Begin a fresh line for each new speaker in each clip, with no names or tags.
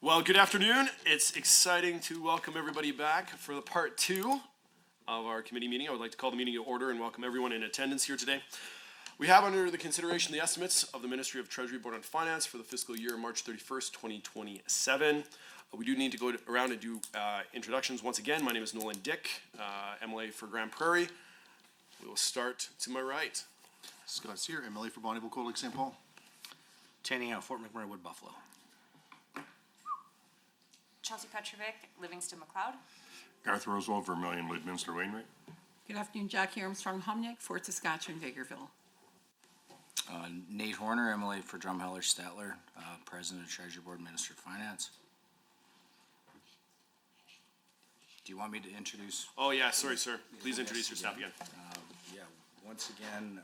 Well, good afternoon. It's exciting to welcome everybody back for the part two of our committee meeting. I would like to call the meeting to order and welcome everyone in attendance here today. We have under the consideration the estimates of the Ministry of Treasury Board on Finance for the fiscal year March 31st, 2027. We do need to go around and do introductions once again. My name is Nolan Dick, MLA for Grand Prairie. We will start to my right.
Scott Sear, MLA for Bonnyville, Cold Lake, St. Paul.
Tanning out Fort McMurray Wood Buffalo.
Chelsea Petrovic, Livingston McLeod.
Garth Rosewell, Vermilion, Lloydminster, Wainwright.
Good afternoon, Jackie Armstrong, Hominick, Fort Saskatchewan, Vegreville.
Nate Horner, MLA for Drumheller Statler, President of Treasury Board, Minister of Finance. Do you want me to introduce?
Oh yeah, sorry sir. Please introduce yourself again.
Yeah, once again,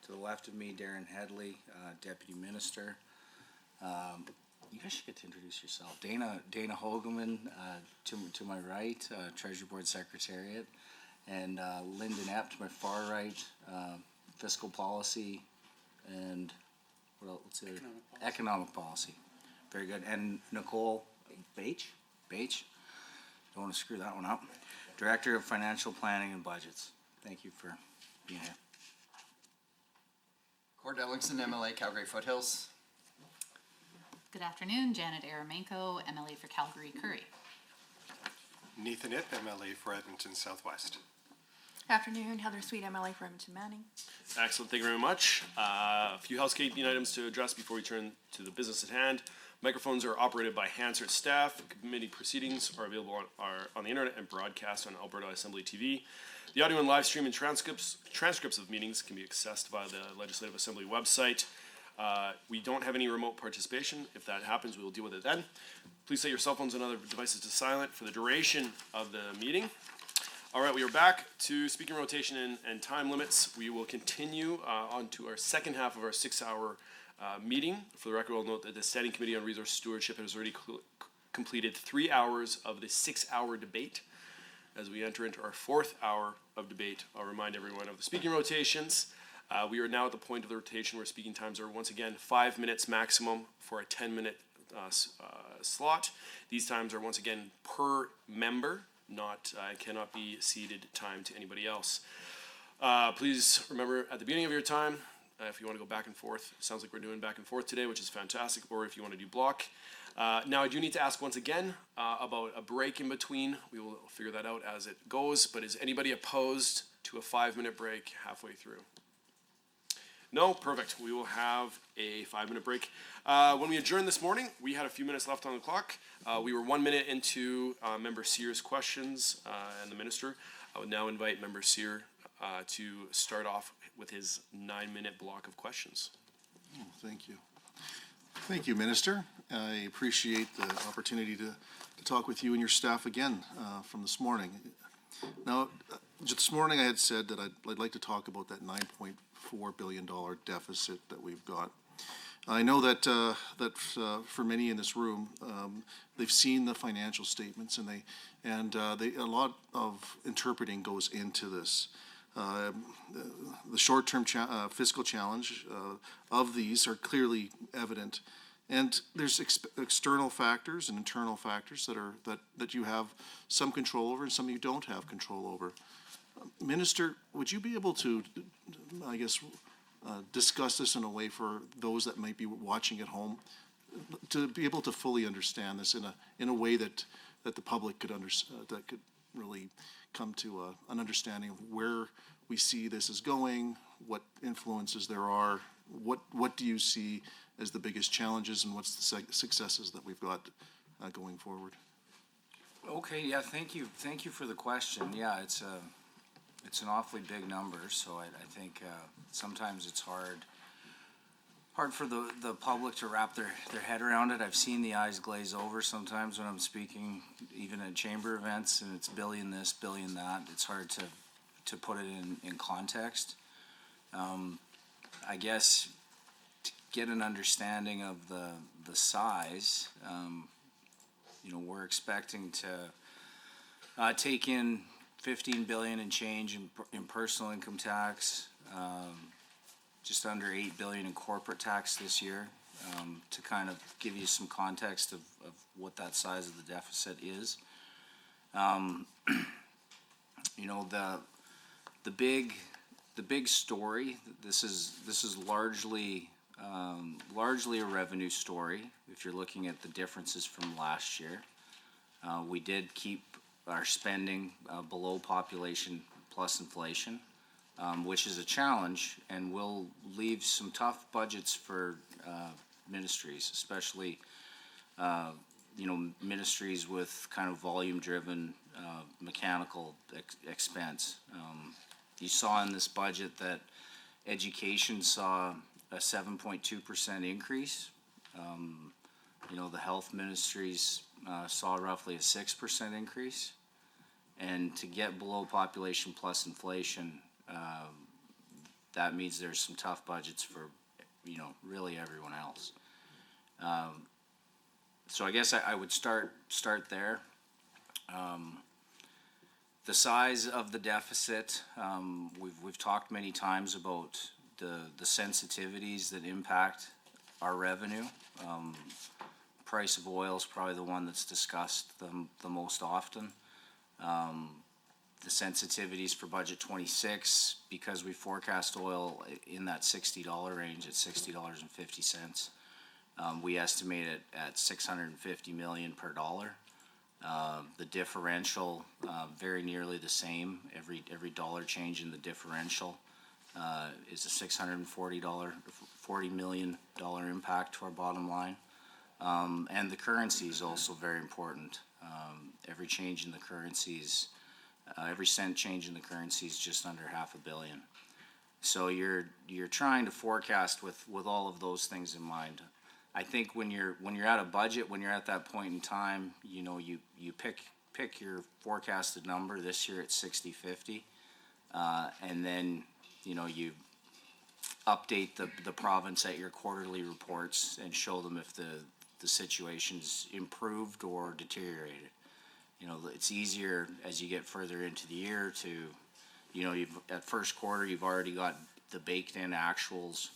to the left of me, Darren Headley, Deputy Minister. You guys should get to introduce yourself. Dana Hogeman, to my right, Treasury Board Secretariat, and Lyndon Epp to my far right, Fiscal Policy, and what else? What's it? Economic Policy. Very good. And Nicole Bache? Don't want to screw that one up. Director of Financial Planning and Budgets. Thank you for being here.
Cord Ellingson, MLA, Calgary Foothills.
Good afternoon, Janet Aramenko, MLA for Calgary Curry.
Nathan Ip, MLA for Edmonton Southwest.
Afternoon, Heather Sweet, MLA for Edmonton Manning.
Excellent, thank you very much. A few housekeeping items to address before we turn to the business at hand. Microphones are operated by Hansard staff. Committee proceedings are available on the internet and broadcast on Alberta Assembly TV. The audio and live stream and transcripts of meetings can be accessed via the Legislative Assembly website. We don't have any remote participation. If that happens, we will deal with it then. Please set your cell phones and other devices to silent for the duration of the meeting. All right, we are back to speaking rotation and time limits. We will continue on to our second half of our 6-hour meeting. For the record, I'll note that the Standing Committee on Resource Stewardship has already completed 3 hours of the 6-hour debate. As we enter into our 4th hour of debate, I'll remind everyone of the speaking rotations. We are now at the point of the rotation where speaking times are once again 5 minutes maximum for a 10-minute slot. These times are once again per member, cannot be ceded time to anybody else. Please remember at the beginning of your time, if you want to go back and forth, it sounds like we're doing back and forth today, which is fantastic, or if you want to do block. Now I do need to ask once again about a break in between. We will figure that out as it goes, but is anybody opposed to a 5-minute break halfway through? No? Perfect. We will have a 5-minute break. When we adjourned this morning, we had a few minutes left on the clock. We were 1 minute into Member Sear's questions and the Minister. I would now invite Member Sear to start off with his 9-minute block of questions.
Oh, thank you. Thank you, Minister. I appreciate the opportunity to talk with you and your staff again from this morning. Now, just this morning I had said that I'd like to talk about that $9.4 billion deficit that we've got. I know that for many in this room, they've seen the financial statements, and a lot of interpreting goes into this. The short-term fiscal challenge of these are clearly evident, and there's external factors and internal factors that you have some control over and some you don't have control over. Minister, would you be able to, I guess, discuss this in a way for those that might be watching at home, to be able to fully understand this in a way that the public could that could really come to an understanding of where we see this is going, what influences there are, what do you see as the biggest challenges, and what's the successes that we've got going forward?
Okay, yeah, thank you for the question. Yeah, it's an awfully big number, so I think sometimes it's hard for the public to wrap their head around it. I've seen the eyes glaze over sometimes when I'm speaking, even at chamber events, and it's billion this, billion that. It's hard to put it in context. I guess to get an understanding of the size, we're expecting to take in $15 billion and change in personal income tax, just under $8 billion in corporate tax this year. to kind of give you some context of what that size of the deficit is. You know, the big story, this is largely a revenue story. If you're looking at the differences from last year, we did keep our spending below population plus inflation, which is a challenge, and will leave some tough budgets for ministries, especially ministries with kind of volume-driven mechanical expense. You saw in this budget that education saw a 7.2% increase. The health ministries saw roughly a 6% increase. And to get below population plus inflation, that means there's some tough budgets for, really everyone else. So I guess I would start there. The size of the deficit, we've talked many times about the sensitivities that impact our revenue. Price of oil is probably the one that's discussed the most often. The sensitivities for budget 26, because we forecast oil in that $60 range at $60.50. We estimate it at $650 million per dollar. The differential, very nearly the same. Every dollar change in the differential is a $640 million impact to our bottom line. And the currency is also very important. Every change in the currencies, every cent change in the currency is just under $500 million. So you're trying to forecast with all of those things in mind. I think when you're at a budget, when you're at that point in time, you pick your forecasted number. This year it's 60-50, and then you update the province at your quarterly reports and show them if the situation's improved or deteriorated. It's easier as you get further into the year to, at first quarter you've already got the baked in actuals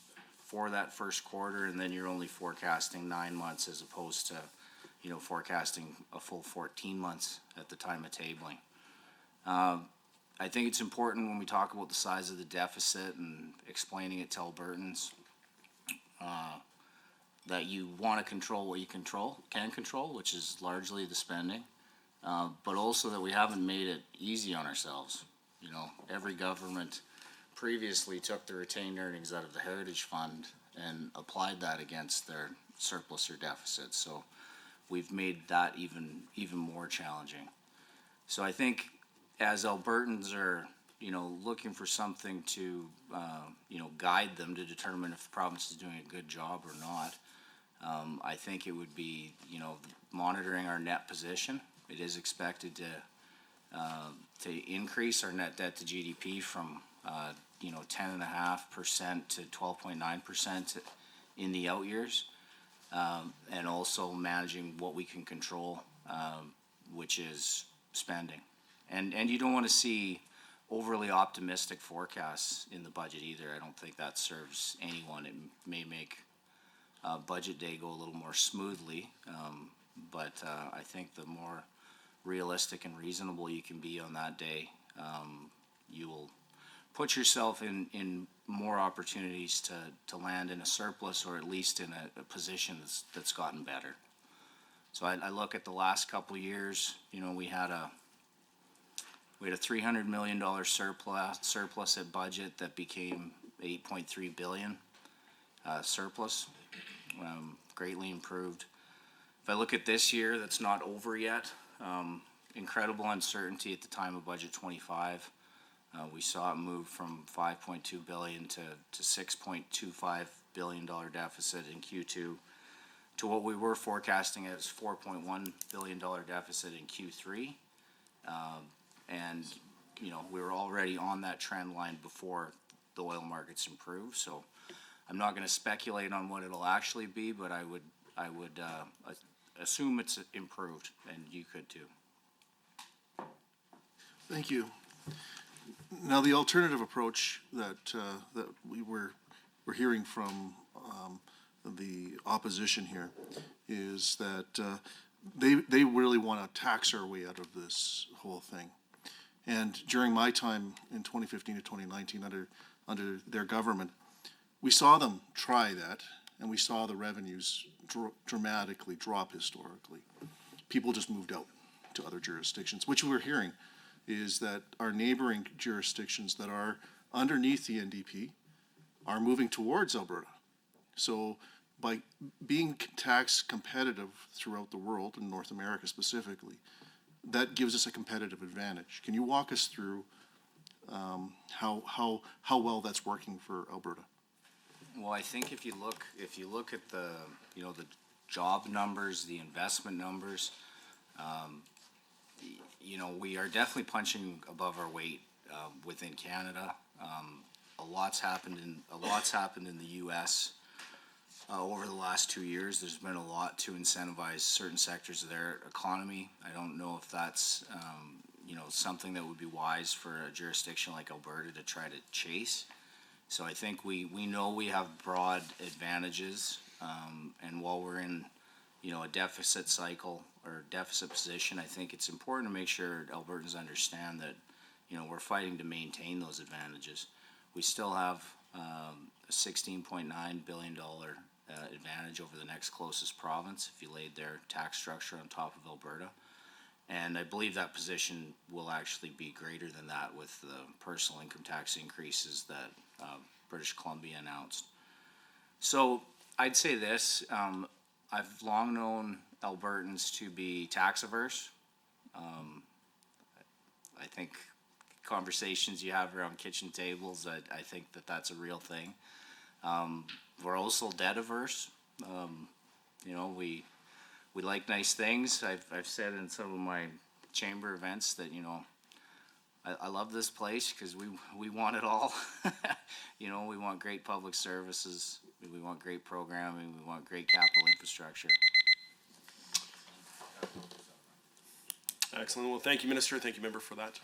for that first quarter, and then you're only forecasting 9 months as opposed to, forecasting a full 14 months at the time of tabling. I think it's important when we talk about the size of the deficit and explaining it to Albertans that you want to control what you can control, which is largely the spending, but also that we haven't made it easy on ourselves. Every government previously took the retained earnings out of the Heritage Fund and applied that against their surplus or deficit. So we've made that even more challenging. So I think as Albertans are, looking for something to, guide them to determine if the province is doing a good job or not, I think it would be, monitoring our net position. It is expected to increase our net debt to GDP from 10.5% to 12.9% in the out years, and also managing what we can control, which is spending. And you don't want to see overly optimistic forecasts in the budget either. I don't think that serves anyone. It may make budget day go a little more smoothly, but I think the more realistic and reasonable you can be on that day, you will put yourself in more opportunities to land in a surplus, or at least in a position that's gotten better. So I look at the last couple of years. We had a $300 million surplus at budget that became $8.3 billion surplus, greatly improved. If I look at this year, that's not over yet. Incredible uncertainty at the time of budget 25. We saw it move from $5.2 billion to $6.25 billion deficit in Q2 to what we were forecasting as $4.1 billion deficit in Q3. And we were already on that trend line before the oil markets improved. So I'm not going to speculate on what it'll actually be, but I would assume it's improved, and you could too.
Thank you. Now, the alternative approach that we're hearing from the opposition here is that they really want to tax our way out of this whole thing. And during my time in 2015 to 2019 under their government, we saw them try that, and we saw the revenues dramatically drop historically. People just moved out to other jurisdictions. What we're hearing is that our neighboring jurisdictions that are underneath the NDP are moving towards Alberta. So by being tax competitive throughout the world, in North America specifically, that gives us a competitive advantage. Can you walk us through how well that's working for Alberta?
Well, I think if you look at the, the job numbers, the investment numbers, we are definitely punching above our weight within Canada. A lot's happened in the U.S. Over the last 2 years. There's been a lot to incentivize certain sectors of their economy. I don't know if that's something that would be wise for a jurisdiction like Alberta to try to chase. So I think we know we have broad advantages, and while we're in a deficit cycle or deficit position, I think it's important to make sure Albertans understand that we're fighting to maintain those advantages. We still have a $16.9 billion advantage over the next closest province if you laid their tax structure on top of Alberta. And I believe that position will actually be greater than that with the personal income tax increases that British Columbia announced. So I'd say this, I've long known Albertans to be tax averse. I think conversations you have around kitchen tables, I think that that's a real thing. We're also debt averse. We like nice things. I've said in some of my chamber events that I love this place because we want it all. We want great public services. We want great programming. We want great capital infrastructure.
Excellent. Well, thank you, Minister. Thank you, Member, for that.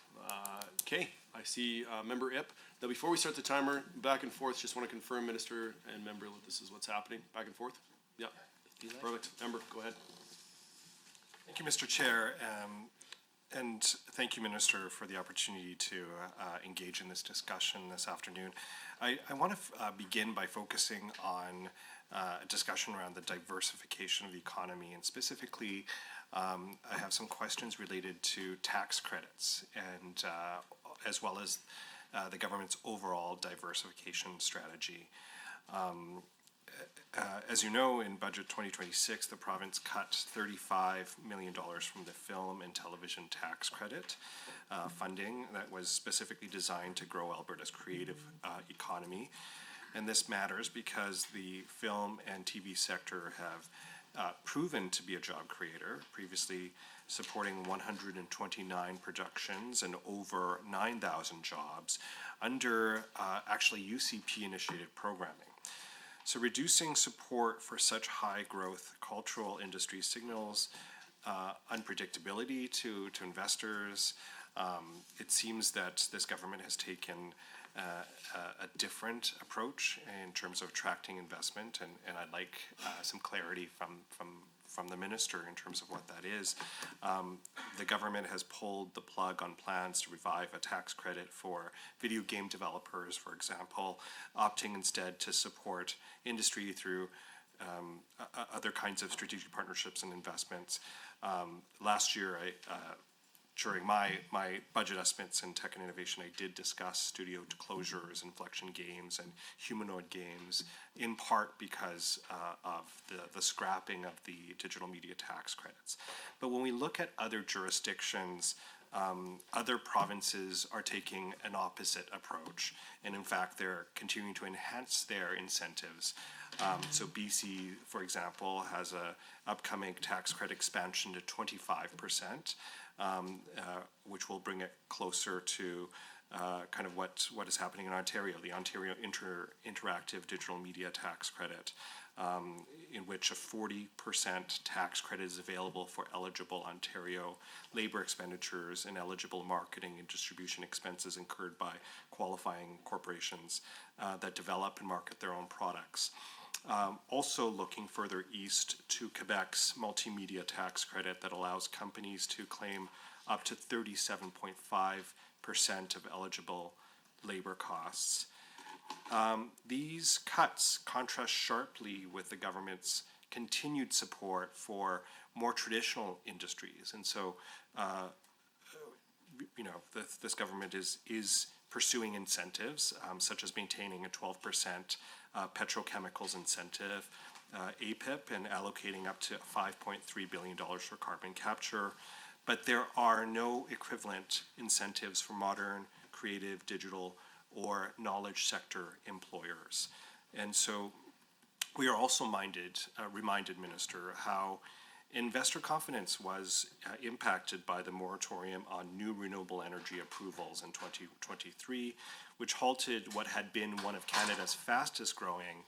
Okay, I see Member Ip. Now, before we start the timer, back and forth, just want to confirm, Minister and Member, that this is what's happening. Back and forth? Yeah. Perfect. Member, go ahead.
Thank you, Mr. Chair, and thank you, Minister, for the opportunity to engage in this discussion this afternoon. I want to begin by focusing on a discussion around the diversification of the economy, and specifically I have some questions related to tax credits and as well as the government's overall diversification strategy. As you know, in Budget 2026, the province cut $35 million from the film and television tax credit funding that was specifically designed to grow Alberta's creative economy. And this matters because the film and TV sector have proven to be a job creator, previously supporting 129 productions and over 9,000 jobs under actually UCP-initiated programming. So reducing support for such high growth cultural industry signals unpredictability to investors. It seems that this government has taken a different approach in terms of attracting investment, and I'd like some clarity from the minister in terms of what that is. The government has pulled the plug on plans to revive a tax credit for video game developers, for example, opting instead to support industry through other kinds of strategic partnerships and investments. Last year, during my budget estimates in tech and innovation, I did discuss studio closures, Inflection Games, and Humanoid Games, in part because of the scrapping of the digital media tax credits. But when we look at other jurisdictions, other provinces are taking an opposite approach, and in fact, they're continuing to enhance their incentives. So BC, for example, has a upcoming tax credit expansion to 25%. Which will bring it closer to kind of what is happening in Ontario, the Ontario Interactive Digital Media Tax Credit, in which a 40% tax credit is available for eligible Ontario labor expenditures and eligible marketing and distribution expenses incurred by qualifying corporations that develop and market their own products. Also looking further east to Quebec's multimedia tax credit that allows companies to claim up to 37.5% of eligible labor costs. These cuts contrast sharply with the government's continued support for more traditional industries. And so, this government is pursuing incentives, such as maintaining a 12% petrochemicals incentive, APIP, and allocating up to $5.3 billion for carbon capture. But there are no equivalent incentives for modern, creative, digital, or knowledge sector employers. And so we are also reminded, Minister, how investor confidence was impacted by the moratorium on new renewable energy approvals in 2023, which halted what had been one of Canada's fastest growing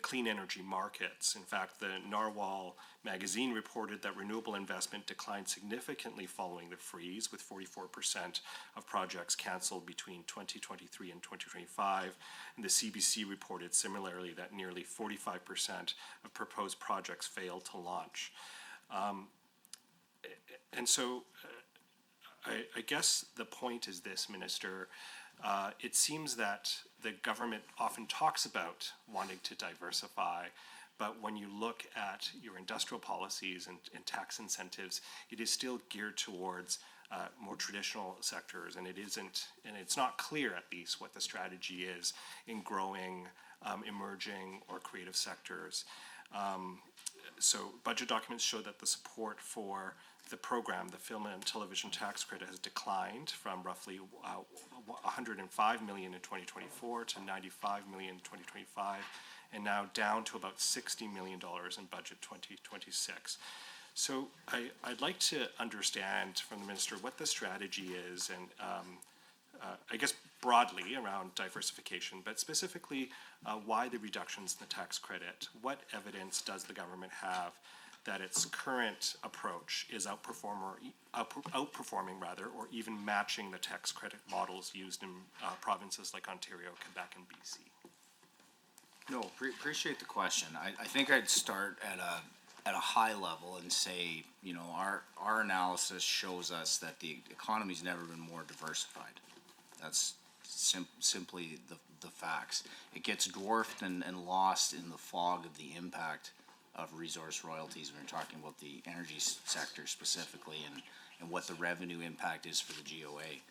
clean energy markets. In fact, the Narwhal magazine reported that renewable investment declined significantly following the freeze, with 44% of projects canceled between 2023 and 2025. And the CBC reported similarly that nearly 45% of proposed projects failed to launch. And so I guess the point is this, Minister. It seems that the government often talks about wanting to diversify, but when you look at your industrial policies and tax incentives, it is still geared towards more traditional sectors, and it's not clear, at least, what the strategy is in growing emerging or creative sectors. So budget documents show that the support for the program, the film and television tax credit, has declined from roughly $105 million in 2024 to $95 million in 2025, and now down to about $60 million in budget 2026. So I'd like to understand from the Minister what the strategy is, and I guess broadly around diversification, but specifically why the reductions in the tax credit. What evidence does the government have that its current approach is outperforming or even matching the tax credit models used in provinces like Ontario, Quebec, and BC?
No, appreciate the question. I think I'd start at a high level and say, our analysis shows us that the economy's never been more diversified. That's simply the facts. It gets dwarfed and lost in the fog of the impact of resource royalties when you're talking about the energy sector specifically, and what the revenue impact is for the GOA.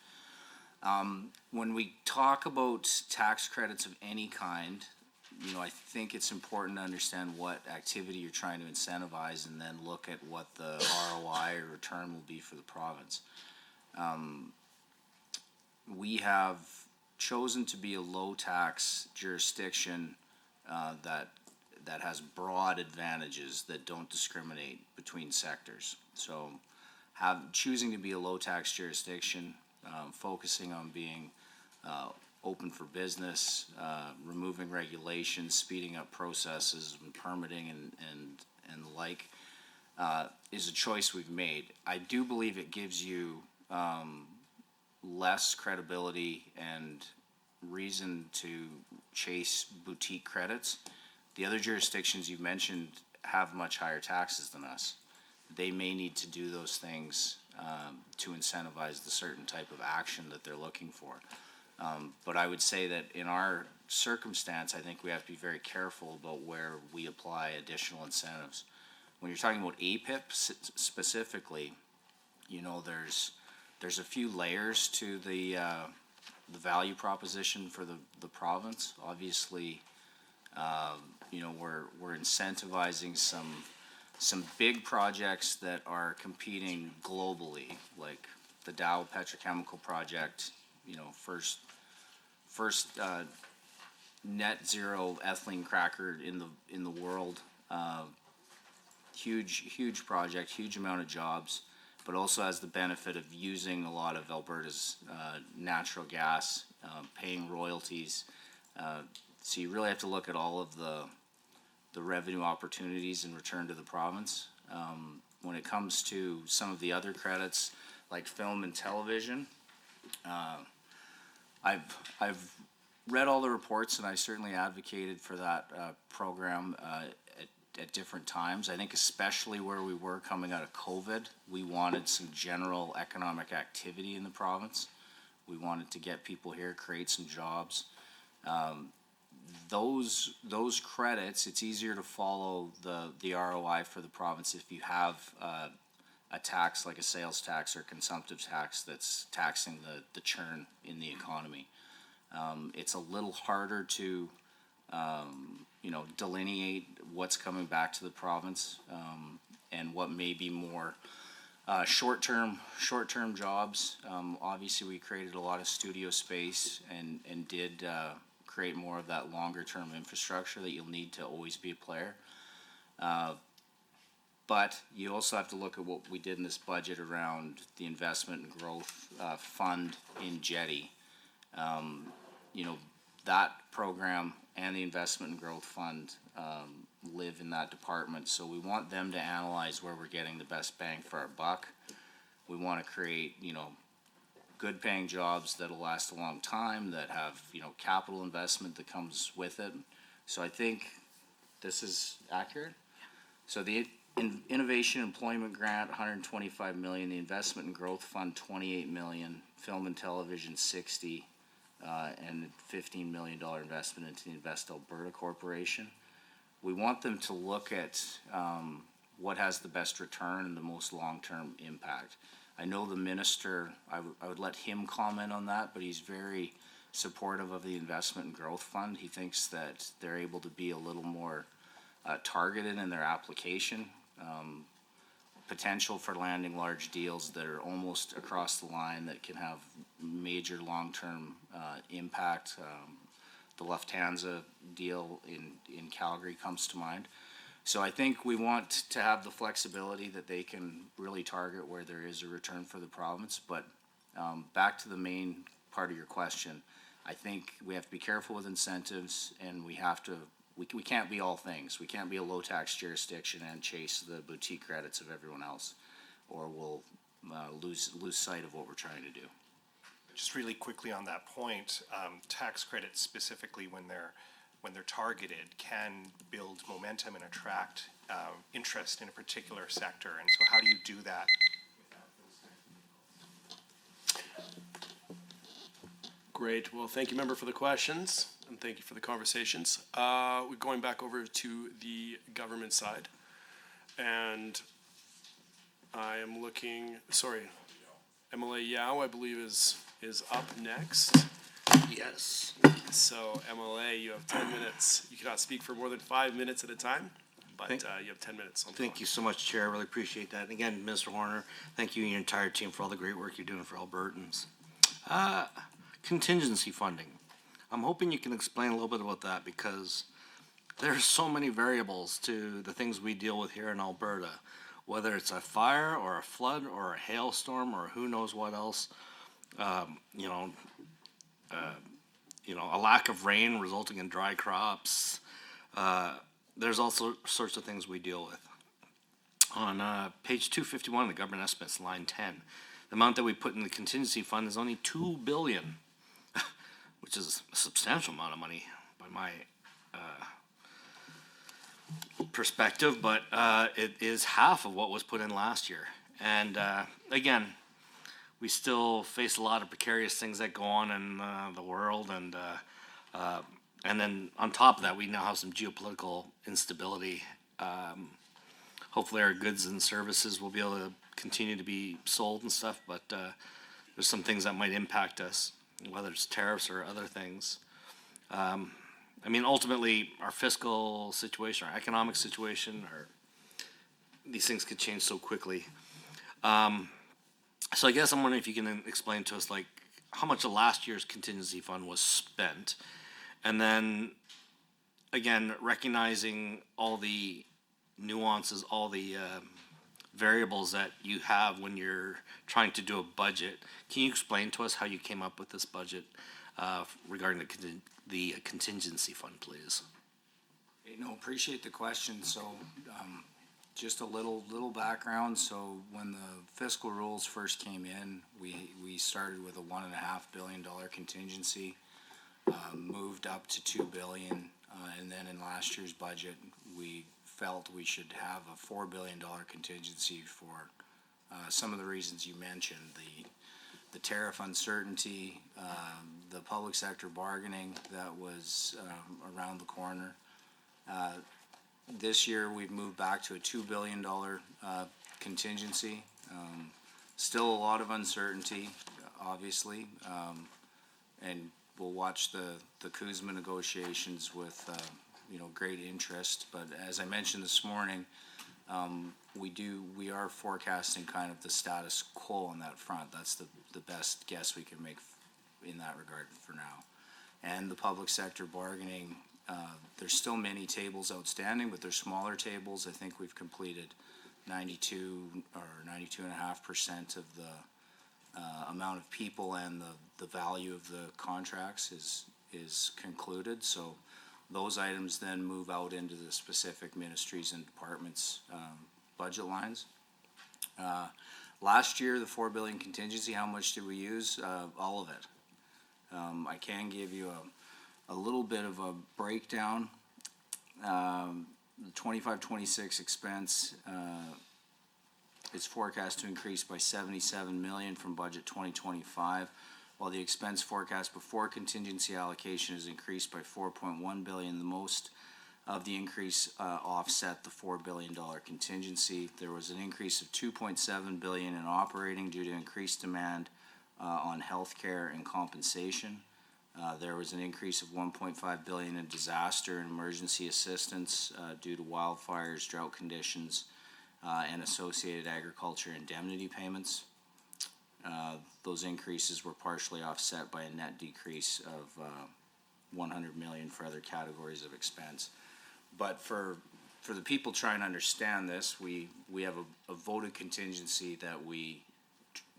When we talk about tax credits of any kind, I think it's important to understand what activity you're trying to incentivize, and then look at what the ROI or return will be for the province. We have chosen to be a low tax jurisdiction that has broad advantages that don't discriminate between sectors. So choosing to be a low tax jurisdiction, focusing on being open for business, removing regulations, speeding up processes and permitting and the like, is a choice we've made. I do believe it gives you less credibility and reason to chase boutique credits. The other jurisdictions you've mentioned have much higher taxes than us. They may need to do those things to incentivize the certain type of action that they're looking for. But I would say that in our circumstance, I think we have to be very careful about where we apply additional incentives. When you're talking about APIP specifically, there's a few layers to the value proposition for the province. Obviously, we're incentivizing some big projects that are competing globally, like the Dow petrochemical project, first net zero ethylene cracker in the world. Huge project, huge amount of jobs, but also has the benefit of using a lot of Alberta's natural gas, paying royalties. So you really have to look at all of the revenue opportunities in return to the province. When it comes to some of the other credits, like film and television, I've read all the reports, and I certainly advocated for that program at different times. I think especially where we were coming out of COVID, we wanted some general economic activity in the province. We wanted to get people here, create some jobs. Those credits, it's easier to follow the ROI for the province if you have a tax like a sales tax or consumptive tax that's taxing the churn in the economy. It's a little harder to delineate what's coming back to the province and what may be more short-term jobs. Obviously, we created a lot of studio space and did create more of that longer-term infrastructure that you'll need to always be a player. But you also have to look at what we did in this budget around the investment and growth fund in Jetty. That program and the investment and growth fund live in that department. So we want them to analyze where we're getting the best bang for our buck. We want to create, good paying jobs that'll last a long time, that have, capital investment that comes with it. So I think this is accurate. So the Innovation Employment Grant, 125 million, the Investment and Growth Fund, 28 million, Film and Television, 60, and $15 million investment into the Invest Alberta Corporation. We want them to look at what has the best return and the most long-term impact. I know the minister, I would let him comment on that, but he's very supportive of the Investment and Growth Fund. He thinks that they're able to be a little more targeted in their application. Potential for landing large deals that are almost across the line that can have major long-term impact. The Lufthansa deal in Calgary comes to mind. So I think we want to have the flexibility that they can really target where there is a return for the province. But back to the main part of your question, I think we have to be careful with incentives, and we can't be all things. We can't be a low tax jurisdiction and chase the boutique credits of everyone else, or we'll lose sight of what we're trying to do.
Just really quickly on that point, tax credits specifically when they're targeted can build momentum and attract interest in a particular sector. And so how do you do that?
Great. Well, thank you, member, for the questions, and thank you for the conversations. We're going back over to the government side, and I am looking. Sorry, MLA Yao, I believe is up next.
Yes.
So MLA, you have 10 minutes. You cannot speak for more than 5 minutes at a time, but you have 10 minutes on the
Thank
clock.
you so much, Chair. I really appreciate that. And again, Mr. Horner, thank you and your entire team for all the great work you're doing for Albertans. Contingency funding. I'm hoping you can explain a little bit about that, because there's so many variables to the things we deal with here in Alberta, whether it's a fire or a flood or a hailstorm or who knows what else. A lack of rain resulting in dry crops. There's also sorts of things we deal with. On page 251 of the government estimates, line 10, the amount that we put in the contingency fund is only $2 billion, which is a substantial amount of money by my perspective, but it is half of what was put in last year. And again, we still face a lot of precarious things that go on in the world, and then on top of that, we now have some geopolitical instability. Hopefully, our goods and services will be able to continue to be sold and stuff, but there's some things that might impact us, whether it's tariffs or other things. Ultimately, our fiscal situation, our economic situation, these things could change so quickly. So I guess I'm wondering if you can explain to us, how much of last year's contingency fund was spent, and then, again, recognizing all the nuances, all the variables that you have when you're trying to do a budget. Can you explain to us how you came up with this budget regarding the contingency fund, please?
Appreciate the question. So, just a little background. So when the fiscal rules first came in, we started with a $1.5 billion contingency. moved up to 2 billion, and then in last year's budget, we felt we should have a $4 billion contingency for some of the reasons you mentioned, the tariff uncertainty, the public sector bargaining that was around the corner. This year, we've moved back to a $2 billion contingency. Still a lot of uncertainty, obviously, and we'll watch the Kuzma negotiations with great interest. But as I mentioned this morning, we are forecasting kind of the status quo on that front. That's the best guess we can make in that regard for now. And the public sector bargaining, there's still many tables outstanding, but they're smaller tables. I think we've completed 92 or 92.5% of the amount of people, and the value of the contracts is concluded. So those items then move out into the specific ministries and departments' budget lines. Last year, the $4 billion contingency, how much did we use? All of it. I can give you a little bit of a breakdown. The 25-26 expense is forecast to increase by $77 million from budget 2025, while the expense forecast before contingency allocation is increased by $4.1 billion. The most of the increase offset the $4 billion contingency. There was an increase of $2.7 billion in operating due to increased demand on healthcare and compensation. There was an increase of $1.5 billion in disaster and emergency assistance due to wildfires, drought conditions, and associated agriculture indemnity payments. Those increases were partially offset by a net decrease of $100 million for other categories of expense. But for the people trying to understand this, we have a voted contingency that we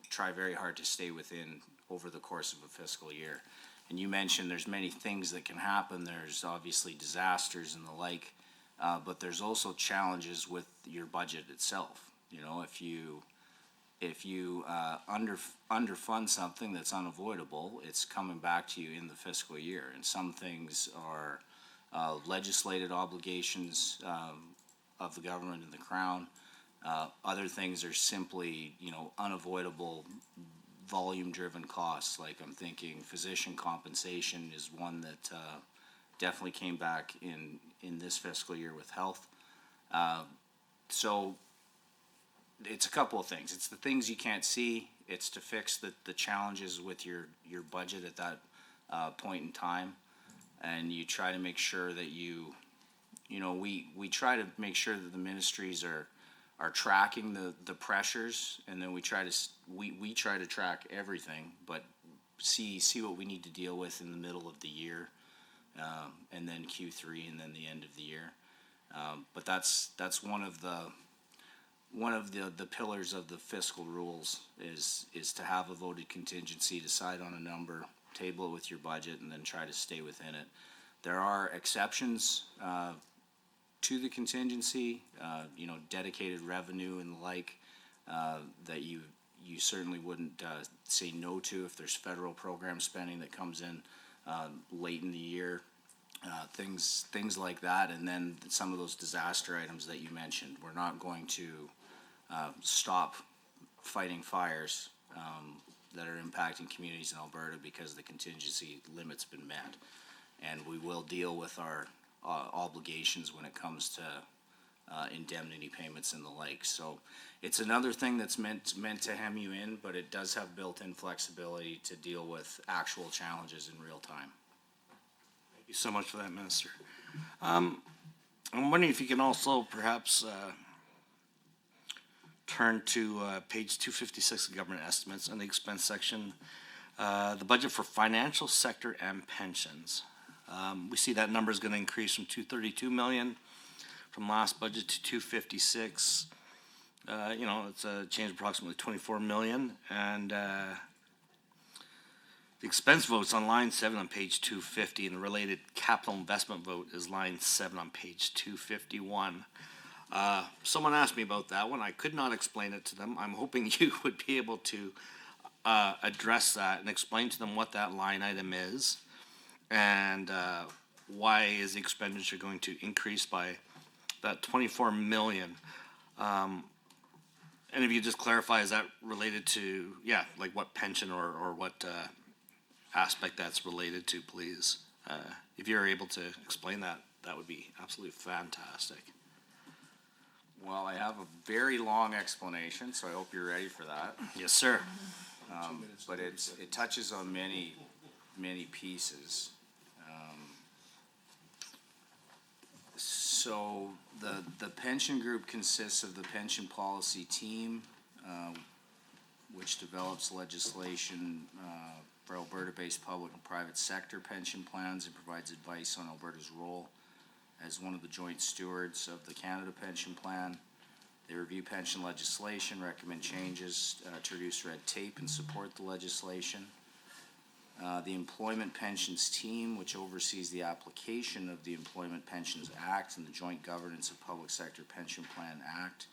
try very hard to stay within over the course of a fiscal year. And you mentioned there's many things that can happen. There's obviously disasters and the like, but there's also challenges with your budget itself. You know, if you underfund something that's unavoidable, it's coming back to you in the fiscal year. And some things are legislated obligations of the government and the Crown. Other things are simply, unavoidable volume-driven costs. Like I'm thinking physician compensation is one that definitely came back in this fiscal year with health. So it's a couple of things. It's the things you can't see. It's to fix the challenges with your budget at that point in time. And you try to make sure that we try to make sure that the ministries are tracking the pressures, and then we try to track everything, but see what we need to deal with in the middle of the year, and then Q3, and then the end of the year. But that's one of the pillars of the fiscal rules is to have a voted contingency, decide on a number, table it with your budget, and then try to stay within it. There are exceptions to the contingency, dedicated revenue and the like, that you certainly wouldn't say no to if there's federal program spending that comes in late in the year, things like that. And then some of those disaster items that you mentioned. We're not going to stop fighting fires that are impacting communities in Alberta because the contingency limit's been met. And we will deal with our obligations when it comes to indemnity payments and the like. So it's another thing that's meant to hem you in, but it does have built-in flexibility to deal with actual challenges in real time.
Thank you so much for that, Minister. I'm wondering if you can also perhaps turn to page 256 of government estimates in the expense section, the budget for financial sector and pensions. We see that number is going to increase from $232 million from last budget to 256. It's a change of approximately $24 million, and the expense vote's on line 7 on page 250, and the related capital investment vote is line 7 on page 251. Someone asked me about that one. I could not explain it to them. I'm hoping you would be able to address that and explain to them what that line item is. And why is the expenditure going to increase by that 24 million? And if you just clarify, is that related to, like what pension or what aspect that's related to, please? If you're able to explain that, that would be absolutely fantastic.
Well, I have a very long explanation, so I hope you're ready for that.
Yes, sir.
But it touches on many pieces. So the pension group consists of the pension policy team, which develops legislation for Alberta-based public and private sector pension plans and provides advice on Alberta's role as one of the joint stewards of the Canada Pension Plan. They review pension legislation, recommend changes to reduce red tape, and support the legislation. The Employment Pensions Team, which oversees the application of the Employment Pensions Act and the Joint Governance of Public Sector Pension Plan Act.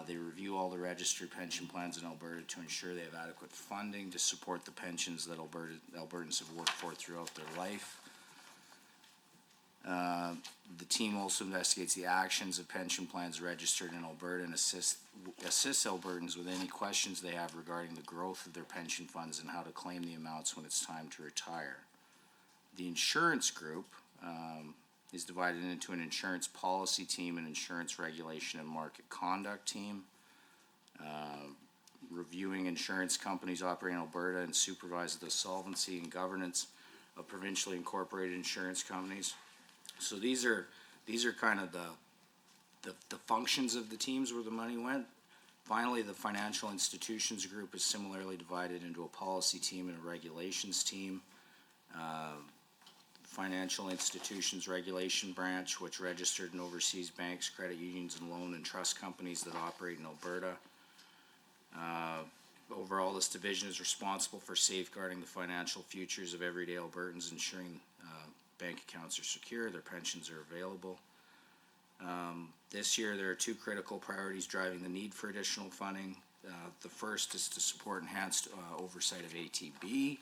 They review all the registered pension plans in Alberta to ensure they have adequate funding to support the pensions that Albertans have worked for throughout their life. The team also investigates the actions of pension plans registered in Alberta and assists Albertans with any questions they have regarding the growth of their pension funds and how to claim the amounts when it's time to retire. The insurance group is divided into an insurance policy team, an insurance regulation and market conduct team, reviewing insurance companies operating in Alberta and supervise the solvency and governance of provincially incorporated insurance companies. So these are kind of the functions of the teams where the money went. Finally, the financial institutions group is similarly divided into a policy team and a regulations team. Financial institutions regulation branch, which registered and oversees banks, credit unions, and loan and trust companies that operate in Alberta. Overall, this division is responsible for safeguarding the financial futures of everyday Albertans, ensuring bank accounts are secure, their pensions are available. This year, there are two critical priorities driving the need for additional funding. The first is to support enhanced oversight of ATB.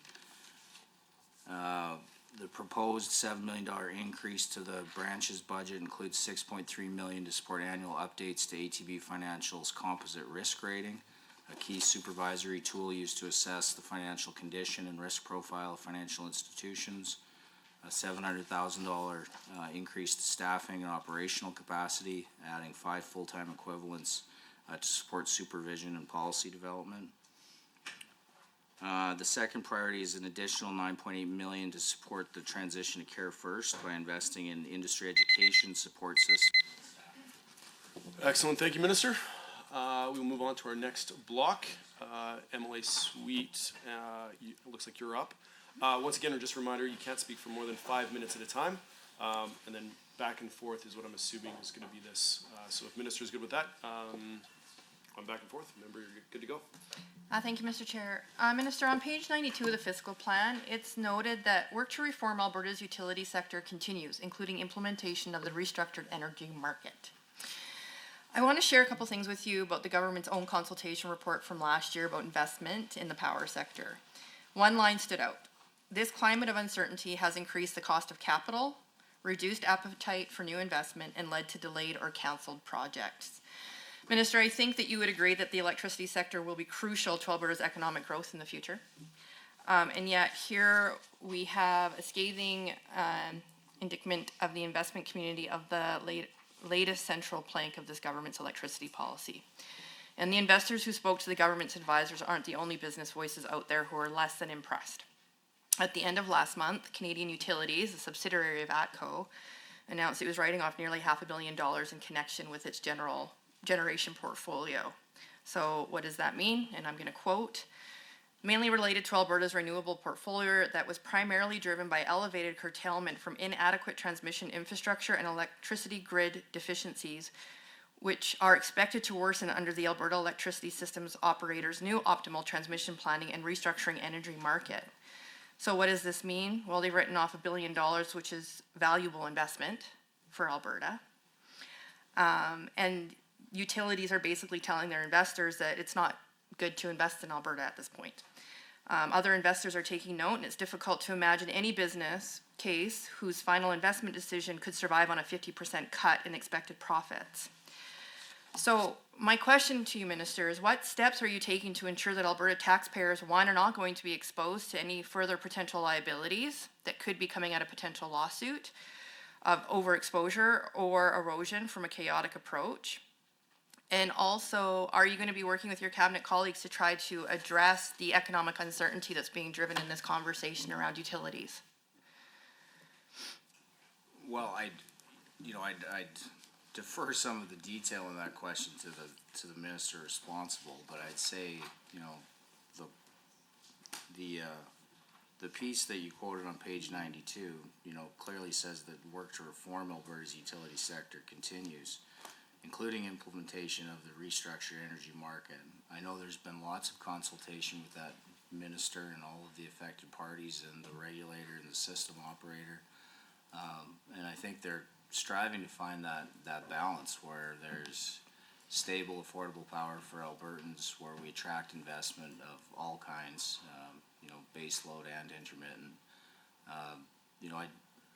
The proposed $7 million increase to the branch's budget includes $6.3 million to support annual updates to ATB Financial's composite risk rating, a key supervisory tool used to assess the financial condition and risk profile of financial institutions. A $700,000 increase to staffing and operational capacity, adding 5 full-time equivalents to support supervision and policy development. The second priority is an additional $9.8 million to support the transition to Care First by investing in industry education support systems.
Excellent, thank you, Minister. We will move on to our next block. MLA Sweet, it looks like you're up. Once again, just a reminder, you can't speak for more than 5 minutes at a time. And then back and forth is what I'm assuming is going to be this. So if Minister's good with that, I'm back and forth. Remember, you're good to go.
Thank you, Mr. Chair. Minister, on page 92 of the fiscal plan, it's noted that work to reform Alberta's utility sector continues, including implementation of the restructured energy market. I want to share a couple things with you about the government's own consultation report from last year about investment in the power sector. One line stood out. This climate of uncertainty has increased the cost of capital, reduced appetite for new investment, and led to delayed or canceled projects. Minister, I think that you would agree that the electricity sector will be crucial to Alberta's economic growth in the future. And yet here we have a scathing indictment of the investment community of the latest central plank of this government's electricity policy. And the investors who spoke to the government's advisors aren't the only business voices out there who are less than impressed. At the end of last month, Canadian Utilities, a subsidiary of ATCO, announced it was writing off nearly $500 million in connection with its generation portfolio. So what does that mean? And I'm going to quote, mainly related to Alberta's renewable portfolio that was primarily driven by elevated curtailment from inadequate transmission infrastructure and electricity grid deficiencies, which are expected to worsen under the Alberta Electricity Systems Operator's new optimal transmission planning and restructuring energy market. So what does this mean? Well, they've written off $1 billion, which is valuable investment for Alberta. And utilities are basically telling their investors that it's not good to invest in Alberta at this point. Other investors are taking note, and it's difficult to imagine any business case whose final investment decision could survive on a 50% cut in expected profits. So my question to you, Minister, is what steps are you taking to ensure that Alberta taxpayers, one, are not going to be exposed to any further potential liabilities that could be coming out of potential lawsuit of overexposure or erosion from a chaotic approach? And also, are you going to be working with your cabinet colleagues to try to address the economic uncertainty that's being driven in this conversation around utilities?
Well, I'd defer some of the detail in that question to the minister responsible, but I'd say, the piece that you quoted on page 92, clearly says that work to reform Alberta's utility sector continues, including implementation of the restructured energy market. I know there's been lots of consultation with that minister and all of the affected parties and the regulator and the system operator. And I think they're striving to find that balance where there's stable, affordable power for Albertans, where we attract investment of all kinds, base load and intermittent.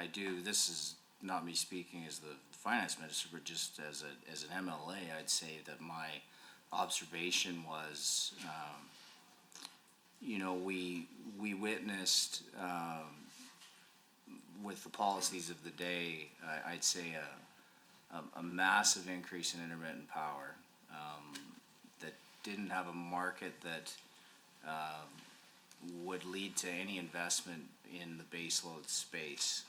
I do, this is not me speaking as the finance minister, but just as an MLA, I'd say that my observation was, we witnessed, with the policies of the day, I'd say a massive increase in intermittent power that didn't have a market that would lead to any investment in the baseload space.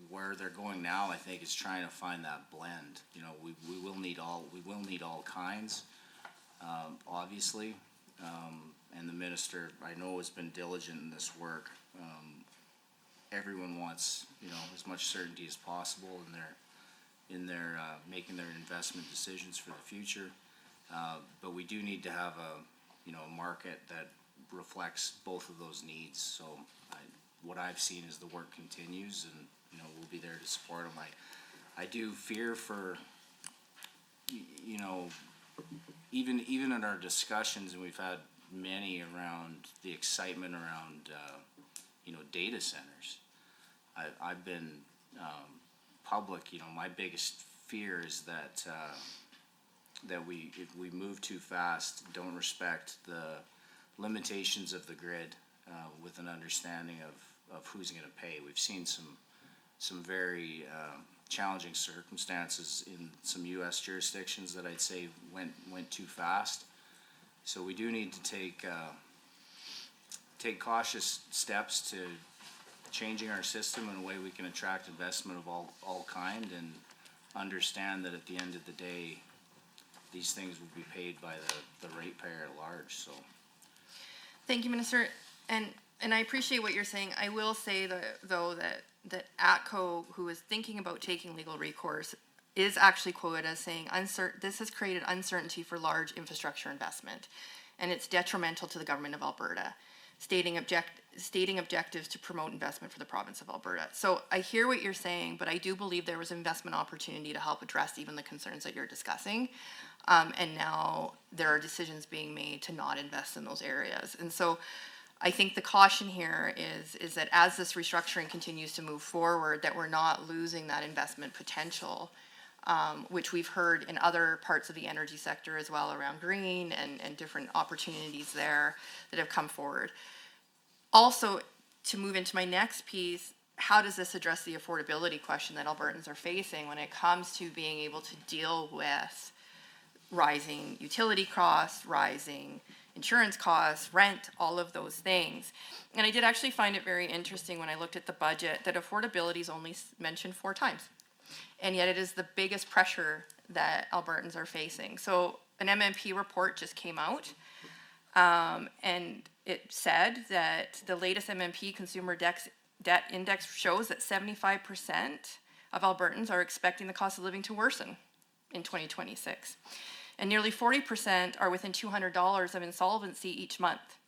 Where they're going now, I think, is trying to find that blend. We will need all kinds, obviously, and the minister, I know, has been diligent in this work. Everyone wants, as much certainty as possible in their making their investment decisions for the future. But we do need to have a market that reflects both of those needs. So what I've seen is the work continues, and we'll be there to support them. I do fear for, even in our discussions, and we've had many around the excitement around data centers. I've been public. My biggest fear is that if we move too fast, don't respect the limitations of the grid with an understanding of who's going to pay. We've seen some very challenging circumstances in some U.S. jurisdictions that I'd say went too fast. So we do need to take cautious steps to changing our system in a way we can attract investment of all kind, and understand that at the end of the day, these things will be paid by the ratepayer at large. So,
thank you, Minister, and I appreciate what you're saying. I will say though that ATCO, who is thinking about taking legal recourse, is actually quoted as saying, "This has created uncertainty for large infrastructure investment, and it's detrimental to the government of Alberta," stating objectives to promote investment for the province of Alberta. So I hear what you're saying, but I do believe there was investment opportunity to help address even the concerns that you're discussing. And now there are decisions being made to not invest in those areas. And so I think the caution here is that as this restructuring continues to move forward, that we're not losing that investment potential, which we've heard in other parts of the energy sector as well, around green and different opportunities there that have come forward. Also, to move into my next piece, how does this address the affordability question that Albertans are facing when it comes to being able to deal with rising utility costs, rising insurance costs, rent, all of those things? And I did actually find it very interesting when I looked at the budget that affordability is only mentioned 4 times. And yet it is the biggest pressure that Albertans are facing. So an MMP report just came out, and it said that the latest MMP Consumer Debt Index shows that 75% of Albertans are expecting the cost of living to worsen in 2026. And nearly 40% are within $200 of insolvency each month.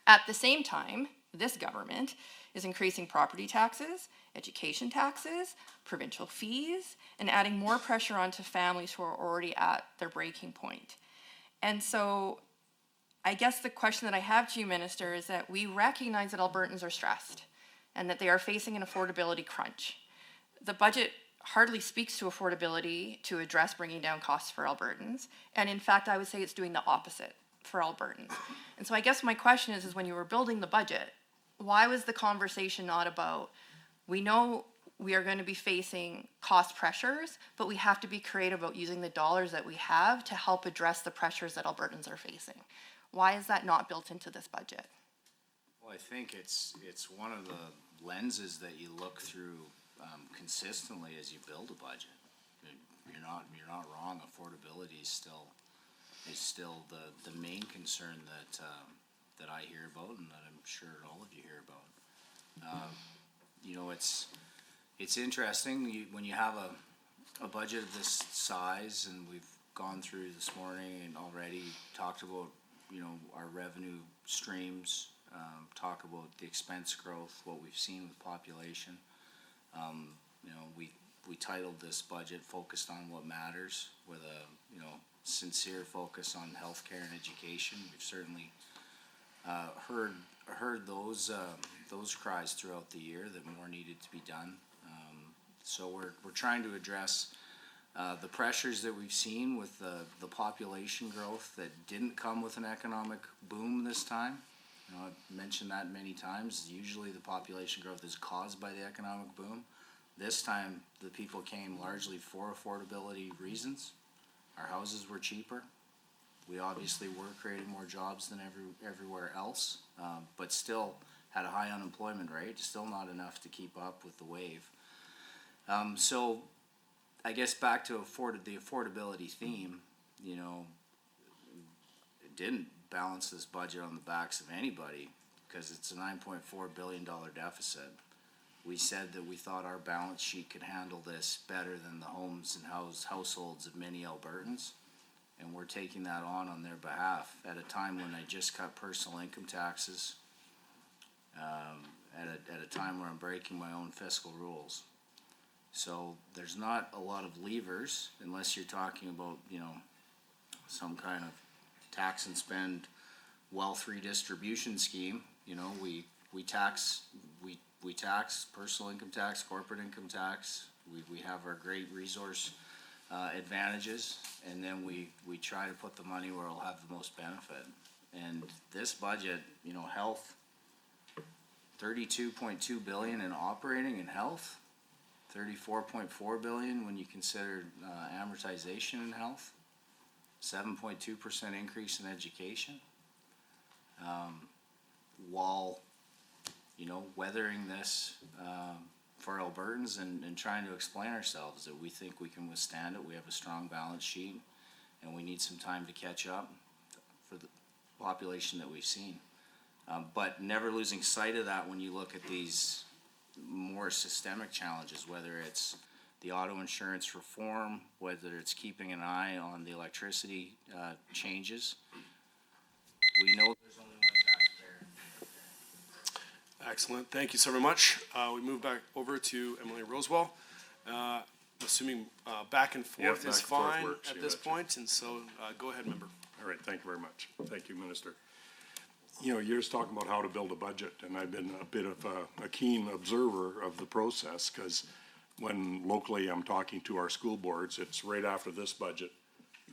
At the same time, this government is increasing property taxes, education taxes, provincial fees, and adding more pressure onto families who are already at their breaking point. And so I guess the question that I have to you, Minister, is that we recognize that Albertans are stressed and that they are facing an affordability crunch. The budget hardly speaks to affordability to address bringing down costs for Albertans. And in fact, I would say it's doing the opposite for Albertans. And so I guess my question is when you were building the budget, why was the conversation not about, we know we are going to be facing cost pressures, but we have to be creative about using the dollars that we have to help address the pressures that Albertans are facing? Why is that not built into this budget?
Well, I think it's one of the lenses that you look through consistently as you build a budget. You're not wrong. Affordability is still the main concern that I hear about, and that I'm sure all of you hear about. You know, it's interesting when you have a budget of this size, and we've gone through this morning and already talked about, you know, our revenue streams, talk about the expense growth, what we've seen with population. You know, we titled this budget "Focused on What Matters" with a, you know, sincere focus on healthcare and education. We've certainly heard those cries throughout the year that more needed to be done. So we're trying to address the pressures that we've seen with the population growth that didn't come with an economic boom this time. You know, I've mentioned that many times. Usually the population growth is caused by the economic boom. This time the people came largely for affordability reasons. Our houses were cheaper. We obviously were creating more jobs than everywhere else, but still had a high unemployment rate, still not enough to keep up with the wave. So I guess back to the affordability theme, you know, it didn't balance this budget on the backs of anybody because it's a $9.4 billion deficit. We said that we thought our balance sheet could handle this better than the homes and households of many Albertans, and we're taking that on their behalf at a time when I just cut personal income taxes, at a time where I'm breaking my own fiscal rules. So there's not a lot of levers unless you're talking about, you know, some kind of tax and spend wealth redistribution scheme. You know, we tax personal income tax, corporate income tax. We have our great resource advantages, and then we try to put the money where it'll have the most benefit. And this budget, you know, health, $32.2 billion in operating and health, $34.4 billion when you consider amortization in health, 7.2% increase in education, while, you know, weathering this for Albertans and trying to explain ourselves that we think we can withstand it. We have a strong balance sheet, and we need some time to catch up for the population that we've seen. But never losing sight of that when you look at these more systemic challenges, whether it's the auto insurance reform, whether it's keeping an eye on the electricity changes. We know there's only one taxpayer.
Excellent. Thank you so very much. We move back over to Emily Rosewell. Assuming back and forth
Yeah,
is
back and forth
fine
works,
at
you
this
betcha.
point, and so go ahead, member.
All right, thank you very much. Thank you, Minister. You know, you're just talking about how to build a budget, and I've been a bit of a keen observer of the process, because when locally I'm talking to our school boards, it's right after this budget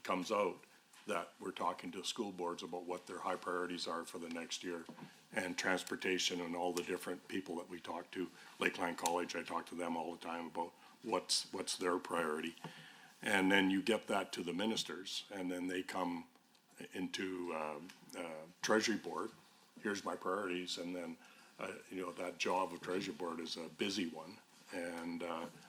comes out that we're talking to school boards about what their high priorities are for the next year, and transportation and all the different people that we talk to. Lakeland College, I talk to them all the time about what's their priority. And then you get that to the ministers, and then they come into Treasury Board. Here's my priorities, and then you know, that job of Treasury Board is a busy one and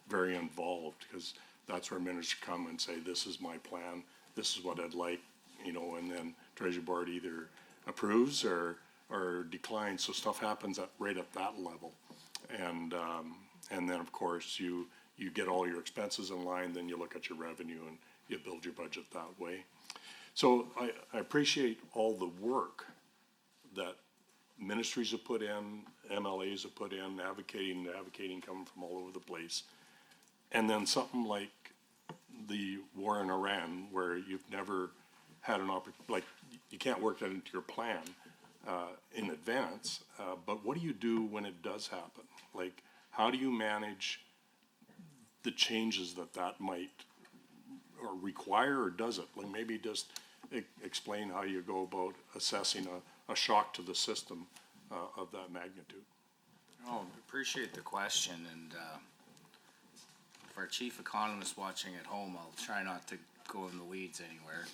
very involved, because that's where ministers come and say, this is my plan, this is what I'd like, you know, and then Treasury Board either approves or declines. So stuff happens right at that level, and then of course you get all your expenses in line, then you look at your revenue and you build your budget that way. So I appreciate all the work that ministries have put in, MLAs have put in, advocating coming from all over the place. And then something like the war in Iran, where you've never had an opportunity, like you can't work that into your plan, in advance, but what do you do when it does happen? Like, how do you manage the changes that might or require, or does it? Like, maybe just explain how you go about assessing a shock to the system of that magnitude.
Oh, appreciate the question, and if our chief economist watching at home, I'll try not to go in the weeds anywhere.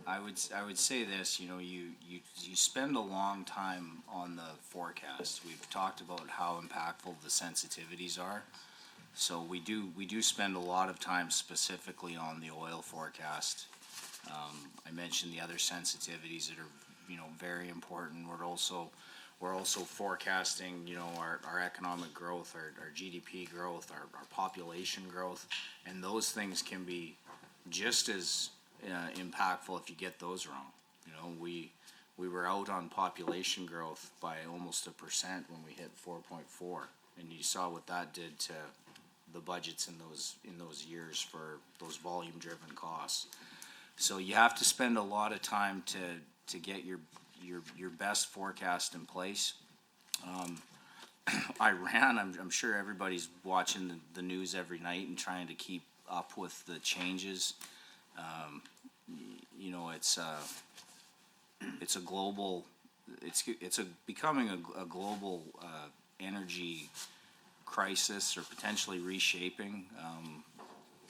I would say this, you know, you spend a long time on the forecast. We've talked about how impactful the sensitivities are. So we do spend a lot of time specifically on the oil forecast. I mentioned the other sensitivities that are, you know, very important. We're also forecasting, you know, our economic growth, our GDP growth, our population growth, and those things can be just as impactful if you get those wrong. You know, we were out on population growth by almost 1% when we hit 4.4, and you saw what that did to the budgets in those years for those volume-driven costs. So you have to spend a lot of time to get your best forecast in place. Iran, I'm sure everybody's watching the news every night and trying to keep up with the changes. You know, it's a global, it's becoming a global energy crisis, or potentially reshaping.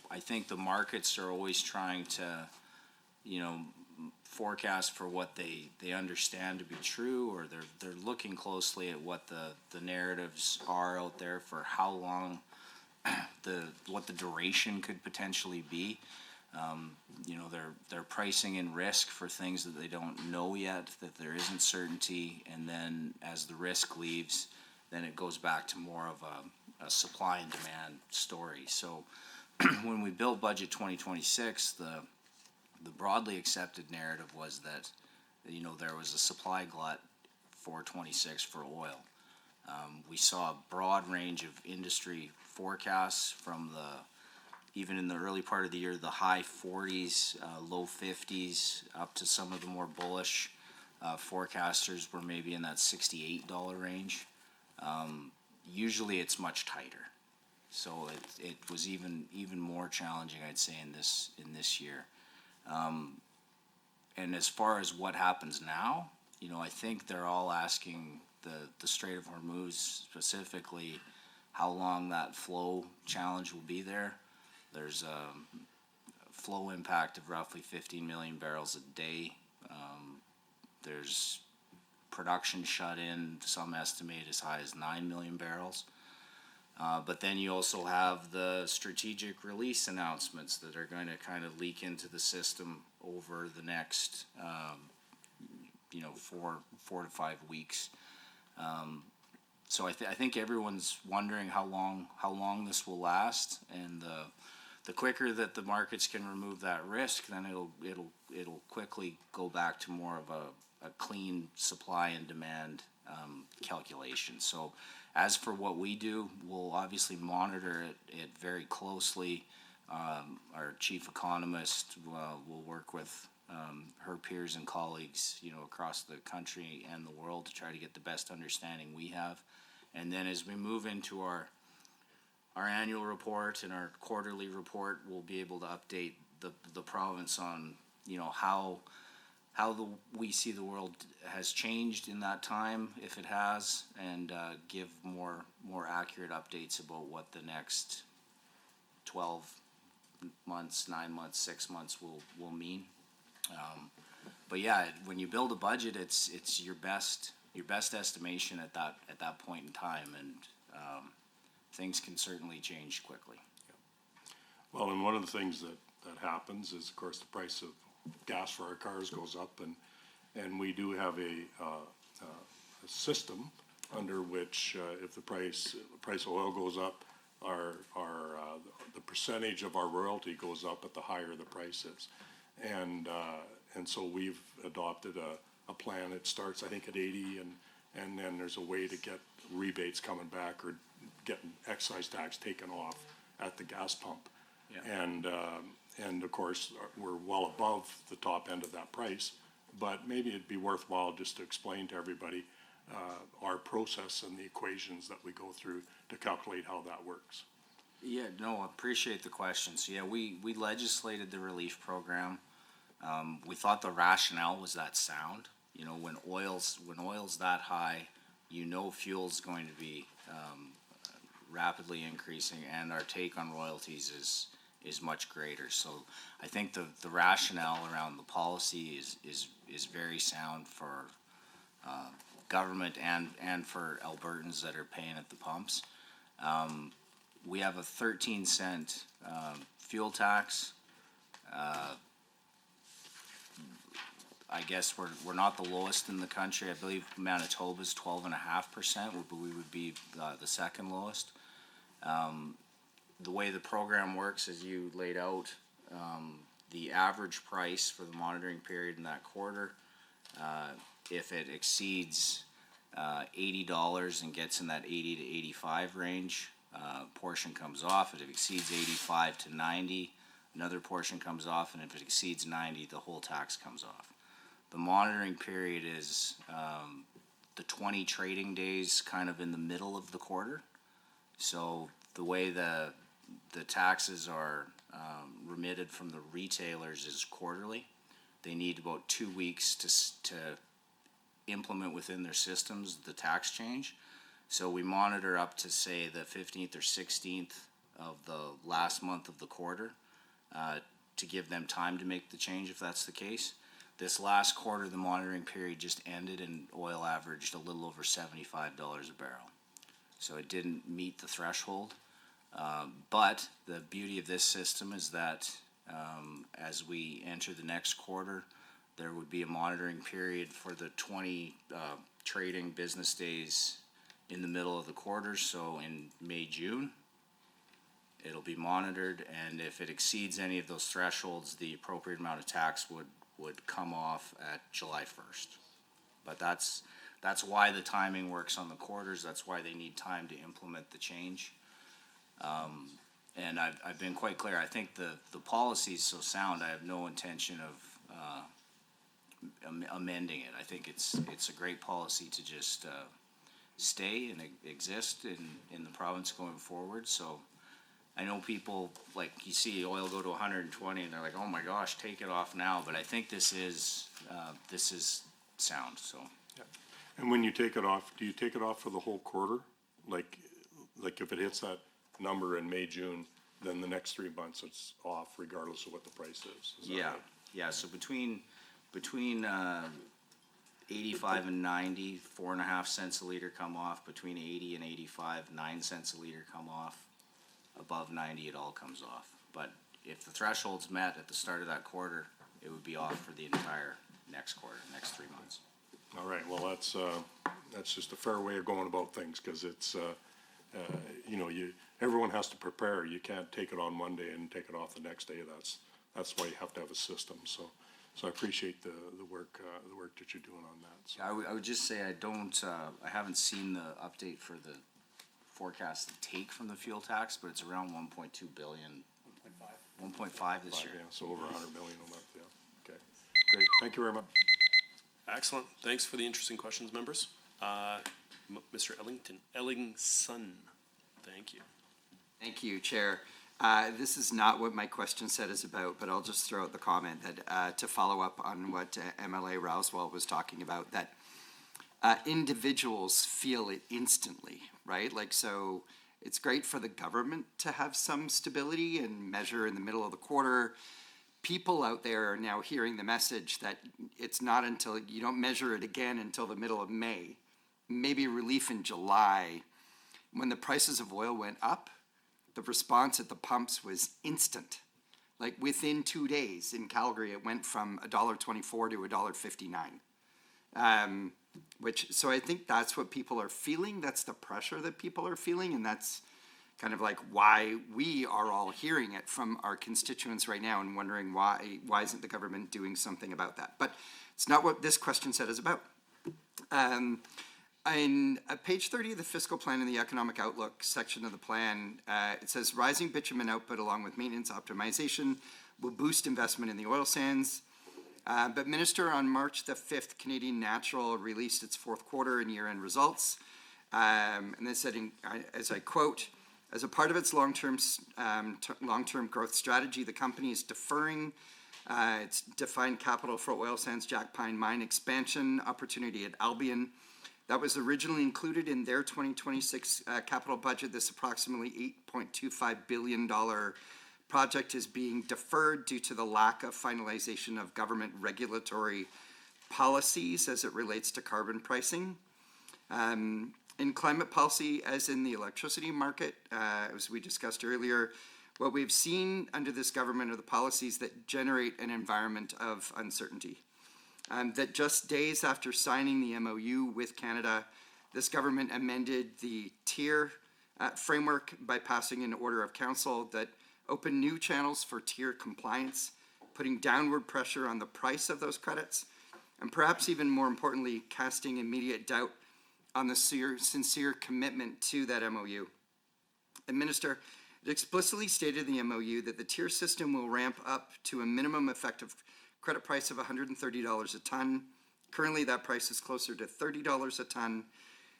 I think the markets are always trying to, you know, forecast for what they understand to be true, or they're looking closely at what the narratives are out there for how long what the duration could potentially be. You know, they're pricing in risk for things that they don't know yet, that there isn't certainty, and then as the risk leaves, then it goes back to more of a supply and demand story. So when we built Budget 2026, the broadly accepted narrative was that, you know, there was a supply glut for 26 for oil. We saw a broad range of industry forecasts from even in the early part of the year, the high 40s, low 50s, up to some of the more bullish forecasters were maybe in that $68 range. Usually it's much tighter. So it was even more challenging, I'd say, in this year. And as far as what happens now, you know, I think they're all asking the Strait of Hormuz specifically how long that flow challenge will be there. There's a flow impact of roughly 15 million barrels a day. There's production shut in, some estimate as high as 9 million barrels. But then you also have the strategic release announcements that are going to kind of leak into the system over the next, you know, 4 to 5 weeks. So I think everyone's wondering how long this will last, and the quicker that the markets can remove that risk, then it'll quickly go back to more of a clean supply and demand calculation. So as for what we do, we'll obviously monitor it very closely. Our chief economist will work with her peers and colleagues, you know, across the country and the world to try to get the best understanding we have. And then as we move into our annual report and our quarterly report, we'll be able to update the province on, you know, how we see the world has changed in that time, if it has, and give more accurate updates about what the next 12 months, 9 months, 6 months will mean. But yeah, when you build a budget, it's your best estimation at that point in time, and things can certainly change quickly.
Well, and one of the things that happens is, of course, the price of gas for our cars goes up, and we do have a system under which if the price of oil goes up, the percentage of our royalty goes up at the higher the price is, and so we've adopted a plan. It starts, I think, at 80, and then there's a way to get rebates coming back or getting excise tax taken off at the gas pump.
Yeah.
And of course, we're well above the top end of that price, but maybe it'd be worthwhile just to explain to everybody our process and the equations that we go through to calculate how that works.
Yeah, no, I appreciate the question. So, yeah, we legislated the relief program. We thought the rationale was that sound. You know, when oil's that high, you know fuel's going to be rapidly increasing, and our take on royalties is much greater. So I think the rationale around the policy is very sound for government and for Albertans that are paying at the pumps. We have a 13-cent fuel tax. I guess we're not the lowest in the country. I believe Manitoba's 12.5%, but we would be the second lowest. The way the program works, as you laid out, the average price for the monitoring period in that quarter, if it exceeds $80 and gets in that 80 to 85 range, portion comes off. If it exceeds 85 to 90, another portion comes off, and if it exceeds 90, the whole tax comes off. The monitoring period is the 20 trading days kind of in the middle of the quarter. So the way the taxes are remitted from the retailers is quarterly. They need about 2 weeks to implement within their systems the tax change. So we monitor up to, say, the 15th or 16th of the last month of the quarter to give them time to make the change if that's the case. This last quarter, the monitoring period just ended and oil averaged a little over $75 a barrel. So it didn't meet the threshold. But the beauty of this system is that as we enter the next quarter, there would be a monitoring period for the 20 trading business days in the middle of the quarter. So in May, June, it'll be monitored, and if it exceeds any of those thresholds, the appropriate amount of tax would come off at July 1st. But that's why the timing works on the quarters. That's why they need time to implement the change. And I've been quite clear. I think the policy is so sound, I have no intention of amending it. I think it's a great policy to just stay and exist in the province going forward. So I know people, like, you see oil go to 120 and they're like, oh my gosh, take it off now. But I think this is sound, so.
And when you take it off, do you take it off for the whole quarter? Like if it hits that number in May, June, then the next 3 months it's off regardless of what the price is? Is that right?
Yeah, so between 85 and 90, 4.5 cents a liter come off. Between 80 and 85, 9 cents a liter come off. Above 90, it all comes off. But if the threshold's met at the start of that quarter, it would be off for the entire next quarter, next 3 months.
All right, well, that's just a fair way of going about things, because it's, everyone has to prepare. You can't take it on one day and take it off the next day. That's why you have to have a system. So I appreciate the work that you're doing on that. So.
I would just say I haven't seen the update for the forecast take from the fuel tax, but it's around 1.2 billion. 1.5 this year.
Yeah, so over 100 million a month, yeah. Okay, great. Thank you very much.
Excellent. Thanks for the interesting questions, members. Mr. Ellingson, thank you.
Thank you, Chair. This is not what my question set is about, but I'll just throw out the comment that to follow up on what MLA Rousewell was talking about, that individuals feel it instantly, right? Like, so it's great for the government to have some stability and measure in the middle of the quarter. People out there are now hearing the message that it's not until you don't measure it again until the middle of May, maybe relief in July. When the prices of oil went up, the response at the pumps was instant. Like within 2 days in Calgary, it went from $1.24 to $1.59. So I think that's what people are feeling. That's the pressure that people are feeling, and that's kind of like why we are all hearing it from our constituents right now and wondering why isn't the government doing something about that? But it's not what this question set is about. In page 30 of the fiscal plan in the economic outlook section of the plan, it says rising bitumen output along with maintenance optimization will boost investment in the oil sands. But Minister, on March the 5th, Canadian Natural released its fourth quarter and year-end results. And they said, as I quote, as a part of its long-term growth strategy, the company is deferring its defined capital for oil sands Jack Pine mine expansion opportunity at Albion. That was originally included in their 2026 capital budget. This approximately $8.25 billion project is being deferred due to the lack of finalization of government regulatory policies as it relates to carbon pricing. In climate policy, as in the electricity market, as we discussed earlier, what we've seen under this government are the policies that generate an environment of uncertainty. That just days after signing the MOU with Canada, this government amended the tier framework by passing an order of council that opened new channels for tier compliance, putting downward pressure on the price of those credits, and perhaps even more importantly, casting immediate doubt on the sincere commitment to that MOU. And Minister, it explicitly stated in the MOU that the tier system will ramp up to a minimum effective credit price of $130 a ton. Currently, that price is closer to $30 a ton.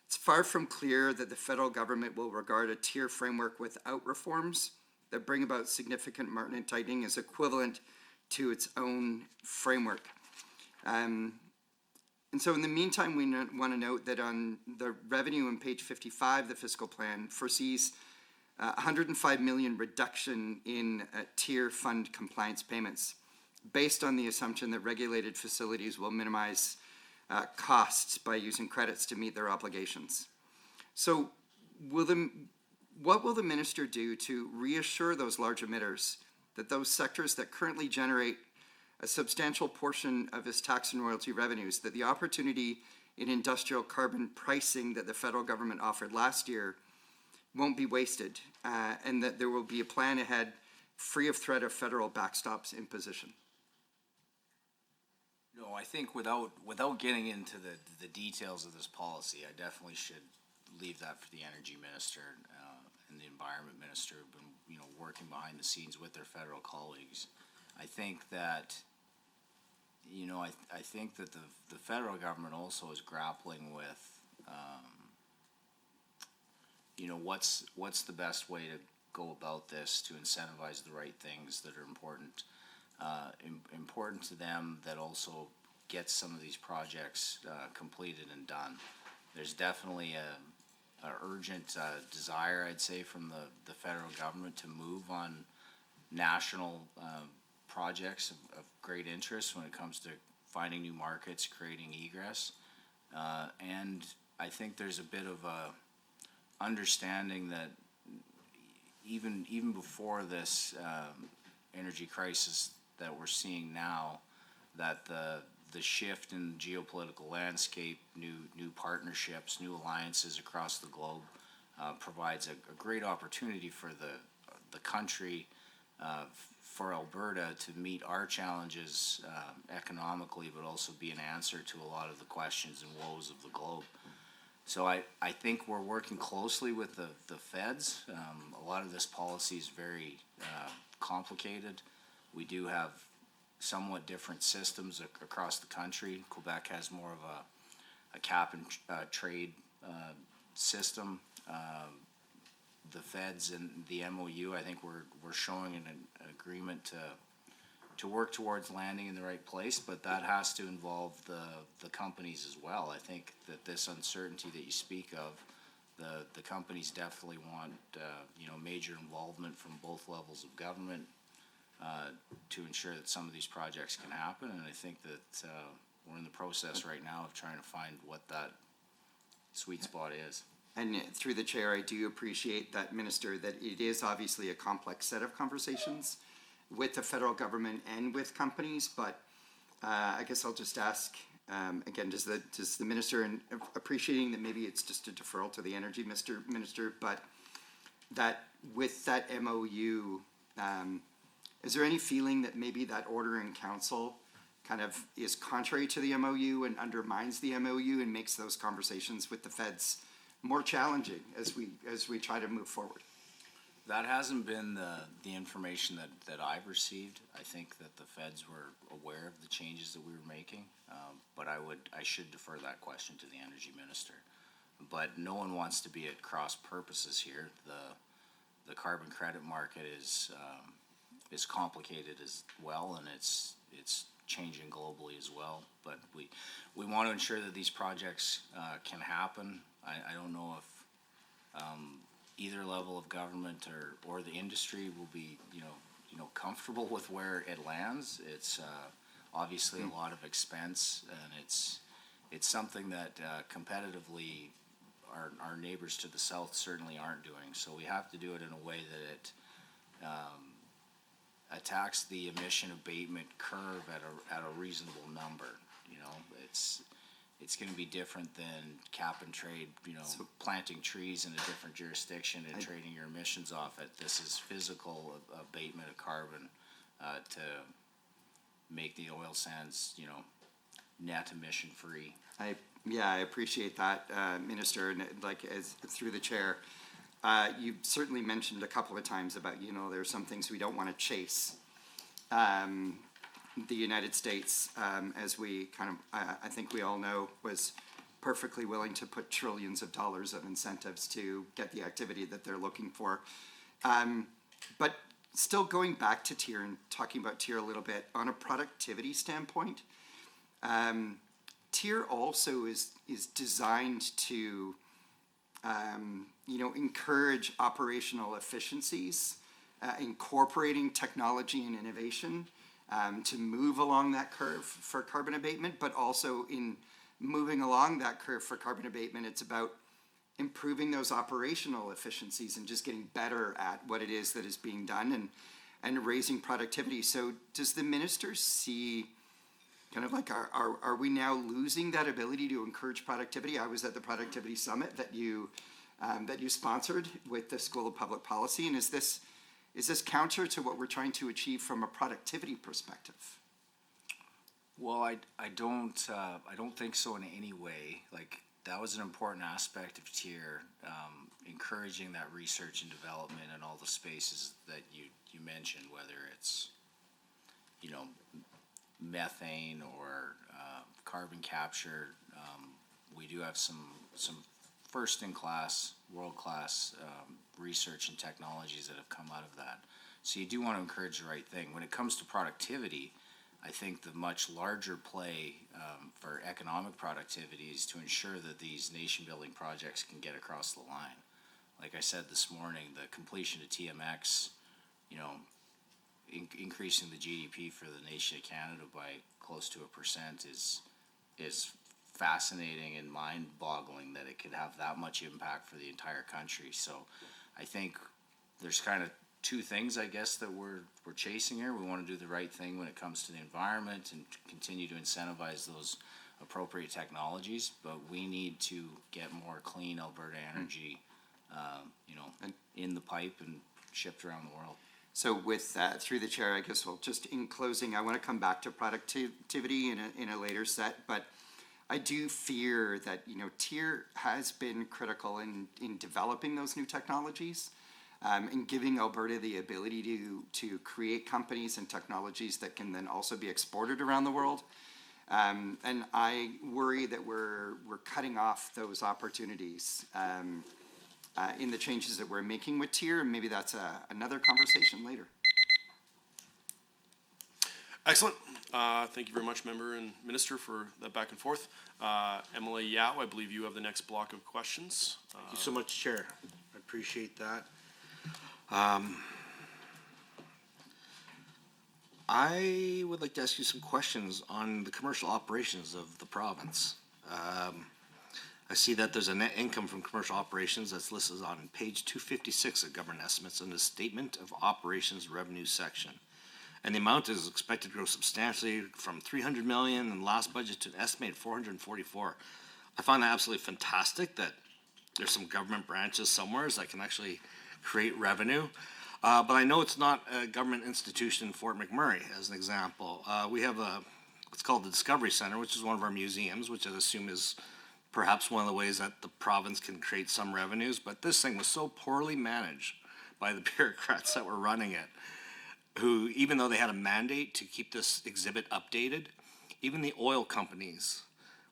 It's far from clear that the federal government will regard a tier framework without reforms that bring about significant market tightening as equivalent to its own framework. And so in the meantime, we want to note that on the revenue on page 55, the fiscal plan foresees $105 million reduction in tier fund compliance payments based on the assumption that regulated facilities will minimize costs by using credits to meet their obligations. So what will the minister do to reassure those large emitters that those sectors that currently generate a substantial portion of his tax and royalty revenues, that the opportunity in industrial carbon pricing that the federal government offered last year won't be wasted, and that there will be a plan ahead free of threat of federal backstops imposition?
No, I think without getting into the details of this policy, I definitely should leave that for the energy minister and the environment minister, who've been working behind the scenes with their federal colleagues. I think that I think that the federal government also is grappling with what's the best way to go about this to incentivize the right things that are important to them, that also get some of these projects completed and done. There's definitely a urgent desire, I'd say, from the federal government to move on national projects of great interest when it comes to finding new markets, creating egress. And I think there's a bit of a understanding that even before this energy crisis that we're seeing now, that the shift in geopolitical landscape, new partnerships, new alliances across the globe provides a great opportunity for the country, for Alberta to meet our challenges economically, but also be an answer to a lot of the questions and woes of the globe. So I think we're working closely with the feds. A lot of this policy is very complicated. We do have somewhat different systems across the country. Quebec has more of a cap and trade system. The feds and the MOU, I think we're showing an agreement to work towards landing in the right place, but that has to involve the companies as well. I think that this uncertainty that you speak of, the companies definitely want major involvement from both levels of government to ensure that some of these projects can happen. And I think that we're in the process right now of trying to find what that sweet spot is.
And through the chair, I do appreciate that, Minister, that it is obviously a complex set of conversations with the federal government and with companies, but I guess I'll just ask, again, does the minister, and appreciating that maybe it's just a deferral to the energy minister, but that with that MOU, is there any feeling that maybe that order in council kind of is contrary to the MOU and undermines the MOU and makes those conversations with the feds more challenging as we try to move forward?
That hasn't been the information that I've received. I think that the feds were aware of the changes that we were making, but I should defer that question to the energy minister. But no one wants to be at cross purposes here. The carbon credit market is complicated as well, and it's changing globally as well. But we want to ensure that these projects can happen. I don't know if either level of government or the industry will be comfortable with where it lands. It's obviously a lot of expense, and it's something that competitively our neighbors to the south certainly aren't doing. So we have to do it in a way that it attacks the emission abatement curve at a reasonable number. It's going to be different than cap and trade, planting trees in a different jurisdiction and trading your emissions off it. This is physical abatement of carbon to make the oil sands, net emission free.
I appreciate that, Minister, and through the chair, you certainly mentioned a couple of times about, there are some things we don't want to chase. The United States, as we I think we all know, was perfectly willing to put trillions of dollars of incentives to get the activity that they're looking for. But still going back to TIER and talking about TIER a little bit, on a productivity standpoint, TIER also is designed to, encourage operational efficiencies, incorporating technology and innovation, to move along that curve for carbon abatement, but also in moving along that curve for carbon abatement, it's about improving those operational efficiencies and just getting better at what it is that is being done and raising productivity. So does the minister see are we now losing that ability to encourage productivity? I was at the productivity summit that you sponsored with the School of Public Policy, and is this counter to what we're trying to achieve from a productivity perspective?
Well, I don't think so in any way. That was an important aspect of TIER, encouraging that research and development in all the spaces that you mentioned, whether it's methane or carbon capture. We do have some first-in-class, world-class research and technologies that have come out of that. So you do want to encourage the right thing. When it comes to productivity, I think the much larger play for economic productivity is to ensure that these nation-building projects can get across the line. Like I said this morning, the completion of TMX, increasing the GDP for the nation of Canada by close to 1% is fascinating and mind-boggling that it could have that much impact for the entire country. So I think there's kind of two things, I guess, that we're chasing here. We want to do the right thing when it comes to the environment and continue to incentivize those appropriate technologies, but we need to get more clean Alberta energy, in the pipe and shipped around the world.
So with that, through the chair, I guess we'll just, in closing, I want to come back to productivity in a later set, but I do fear that, TIER has been critical in developing those new technologies, and giving Alberta the ability to create companies and technologies that can then also be exported around the world. And I worry that we're cutting off those opportunities in the changes that we're making with TIER, and maybe that's another conversation later.
Excellent. Thank you very much, Member and Minister, for that back and forth. MLA Yao, I believe you have the next block of questions.
Thank you so much, Chair. I appreciate that. I would like to ask you some questions on the commercial operations of the province. I see that there's a net income from commercial operations that's listed on page 256 of government estimates in the Statement of Operations Revenue section. And the amount is expected to grow substantially from 300 million in the last budget to an estimated 444. I find that absolutely fantastic that there's some government branches somewhere that can actually create revenue. But I know it's not a government institution in Fort McMurray, as an example. We have what's called the Discovery Center, which is one of our museums, which I assume is perhaps one of the ways that the province can create some revenues. But this thing was so poorly managed by the bureaucrats that were running it, who, even though they had a mandate to keep this exhibit updated, even the oil companies,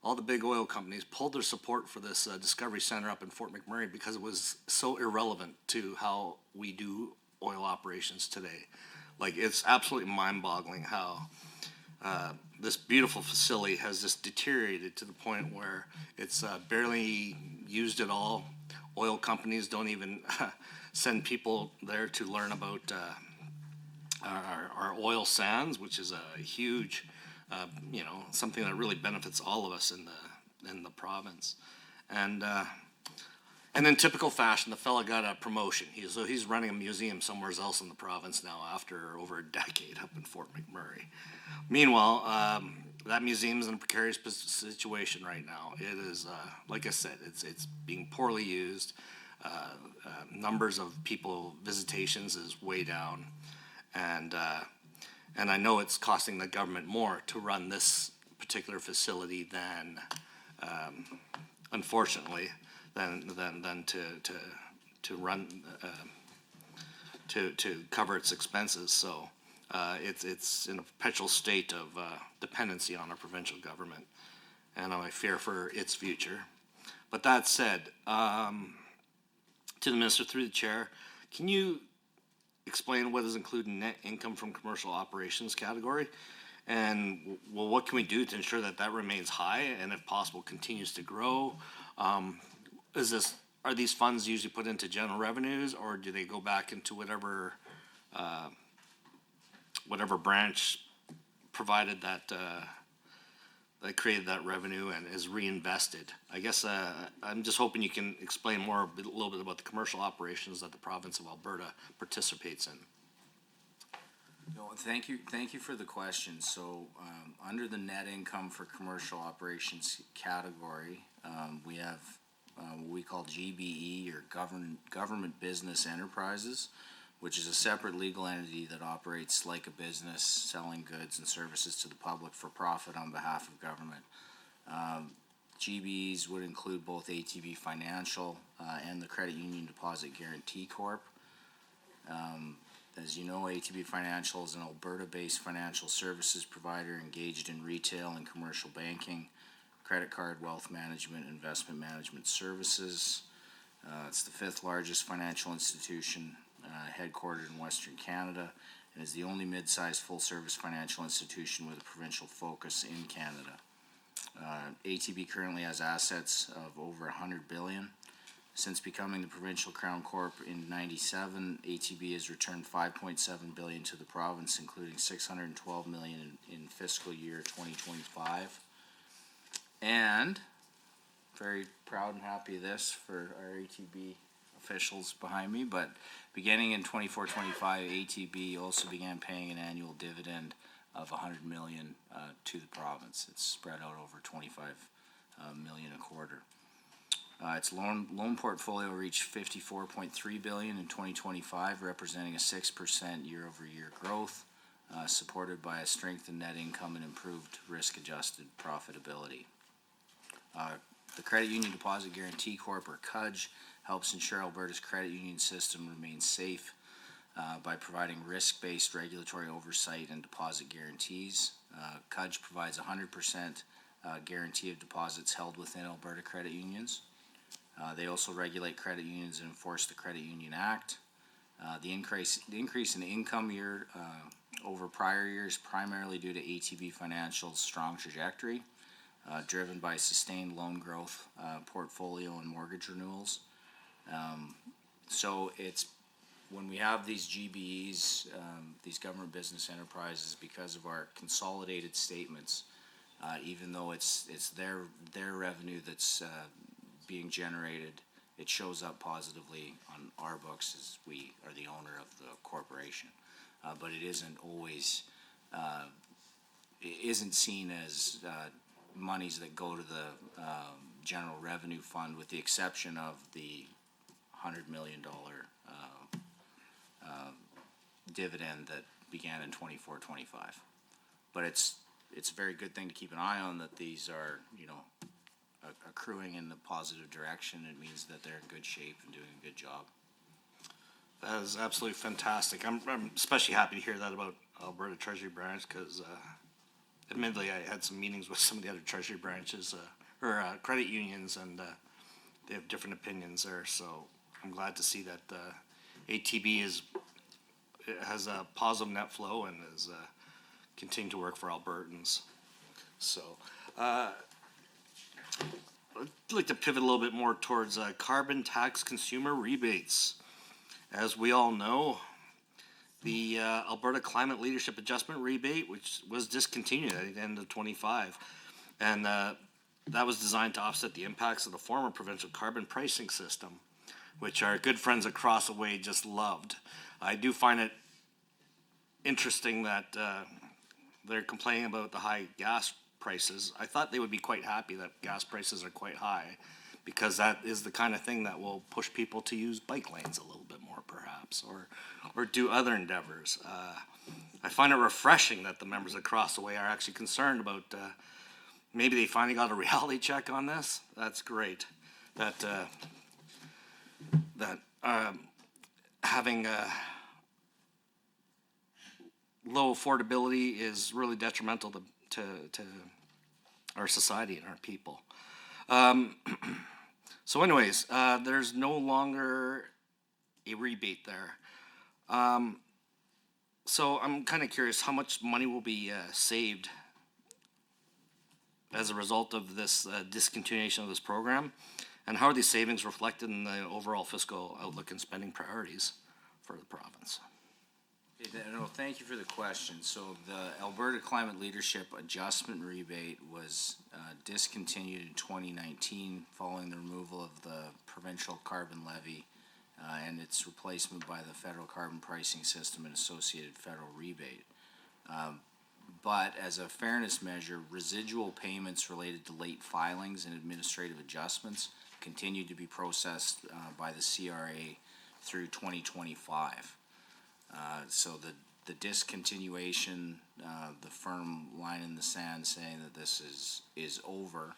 all the big oil companies, pulled their support for this Discovery Center up in Fort McMurray because it was so irrelevant to how we do oil operations today. Like, it's absolutely mind-boggling how this beautiful facility has just deteriorated to the point where it's barely used at all. Oil companies don't even send people there to learn about our oil sands, which is a huge, something that really benefits all of us in the province. And in typical fashion, the fella got a promotion. He's running a museum somewhere else in the province now after over a decade up in Fort McMurray. Meanwhile, that museum's in a precarious situation right now. It is, like I said, it's being poorly used. Numbers of people, visitations is way down. And I know it's costing the government more to run this particular facility than, unfortunately, than to run to cover its expenses. So it's in a perpetual state of dependency on our provincial government, and I fear for its future. But that said, to the minister through the chair, can you explain what is included in net income from commercial operations category? And well, what can we do to ensure that that remains high and if possible continues to grow? Are these funds usually put into general revenues, or do they go back into whatever branch provided that created that revenue and is reinvested? I guess I'm just hoping you can explain a little bit about the commercial operations that the province of Alberta participates in.
No, thank you for the question. So, under the net income for commercial operations category, we have what we call GBE, or Government Business Enterprises, which is a separate legal entity that operates like a business, selling goods and services to the public for profit on behalf of government. GBEs would include both ATB Financial and the Credit Union Deposit Guarantee Corp. As you know, ATB Financial is an Alberta-based financial services provider engaged in retail and commercial banking, credit card, wealth management, investment management services. It's the fifth largest financial institution headquartered in Western Canada, and is the only mid-sized full-service financial institution with a provincial focus in Canada. ATB currently has assets of over $100 billion. Since becoming the Provincial Crown Corp in '97, ATB has returned $5.7 billion to the province, including $612 million in fiscal year 2025. And very proud and happy of this for our ATB officials behind me, but beginning in 24-25, ATB also began paying an annual dividend of $100 million to the province. It's spread out over $25 million a quarter. Its loan portfolio reached $54.3 billion in 2025, representing a 6% year-over-year growth, supported by a strengthened net income and improved risk-adjusted profitability. The Credit Union Deposit Guarantee Corp, or CUDG, helps ensure Alberta's credit union system remains safe by providing risk-based regulatory oversight and deposit guarantees. CUDG provides 100% guarantee of deposits held within Alberta credit unions. They also regulate credit unions and enforce the Credit Union Act. The increase in income year over prior years primarily due to ATB Financial's strong trajectory, driven by sustained loan growth, portfolio and mortgage renewals. So it's when we have these GBEs, these government business enterprises, because of our consolidated statements, even though it's their revenue that's being generated, it shows up positively on our books as we are the owner of the corporation. But it isn't always, it isn't seen as monies that go to the general revenue fund, with the exception of the $100 million dividend that began in 24-25. But it's a very good thing to keep an eye on, that these are, accruing in the positive direction. It means that they're in good shape and doing a good job.
That is absolutely fantastic. I'm especially happy to hear that about Alberta Treasury branch because admittedly I had some meetings with some of the other Treasury branches or credit unions and they have different opinions there. So I'm glad to see that ATB has a positive net flow and is continuing to work for Albertans. So I'd like to pivot a little bit more towards carbon tax consumer rebates. As we all know, the Alberta Climate Leadership Adjustment Rebate, which was discontinued at the end of 25, and that was designed to offset the impacts of the former provincial carbon pricing system, which our good friends across the way just loved. I do find it interesting that they're complaining about the high gas prices. I thought they would be quite happy that gas prices are quite high, because that is the kind of thing that will push people to use bike lanes a little bit more, perhaps, or do other endeavors. I find it refreshing that the members across the way are actually concerned about maybe they finally got a reality check on this. That's great. That having low affordability is really detrimental to our society and our people. So anyways, there's no longer a rebate there. So I'm kind of curious how much money will be saved as a result of this discontinuation of this program, and how are these savings reflected in the overall fiscal outlook and spending priorities for the province?
No, thank you for the question. So the Alberta Climate Leadership Adjustment Rebate was discontinued in 2019 following the removal of the provincial carbon levy and its replacement by the federal carbon pricing system and associated federal rebate. But as a fairness measure, residual payments related to late filings and administrative adjustments continue to be processed by the CRA through 2025. So the discontinuation, the firm line in the sand saying that this is over.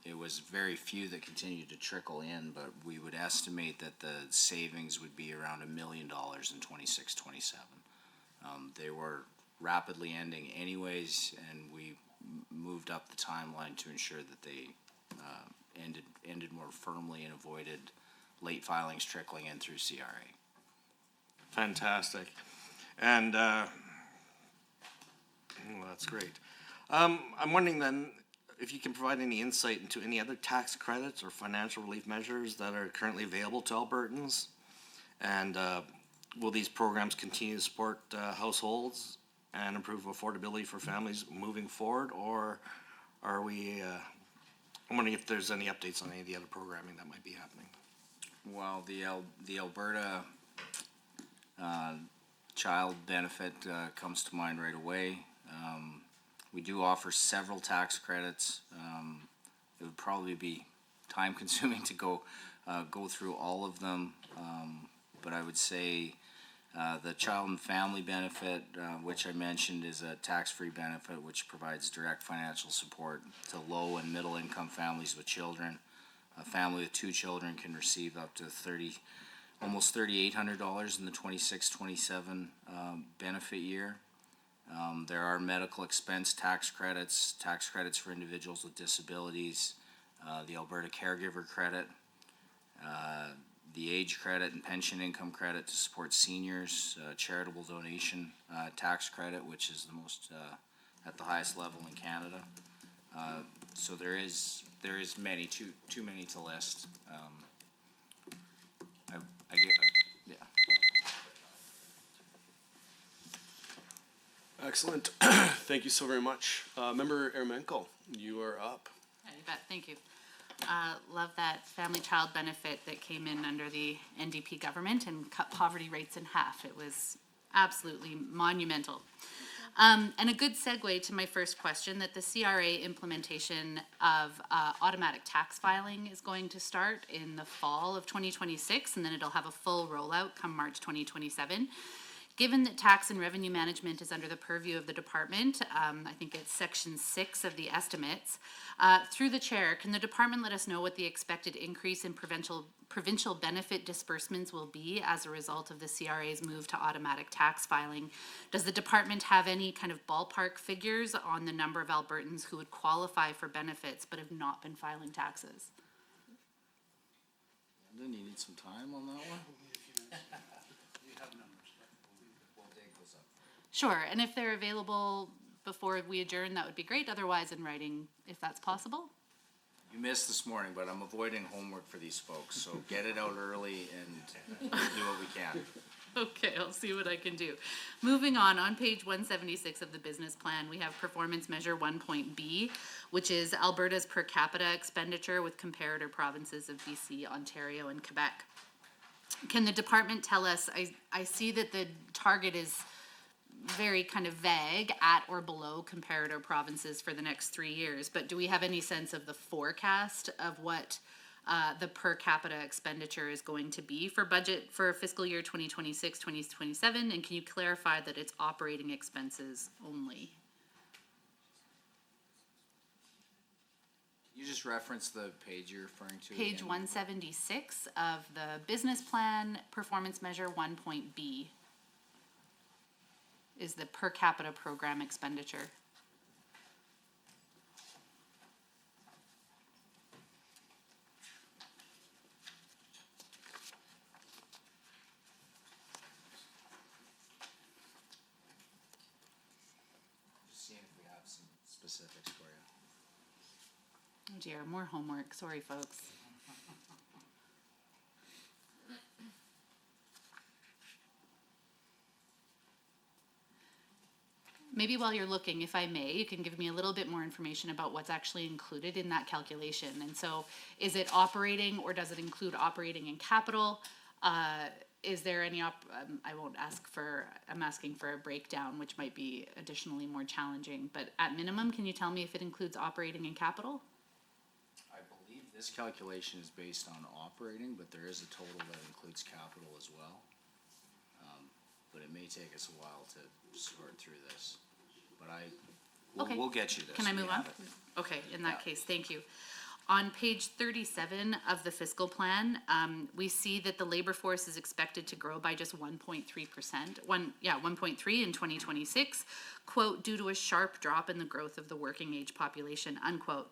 It was very few that continued to trickle in, but we would estimate that the savings would be around $1 million in 26-27. They were rapidly ending anyways, and we moved up the timeline to ensure that they ended more firmly and avoided late filings trickling in through CRA.
Fantastic. And well, that's great. I'm wondering then if you can provide any insight into any other tax credits or financial relief measures that are currently available to Albertans, and will these programs continue to support households and improve affordability for families moving forward, or are we I'm wondering if there's any updates on any of the other programming that might be happening.
Well, the Alberta child benefit comes to mind right away. We do offer several tax credits. It would probably be time consuming to go through all of them, but I would say the child and family benefit, which I mentioned, is a tax-free benefit which provides direct financial support to low and middle income families with children. A family with 2 children can receive up to almost $3,800 in the 26-27 benefit year. There are medical expense tax credits for individuals with disabilities, the Alberta Caregiver Credit, the age credit and pension income credit to support seniors, charitable donation tax credit, which is the most at the highest level in Canada. So there is many, too many to list. Yeah.
Excellent. Thank you so very much. Member Ermenko, you are up.
Yeah, you bet. Thank you. Love that family child benefit that came in under the NDP government and cut poverty rates in half. It was absolutely monumental. And a good segue to my first question, that the CRA implementation of automatic tax filing is going to start in the fall of 2026, and then it'll have a full rollout come March 2027. Given that tax and revenue management is under the purview of the department, I think it's section 6 of the estimates, through the chair, can the department let us know what the expected increase in provincial benefit disbursements will be as a result of the CRA's move to automatic tax filing? Does the department have any kind of ballpark figures on the number of Albertans who would qualify for benefits but have not been filing taxes?
Then you need some time on that one?
Sure, and if they're available before we adjourn, that would be great. Otherwise, in writing, if that's possible.
You missed this morning, but I'm avoiding homework for these folks, so get it out early and we'll do what we can.
Okay, I'll see what I can do. Moving on page 176 of the business plan, we have performance measure 1.B, which is Alberta's per capita expenditure with comparator provinces of BC, Ontario, and Quebec. Can the department tell us, I see that the target is very kind of vague, at or below comparator provinces for the next 3 years, but do we have any sense of the forecast of what the per capita expenditure is going to be for budget for fiscal year 2026, 2027, and can you clarify that it's operating expenses only?
You just reference the page you're referring to?
Page
again?
176 of the business plan, performance measure 1.B is the per capita program expenditure.
Just seeing if we have some specifics for you.
Oh dear, more homework, sorry folks. Maybe while you're looking, if I may, you can give me a little bit more information about what's actually included in that calculation. And so is it operating or does it include operating and capital? Is there any, I won't ask for, I'm asking for a breakdown, which might be additionally more challenging. But at minimum, can you tell me if it includes operating and capital?
I believe this calculation is based on operating, but there is a total that includes capital as well. But it may take us a while to sort through this. But
Okay.
we'll get you this.
Can I
We
move on?
have it.
Okay, in that
Yeah.
case, thank you. On page 37 of the fiscal plan, we see that the labor force is expected to grow by just 1.3%, 1.3 in 2026, quote, due to a sharp drop in the growth of the working age population, unquote.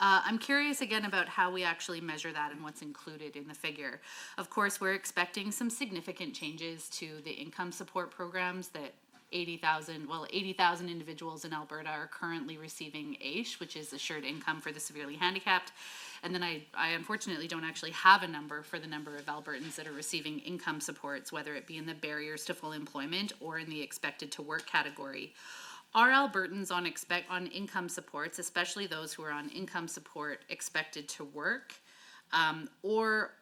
I'm curious again about how we actually measure that and what's included in the figure. Of course, we're expecting some significant changes to the income support programs that 80,000 individuals in Alberta are currently receiving AISH, which is Assured Income for the Severely Handicapped. And then I unfortunately don't actually have a number for the number of Albertans that are receiving income supports, whether it be in the barriers to full employment or in the expected to work category. Are Albertans on income supports, especially those who are on income support, expected to work, or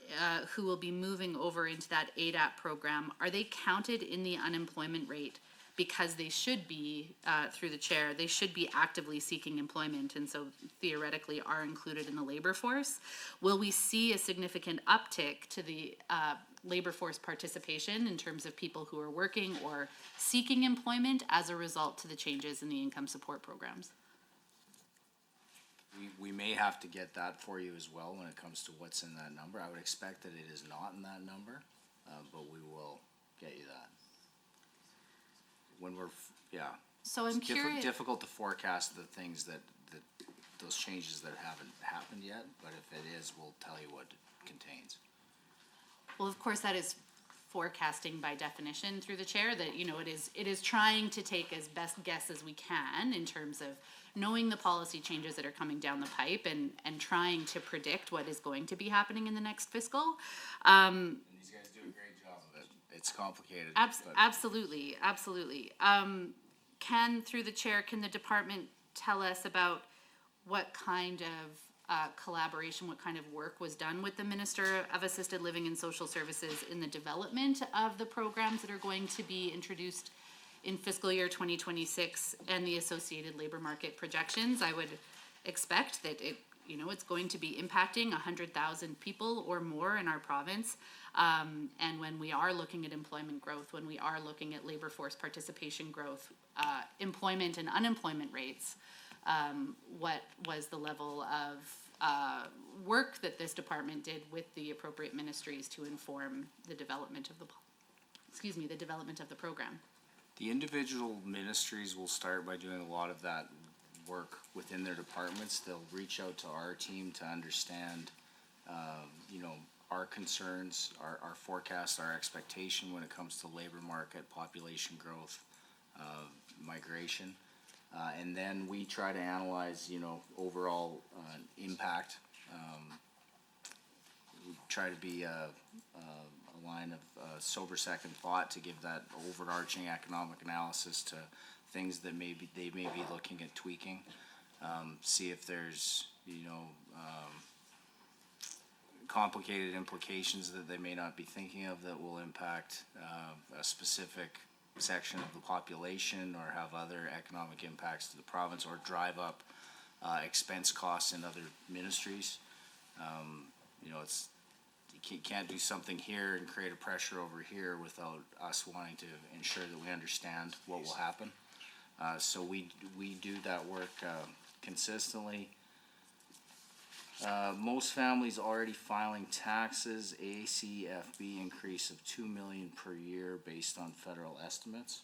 who will be moving over into that ADAP program? Are they counted in the unemployment rate? Because they should be, through the chair, they should be actively seeking employment and so theoretically are included in the labor force. Will we see a significant uptick to the labor force participation in terms of people who are working or seeking employment as a result to the changes in the income support programs?
We may have to get that for you as well when it comes to what's in that number. I would expect that it is not in that number, but we will get you that. When we're,
So I'm
it's
curious.
difficult to forecast the things that those changes that haven't happened yet, but if it is, we'll tell you what it contains.
Well, of course, that is forecasting by definition through the chair, that, it is trying to take as best guess as we can in terms of knowing the policy changes that are coming down the pipe and trying to predict what is going to be happening in the next fiscal.
And these guys do a great job of it. It's complicated. but-
Absolutely. Through the chair, can the department tell us about what kind of collaboration, what kind of work was done with the Minister of Assisted Living and Social Services in the development of the programs that are going to be introduced in fiscal year 2026 and the associated labor market projections? I would expect that it it's going to be impacting 100,000 people or more in our province. And when we are looking at employment growth, when we are looking at labor force participation growth, employment and unemployment rates, what was the level of work that this department did with the appropriate ministries to inform the development of the development of the program?
The individual ministries will start by doing a lot of that work within their departments. They'll reach out to our team to understand, our concerns, our forecast, our expectation when it comes to labor market, population growth, migration. And then we try to analyze, overall impact. We try to be a line of sober second thought to give that overarching economic analysis to things that they may be looking at tweaking. See if there's, complicated implications that they may not be thinking of that will impact a specific section of the population or have other economic impacts to the province or drive up expense costs in other ministries. You can't do something here and create a pressure over here without us wanting to ensure that we understand what will happen. So we do that work consistently. Most families already filing taxes, ACFB increase of $2 million per year based on federal estimates.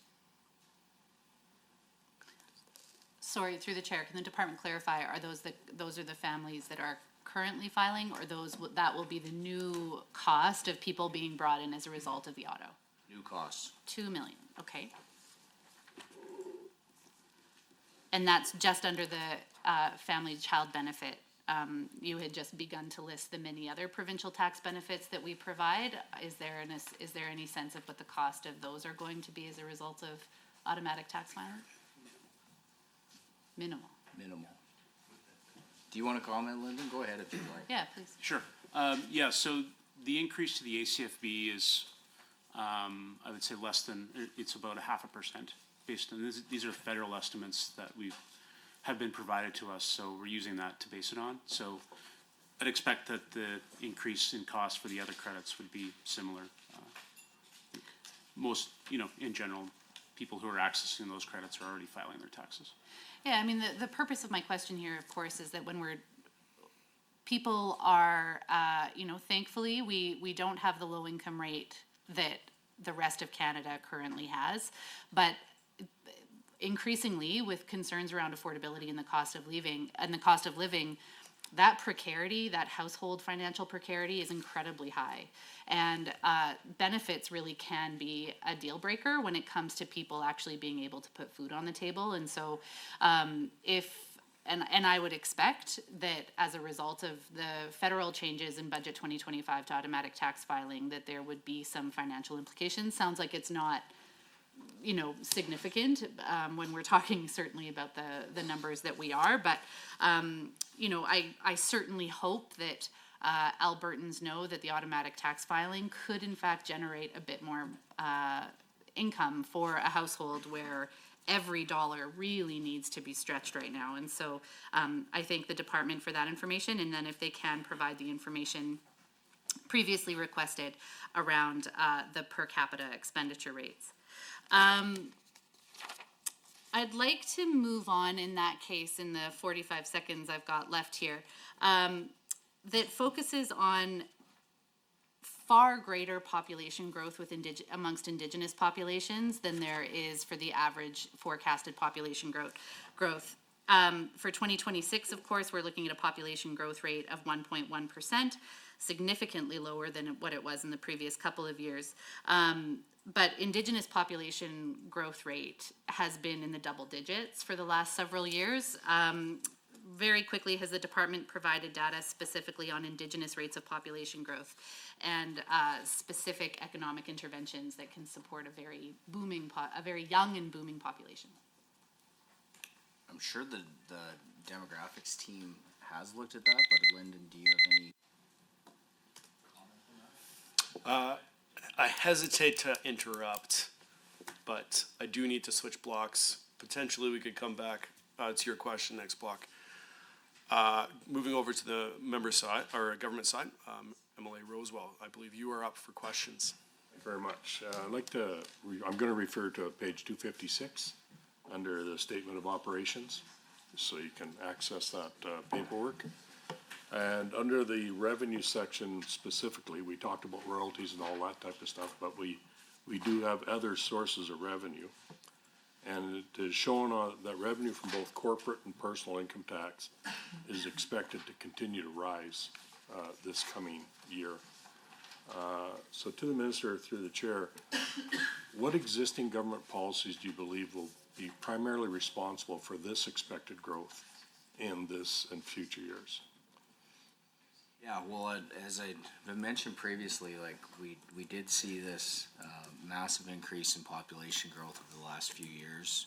Sorry, through the chair, can the department clarify, are those are the families that are currently filing, or that will be the new cost of people being brought in as a result of the auto?
New costs.
2 million, okay. And that's just under the family child benefit. You had just begun to list the many other provincial tax benefits that we provide. Is there any sense of what the cost of those are going to be as a result of automatic tax filing? Minimal.
Do you want to comment, Lyndon? Go ahead if you'd like.
Yeah, please.
Sure. So the increase to the ACFB is, I would say it's about 0.5% based on, these are federal estimates that have been provided to us, so we're using that to base it on. So I'd expect that the increase in cost for the other credits would be similar. Most, in general, people who are accessing those credits are already filing their taxes.
Yeah, I mean, the purpose of my question here, of course, is that when people are, thankfully, we don't have the low income rate that the rest of Canada currently has, but increasingly with concerns around affordability and the cost of living, that precarity, that household financial precarity is incredibly high. And benefits really can be a deal breaker when it comes to people actually being able to put food on the table. And so and I would expect that as a result of the federal changes in Budget 2025 to automatic tax filing, that there would be some financial implications. Sounds like it's not significant when we're talking certainly about the numbers that we are, but I certainly hope that Albertans know that the automatic tax filing could in fact generate a bit more income for a household where every dollar really needs to be stretched right now. And so I thank the department for that information, and then if they can provide the information previously requested around the per capita expenditure rates. I'd like to move on in that case in the 45 seconds I've got left here, that focuses on far greater population growth amongst Indigenous populations than there is for the average forecasted population growth. For 2026, of course, we're looking at a population growth rate of 1.1%, significantly lower than what it was in the previous couple of years. But Indigenous population growth rate has been in the double digits for the last several years. Very quickly, has the department provided data specifically on Indigenous rates of population growth and specific economic interventions that can support a very young and booming population?
I'm sure the demographics team has looked at that, but Lyndon, do you have any comment on that?
I hesitate to interrupt, but I do need to switch blocks. Potentially, we could come back to your question next block. Moving over to the member side, or government side, MLA Rosewell, I believe you are up for questions.
Thank you very much. I'd like to, I'm going to refer to page 256 under the Statement of Operations, so you can access that paperwork. And under the revenue section specifically, we talked about royalties and all that type of stuff, but we do have other sources of revenue. And it is shown that revenue from both corporate and personal income tax is expected to continue to rise this coming year. So to the minister, through the chair, what existing government policies do you believe will be primarily responsible for this expected growth in this and future years?
Yeah, well, as I mentioned previously, like we did see this massive increase in population growth over the last few years,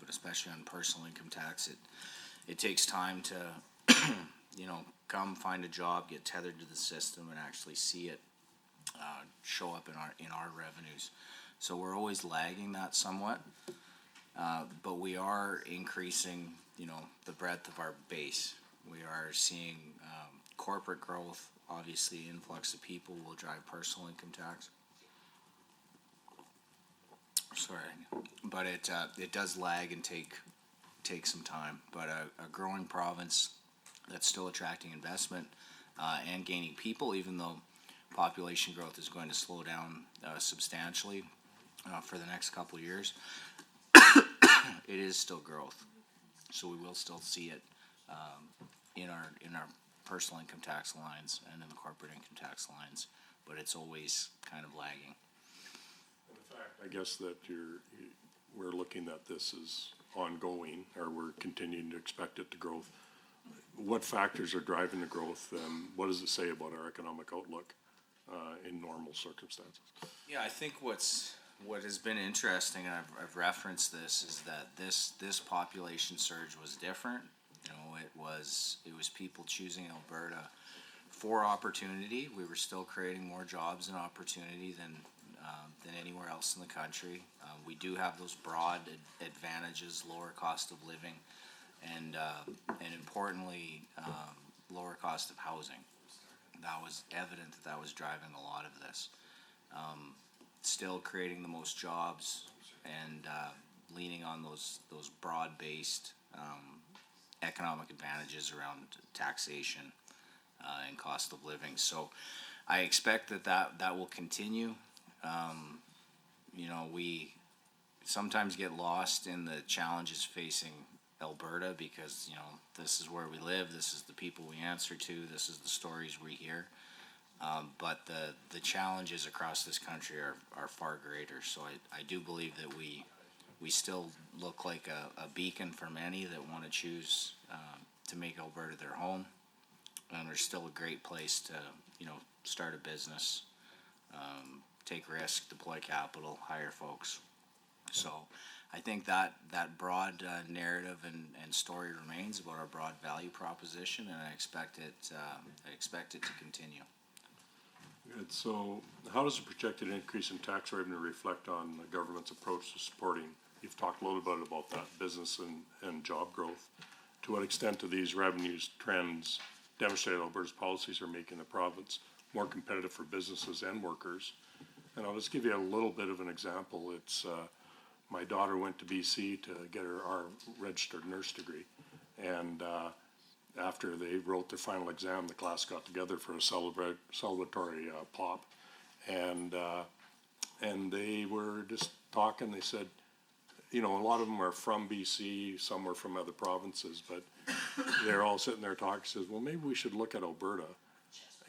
but especially on personal income tax, it takes time to, come find a job, get tethered to the system, and actually see it show up in our revenues. So we're always lagging that somewhat, but we are increasing, the breadth of our base. We are seeing corporate growth, obviously influx of people will drive personal income tax. Sorry, but it does lag and take some time. But a growing province that's still attracting investment and gaining people, even though population growth is going to slow down substantially for the next couple of years. It is still growth, so we will still see it in our personal income tax lines and in the corporate income tax lines, but it's always kind of lagging.
In fact, I guess that we're looking at this as ongoing, or we're continuing to expect it to grow. What factors are driving the growth, and what does it say about our economic outlook in normal circumstances?
Yeah, I think what has been interesting, and I've referenced this, is that this population surge was different. It was people choosing Alberta for opportunity. We were still creating more jobs and opportunity than anywhere else in the country. We do have those broad advantages, lower cost of living, and importantly, lower cost of housing. That was evident that was driving a lot of this. Still creating the most jobs and leaning on those broad-based economic advantages around taxation and cost of living. So I expect that will continue. We sometimes get lost in the challenges facing Alberta because, this is where we live, this is the people we answer to, this is the stories we hear. But the challenges across this country are far greater. So I do believe that we still look like a beacon for many that want to choose to make Alberta their home. And we're still a great place to, start a business, take risk, deploy capital, hire folks. So I think that broad narrative and story remains about our broad value proposition, and I expect it to continue.
Good. So how does the projected increase in tax revenue reflect on the government's approach to supporting, you've talked a little bit about that, business and job growth. To what extent do these revenues trends demonstrate Alberta's policies are making the province more competitive for businesses and workers? And I'll just give you a little bit of an example. It's my daughter went to BC to get our registered nurse degree, and after they wrote their final exam, the class got together for a celebratory pop, and they were just talking. They said, a lot of them are from BC, some were from other provinces, but they're all sitting there talking. Says, well, maybe we should look at Alberta.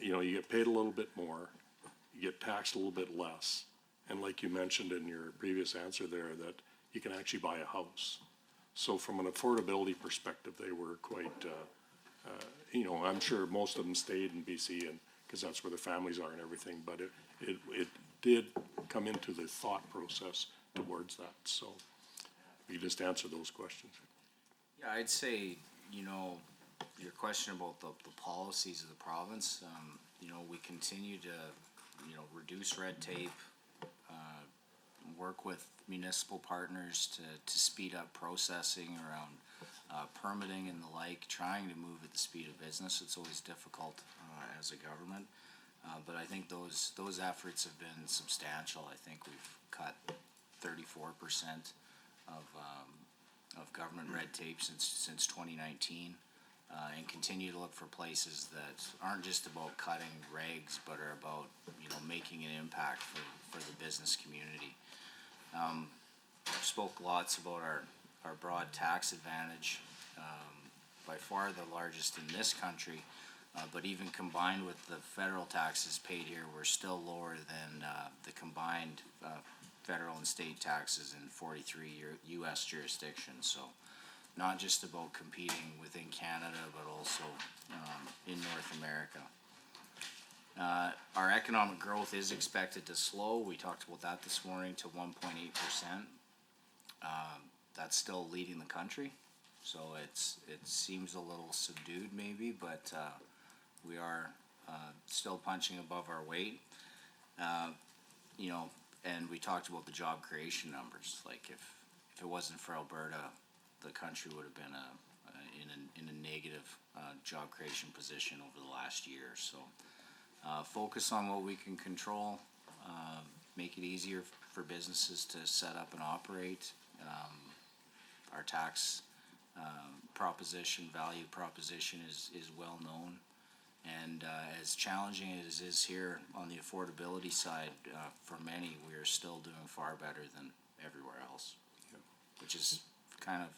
You get paid a little bit more, you get taxed a little bit less, and like you mentioned in your previous answer there, that you can actually buy a house. So from an affordability perspective, they were quite. I'm sure most of them stayed in BC, and because that's where their families are and everything. But it did come into the thought process towards that. So you just answer those questions.
Yeah, I'd say your question about the policies of the province. We continue to reduce red tape, work with municipal partners to speed up processing around permitting and the like, trying to move at the speed of business. It's always difficult as a government. But I think those efforts have been substantial. I think we've cut 34% of government red tape since 2019, and continue to look for places that aren't just about cutting regs, but are about, you know, making an impact for the business community. Spoke lots about our broad tax advantage, by far the largest in this country. But even combined with the federal taxes paid here, we're still lower than the combined federal and state taxes in 43 U.S. jurisdictions. So not just about competing within Canada, but also in North America. Our economic growth is expected to slow. We talked about that this morning, to 1.8%. That's still leading the country. So it seems a little subdued maybe, but we are still punching above our weight. You know, and we talked about the job creation numbers. Like if it wasn't for Alberta, the country would have been in a negative job creation position over the last year. So focus on what we can control, make it easier for businesses to set up and operate. Our tax proposition, value proposition is well known. And as challenging as it is here on the affordability side, for many, we are still doing far better than everywhere else, which is kind of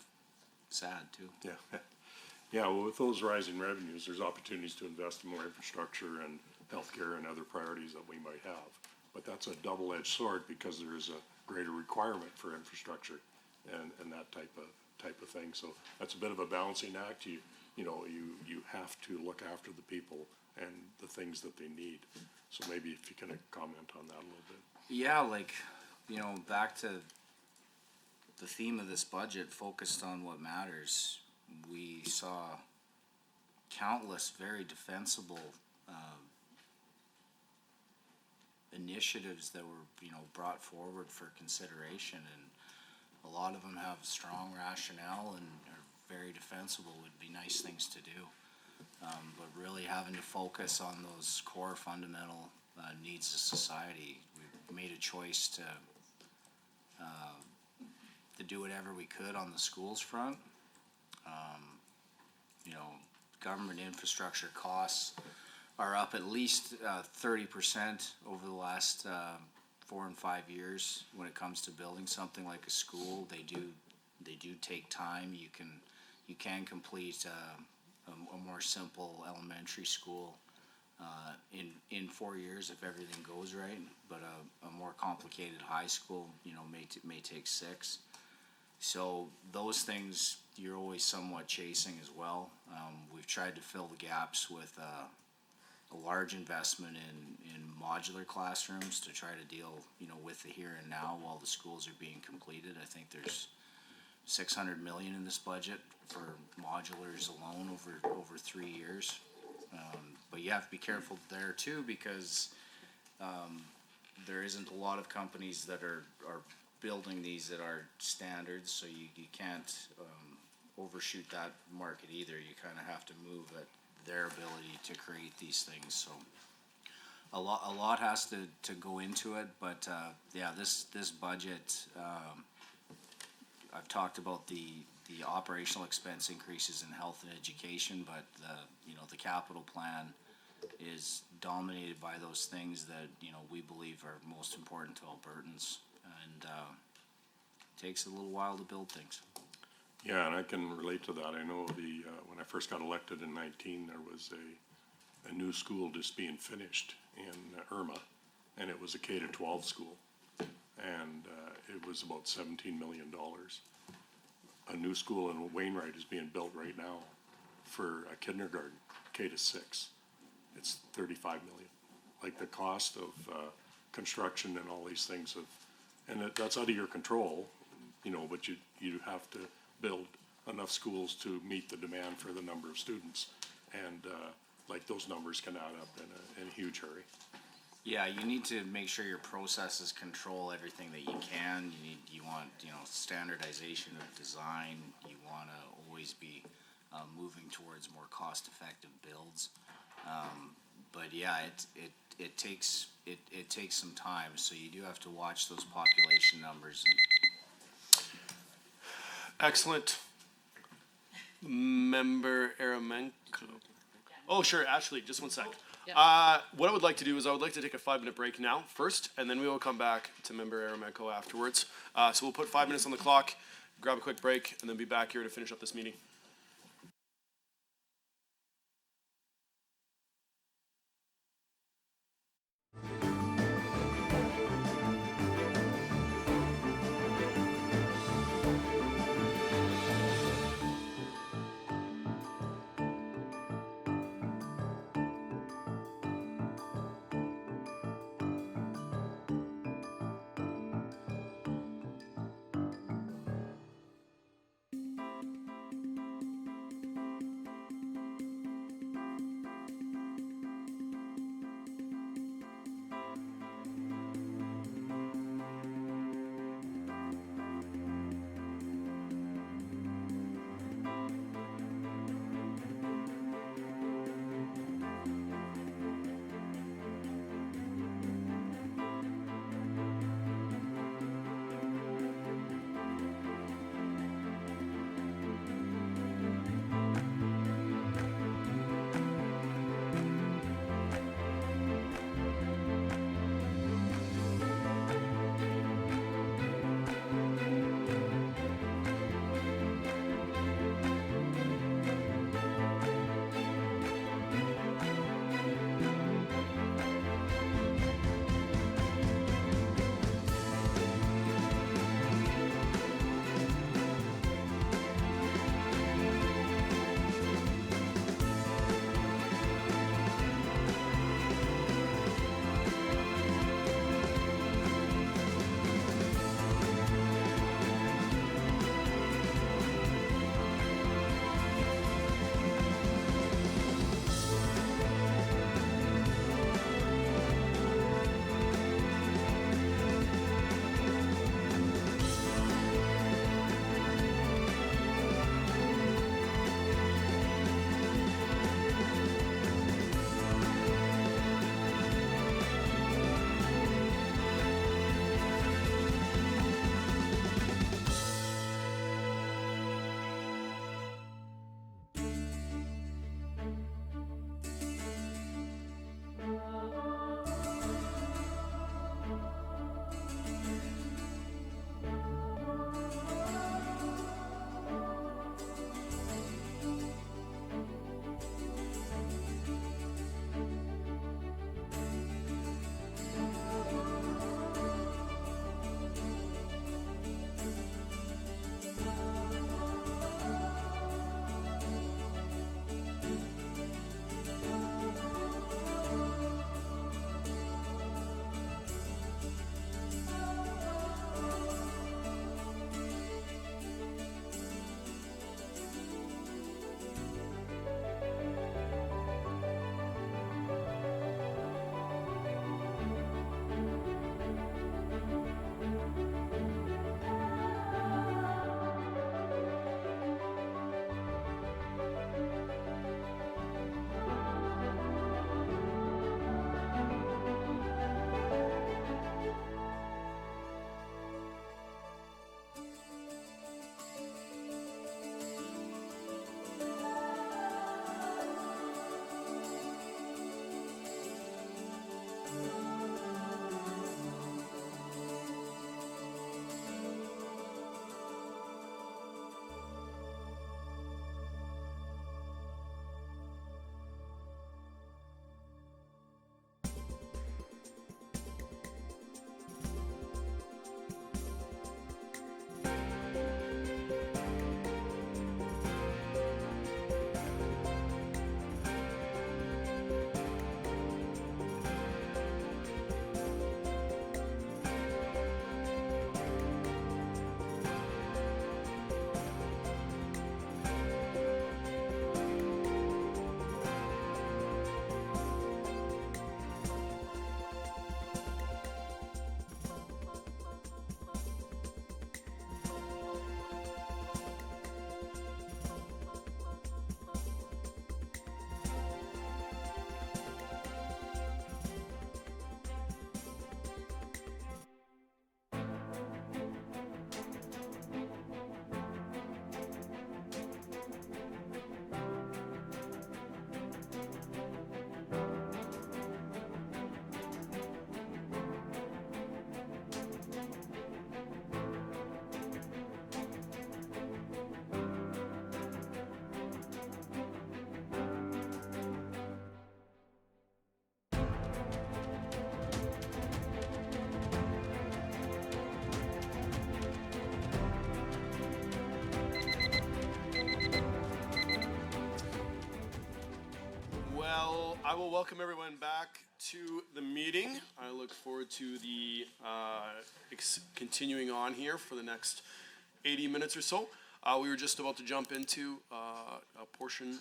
sad too.
Yeah. Yeah, well, with those rising revenues, there's opportunities to invest in more infrastructure and healthcare and other priorities that we might have. But that's a double-edged sword, because there is a greater requirement for infrastructure and that type of thing. So that's a bit of a balancing act. You know, you have to look after the people and the things that they need. So maybe if you can comment on that a little bit.
Yeah, like, you know, back to the theme of this budget, focused on what matters. We saw countless very defensible initiatives that were, you know, brought forward for consideration, and a lot of them have strong rationale and are very defensible, would be nice things to do. But really having to focus on those core fundamental needs of society. We made a choice to do whatever we could on the schools front. You know, government infrastructure costs are up at least 30% over the last 4 and 5 years when it comes to building something like a school. They do take time. You can complete a more simple elementary school in 4 years if everything goes right, but a more complicated high school, you know, may take 6. So those things you're always somewhat chasing as well. We've tried to fill the gaps with a large investment in modular classrooms to try to deal, you know, with the here and now while the schools are being completed. I think there's $600 million in this budget for modulars alone over 3 years. But you have to be careful there too, because there isn't a lot of companies that are building these at our standards, so you can't overshoot that market either. You kind of have to move at their ability to create these things. So a lot has to go into it, but yeah, this budget, I've talked about the operational expense increases in health and education, but the capital plan is dominated by those things that, you know, we believe are most important to Albertans, and it takes a little while to build things.
Yeah, and I can relate to that. I know when I first got elected in 19, there was a new school just being finished in Irma, and it was a K-12 school, and it was about $17 million. A new school in Wainwright is being built right now for a kindergarten, K-6. It's $35 million. Like the cost of construction and all these things that's out of your control, you know, but you have to build enough schools to meet the demand for the number of students, and like those numbers can add up in a huge hurry.
Yeah, you need to make sure your processes control everything that you can. You want, you know, standardization of design. You want to always be moving towards more cost-effective builds. But yeah, it takes some time, so you do have to watch those population numbers.
Excellent. Member Aramenko. Oh, sure, Ashley, just one sec. What I would like to do is I would like to take a 5-minute break now first, and then we will come back to Member Aramenko afterwards. So we'll put 5 minutes on the clock, grab a quick break, and then be back here to finish up this meeting. I will welcome everyone back to the meeting. I look forward to the continuing on here for the next 80 minutes or so. We were just about to jump into a portion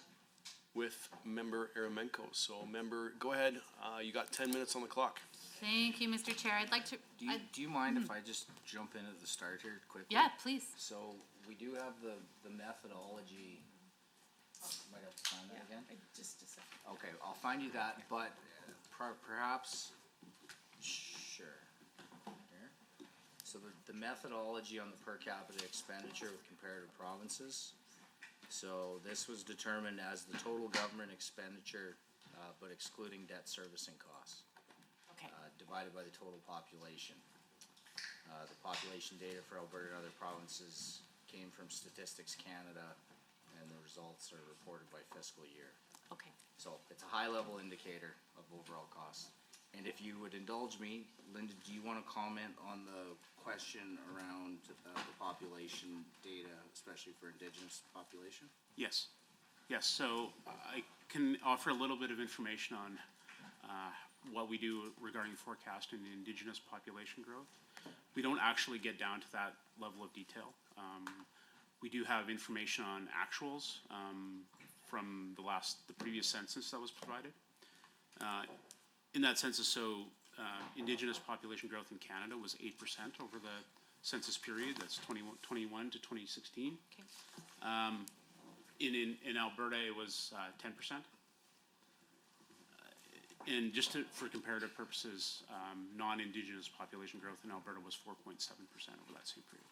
with Member Eremenko. So member, go ahead. You got 10 minutes on the clock.
Thank you, Mr. Chair. I'd like to.
Do you mind if I just jump in at the start here quickly?
Yeah, please.
So we do have the methodology. Might have to find that again.
Just a second.
Okay, I'll find you that, but perhaps, sure. Here. So the methodology on the per capita expenditure with comparative provinces. So this was determined as the total government expenditure, but excluding debt servicing costs.
Okay.
Divided by the total population. The population data for Alberta and other provinces came from Statistics Canada, and the results are reported by fiscal year.
Okay.
So it's a high-level indicator of overall cost. And if you would indulge me, Linda, do you want to comment on the question around the population data, especially for Indigenous population?
Yes. Yes, so I can offer a little bit of information on what we do regarding forecasting the Indigenous population growth. We don't actually get down to that level of detail. We do have information on actuals from the previous census that was provided. In that census, so Indigenous population growth in Canada was 8% over the census period. That's 2021 to 2016.
Okay.
In Alberta, it was 10%. And just for comparative purposes, non-Indigenous population growth in Alberta was 4.7% over that same period.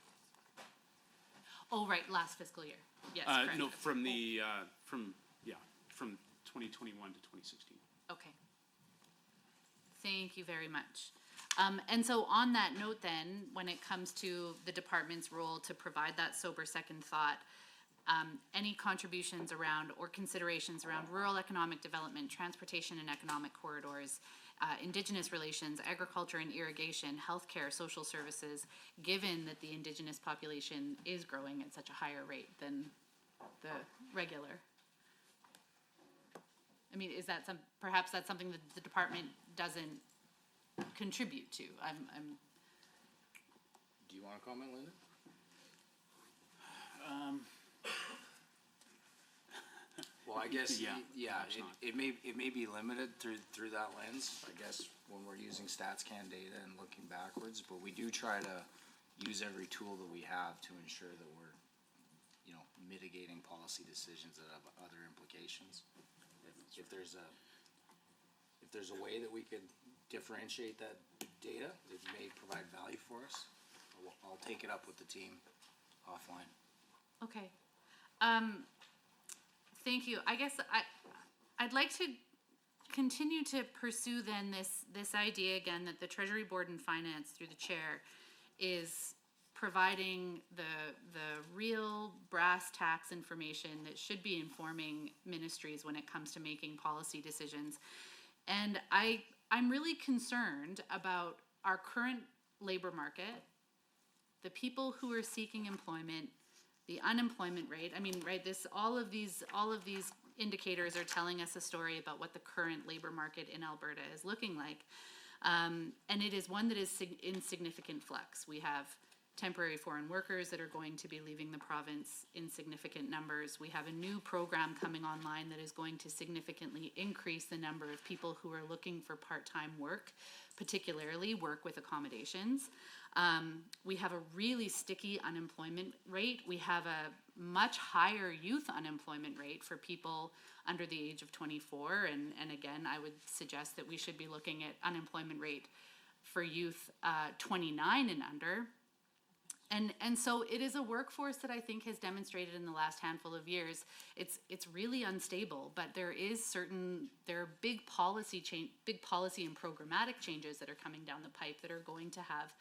Oh, right, last fiscal year. Yes, correct.
No, from 2021 to 2016.
Okay. Thank you very much. And so on that note then, when it comes to the department's role to provide that sober second thought, any contributions around or considerations around rural economic development, transportation and economic corridors, Indigenous relations, agriculture and irrigation, healthcare, social services, given that the Indigenous population is growing at such a higher rate than the regular? I mean, is that perhaps that's something that the department doesn't contribute to?
Do you want to comment, Linda? Well, I guess, it may be limited through that lens, I guess, when we're using StatsCan data and looking backwards, but we do try to use every tool that we have to ensure that we're, mitigating policy decisions that have other implications. If there's a way that we could differentiate that data, it may provide value for us, I'll take it up with the team offline.
Okay. Thank you. I guess I'd like to continue to pursue then this idea again that the Treasury Board and Finance through the chair is providing the real brass tacks information that should be informing ministries when it comes to making policy decisions. And I'm really concerned about our current labor market, the people who are seeking employment, the unemployment rate. I mean, right, all of these indicators are telling us a story about what the current labor market in Alberta is looking like. And it is one that is in significant flux. We have temporary foreign workers that are going to be leaving the province in significant numbers. We have a new program coming online that is going to significantly increase the number of people who are looking for part-time work, particularly work with accommodations. We have a really sticky unemployment rate. We have a much higher youth unemployment rate for people under the age of 24. And again, I would suggest that we should be looking at unemployment rate for youth 29 and under. And so it is a workforce that I think has demonstrated in the last handful of years, it's really unstable, but there are big policy and programmatic changes that are coming down the pipe that are going to have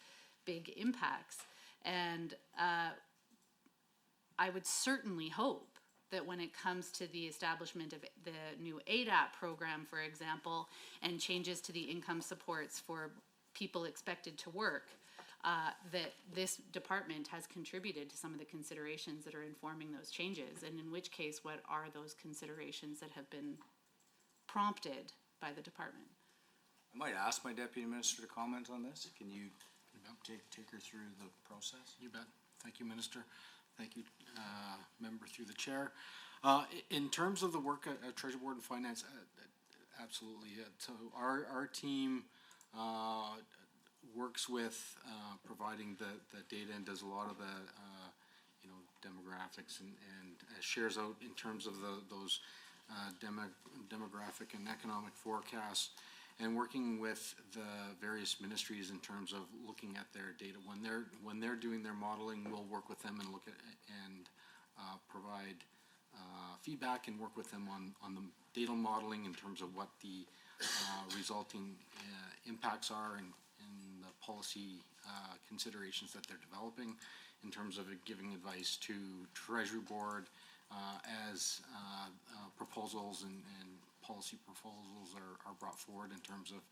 big impacts. And I would certainly hope that when it comes to the establishment of the new ADAP program, for example, and changes to the income supports for people expected to work, that this department has contributed to some of the considerations that are informing those changes, and in which case, what are those considerations that have been prompted by the department.
I might ask my deputy minister to comment on this. Can you take her through the process?
You bet. Thank you, Minister. Thank you, Member through the chair. In terms of the work at Treasury Board and Finance, absolutely. So our team works with providing the data and does a lot of the demographics and shares out in terms of those demographic and economic forecasts, and working with the various ministries in terms of looking at their data. When they're doing their modeling, we'll work with them and look at and provide feedback and work with them on the data modeling in terms of what the resulting impacts are and the policy considerations that they're developing, in terms of giving advice to Treasury Board as proposals and policy proposals are brought forward in terms of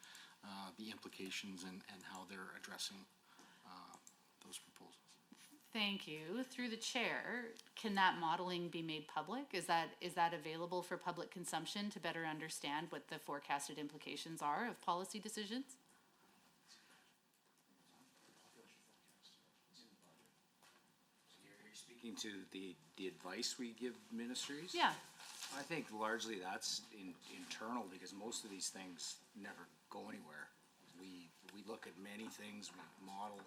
the implications and how they're addressing those proposals.
Thank you. Through the chair, can that modeling be made public? Is that available for public consumption to better understand what the forecasted implications are of policy decisions?
You're speaking to the advice we give ministries?
Yeah.
I think largely that's internal, because most of these things never go anywhere. We look at many things, we model.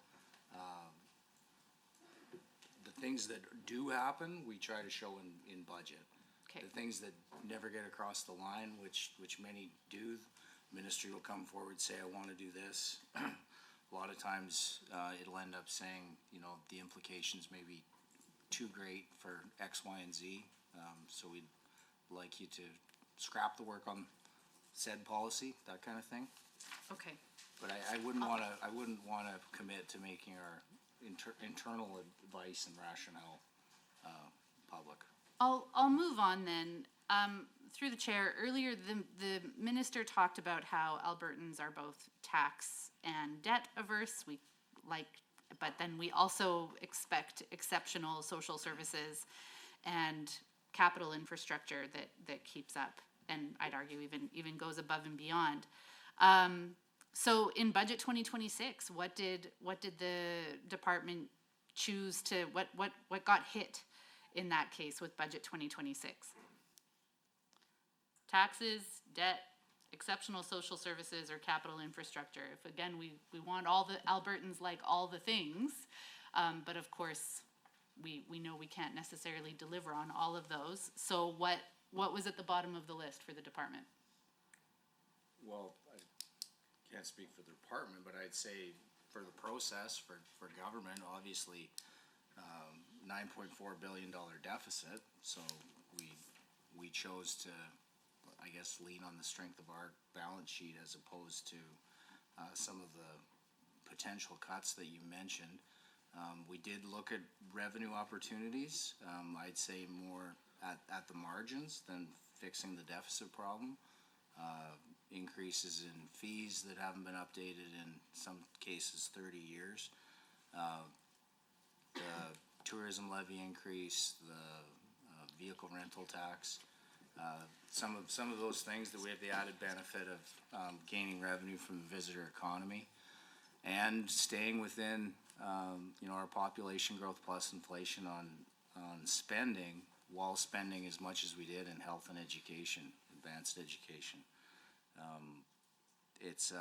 The things that do happen, we try to show in budget.
Okay.
The things that never get across the line, which many do, ministry will come forward, say, I want to do this. A lot of times, it'll end up saying, the implications may be too great for X, Y, and Z. So we'd like you to scrap the work on said policy, that kind of thing.
Okay.
But I wouldn't want to commit to making our internal advice and rationale public.
I'll move on then. Through the chair, earlier the minister talked about how Albertans are both tax and debt averse. But then we also expect exceptional social services and capital infrastructure that keeps up, and I'd argue even goes above and beyond. So in budget 2026, what did the department choose to, what got hit in that case with budget 2026? Taxes, debt, exceptional social services, or capital infrastructure? If again, we want all the Albertans like all the things, but of course, we know we can't necessarily deliver on all of those. So what was at the bottom of the list for the department?
Well, I can't speak for the department, but I'd say for the process, for government, obviously, $9.4 billion deficit. So we chose to, I guess, lean on the strength of our balance sheet as opposed to some of the potential cuts that you mentioned. We did look at revenue opportunities, I'd say more at the margins than fixing the deficit problem. Increases in fees that haven't been updated in some cases 30 years. The tourism levy increase, the vehicle rental tax, some of those things that we have the added benefit of gaining revenue from the visitor economy and staying within our population growth plus inflation on spending, while spending as much as we did in health and education, advanced education. It's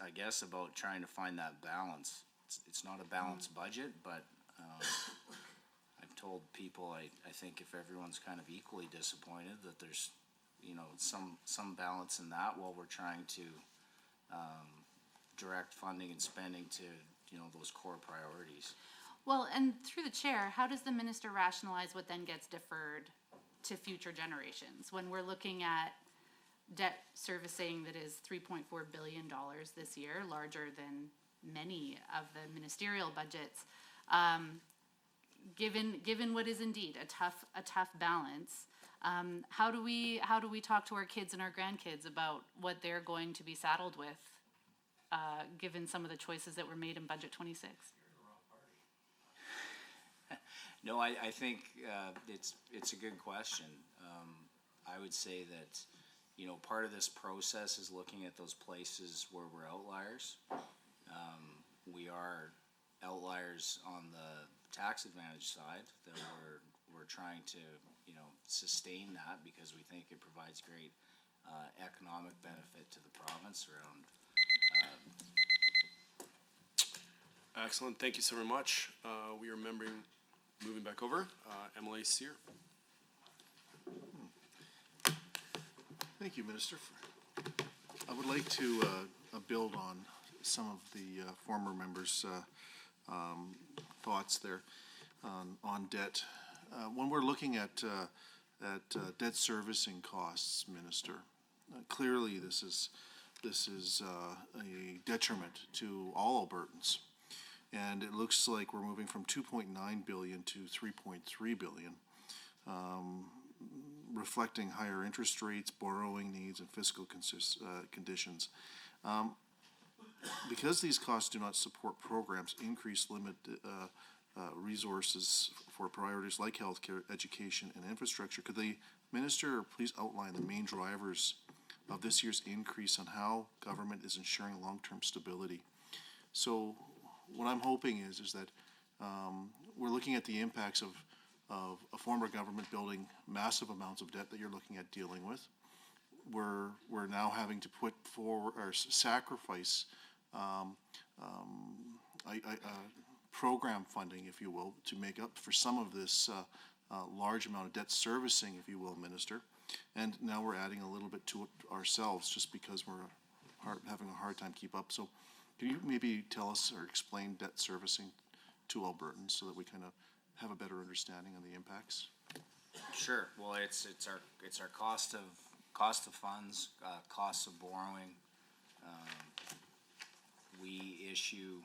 I guess about trying to find that balance. It's not a balanced budget, but I've told people I think if everyone's kind of equally disappointed, that there's some balance in that while we're trying to direct funding and spending to those core priorities.
Well, and through the chair, how does the minister rationalize what then gets deferred to future generations when we're looking at debt servicing that is $3.4 billion this year, larger than many of the ministerial budgets? Given what is indeed a tough balance, how do we talk to our kids and our grandkids about what they're going to be saddled with, given some of the choices that were made in budget 26?
No, I think it's a good question. I would say that, part of this process is looking at those places where we're outliers. We are outliers on the tax advantage side, that we're trying to, sustain that because we think it provides great economic benefit to the province around.
Excellent, thank you so very much. We are moving back over. Emily Sear.
Thank you, Minister. I would like to build on some of the former members' thoughts there on debt. When we're looking at debt servicing costs, Minister, clearly this is a detriment to all Albertans. And it looks like we're moving from 2.9 billion to 3.3 billion, reflecting higher interest rates, borrowing needs, and fiscal conditions. Because these costs do not support programs, increased limit resources for priorities like healthcare, education, and infrastructure, could the Minister please outline the main drivers of this year's increase on how government is ensuring long-term stability? So what I'm hoping is that we're looking at the impacts of a former government building massive amounts of debt that you're looking at dealing with. We're now having to put forward or sacrifice program funding, if you will, to make up for some of this large amount of debt servicing, if you will, Minister. And now we're adding a little bit to it ourselves just because we're having a hard time keep up. So can you maybe tell us or explain debt servicing to Albertans so that we kind of have a better understanding of the impacts?
Sure. Well, it's our cost of funds, costs of borrowing. We issue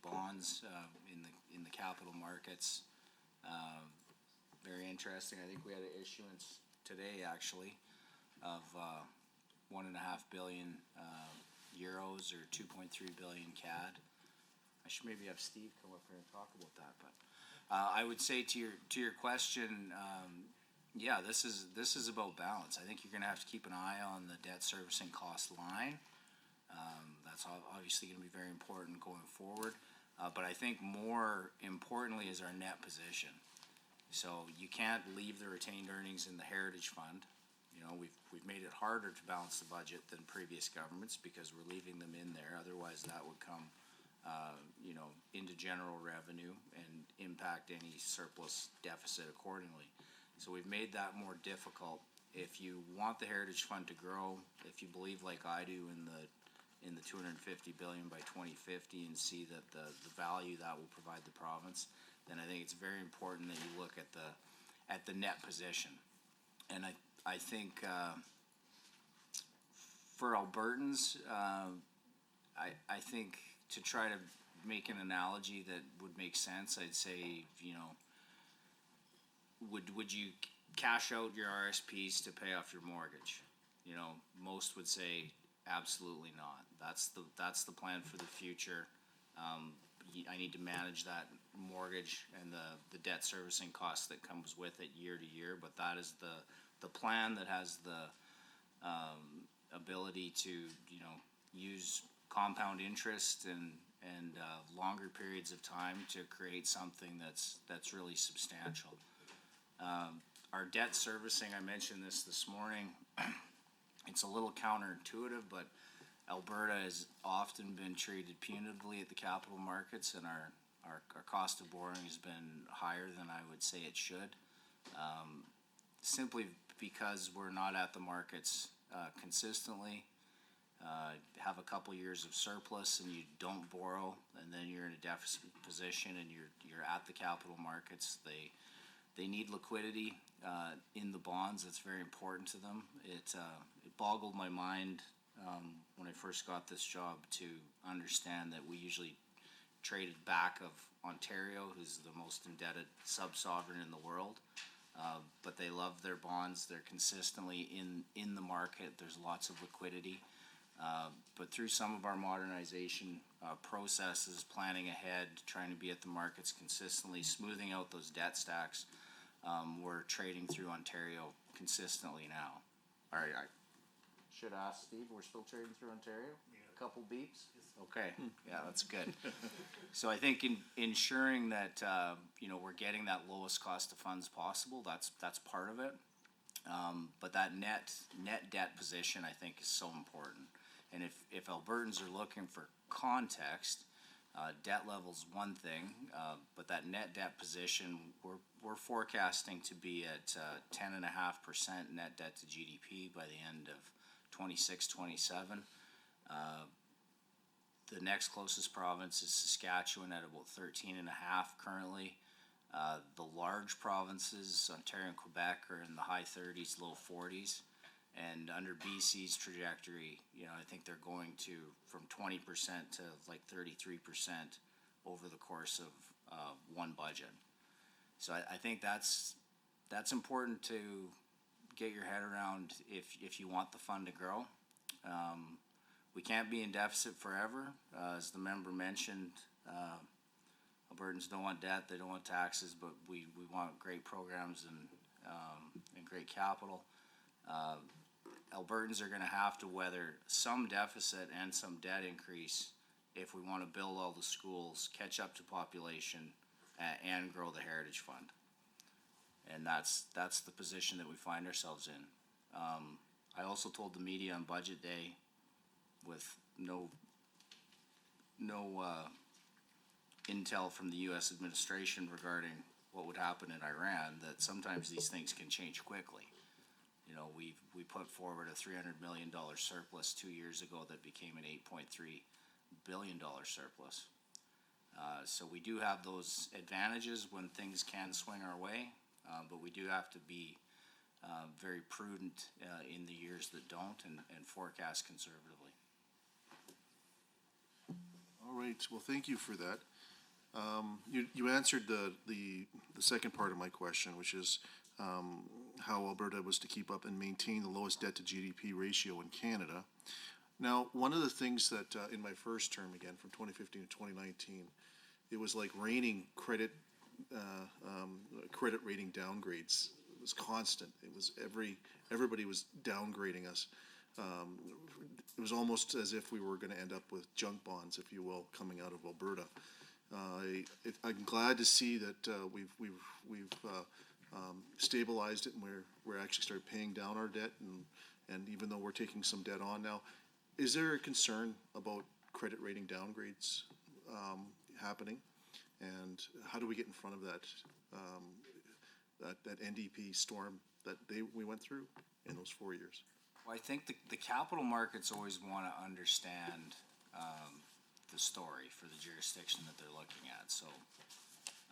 bonds in the capital markets. Very interesting. I think we had an issuance today actually of 1.5 billion euros or 2.3 billion CAD. I should maybe have Steve come up here and talk about that. But I would say to your question, yeah, this is about balance. I think you're going to have to keep an eye on the debt servicing cost line. That's obviously going to be very important going forward. But I think more importantly is our net position. So you can't leave the retained earnings in the Heritage Fund. We've made it harder to balance the budget than previous governments because we're leaving them in there. Otherwise, that would come, into general revenue and impact any surplus deficit accordingly. So we've made that more difficult. If you want the Heritage Fund to grow, if you believe like I do in the 250 billion by 2050 and see that the value that will provide the province, then I think it's very important that you look at the net position. And I think for Albertans, I think to try to make an analogy that would make sense, I'd say, would you cash out your RSPs to pay off your mortgage? Most would say absolutely not. That's the plan for the future. I need to manage that mortgage and the debt servicing cost that comes with it year to year, but that is the plan that has the ability to use compound interest and longer periods of time to create something that's really substantial. Our debt servicing, I mentioned this morning, it's a little counterintuitive, but Alberta has often been treated punitively at the capital markets, and our cost of borrowing has been higher than I would say it should, simply because we're not at the markets consistently. Have a couple years of surplus and you don't borrow, and then you're in a deficit position and you're at the capital markets. They need liquidity in the bonds. That's very important to them. It boggled my mind when I first got this job to understand that we usually traded back of Ontario, who's the most indebted sub-sovereign in the world. But they love their bonds. They're consistently in the market. There's lots of liquidity. But through some of our modernization processes, planning ahead, trying to be at the markets consistently, smoothing out those debt stacks, we're trading through Ontario consistently now. All right, I should ask Steve, we're still trading through Ontario? A couple beeps? Okay, yeah, that's good. So I think ensuring that, we're getting that lowest cost of funds possible, that's part of it. But that net debt position, I think, is so important. And if Albertans are looking for context, debt level's one thing, but that net debt position, we're forecasting to be at 10.5% net debt to GDP by the end of 26-27. The next closest province is Saskatchewan at about 13.5 currently. The large provinces, Ontario and Quebec, are in the high 30s, low 40s. And under BC's trajectory, I think they're going to from 20% to like 33% over the course of one budget. So I think that's important to get your head around if you want the fund to grow. We can't be in deficit forever. As the member mentioned, Albertans don't want debt, they don't want taxes, but we want great programs and great capital. Albertans are going to have to weather some deficit and some debt increase if we want to build all the schools, catch up to population, and grow the Heritage Fund. And that's the position that we find ourselves in. I also told the media on Budget Day, with no intel from the U.S. administration regarding what would happen in Iran, that sometimes these things can change quickly. We put forward a $300 million surplus 2 years ago that became an $8.3 billion surplus. So we do have those advantages when things can swing our way, but we do have to be very prudent in the years that don't and forecast conservatively.
All right, well, thank you for that. You answered the second part of my question, which is how Alberta was to keep up and maintain the lowest debt to GDP ratio in Canada. Now, one of the things that in my first term, again, from 2015 to 2019, it was like raining credit rating downgrades. It was constant. It was everybody was downgrading us. It was almost as if we were going to end up with junk bonds, if you will, coming out of Alberta. I'm glad to see that we've stabilized it, and we're actually started paying down our debt, and even though we're taking some debt on now, is there a concern about credit rating downgrades happening? And how do we get in front of that NDP storm that we went through in those 4 years?
Well, I think the capital markets always want to understand the story for the jurisdiction that they're looking at. So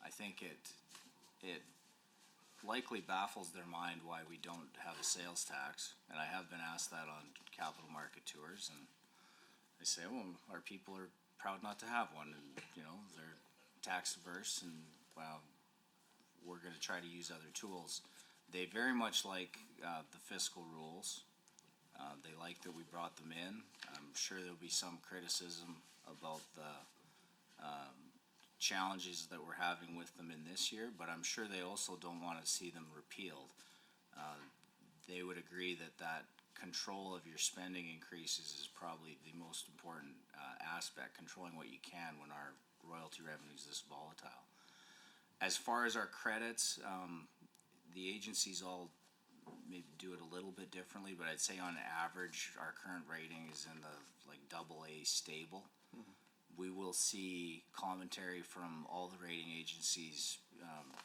I think it likely baffles their mind why we don't have a sales tax. And I have been asked that on capital market tours, and they say, well, our people are proud not to have one, and they're tax averse, and well, we're going to try to use other tools. They very much like the fiscal rules. They like that we brought them in. I'm sure there'll be some criticism about the challenges that we're having with them in this year, but I'm sure they also don't want to see them repealed. They would agree that control of your spending increases is probably the most important aspect, controlling what you can when our royalty revenue is this volatile. As far as our credits, the agencies all maybe do it a little bit differently, but I'd say on average, our current rating is in the AA stable. We will see commentary from all the rating agencies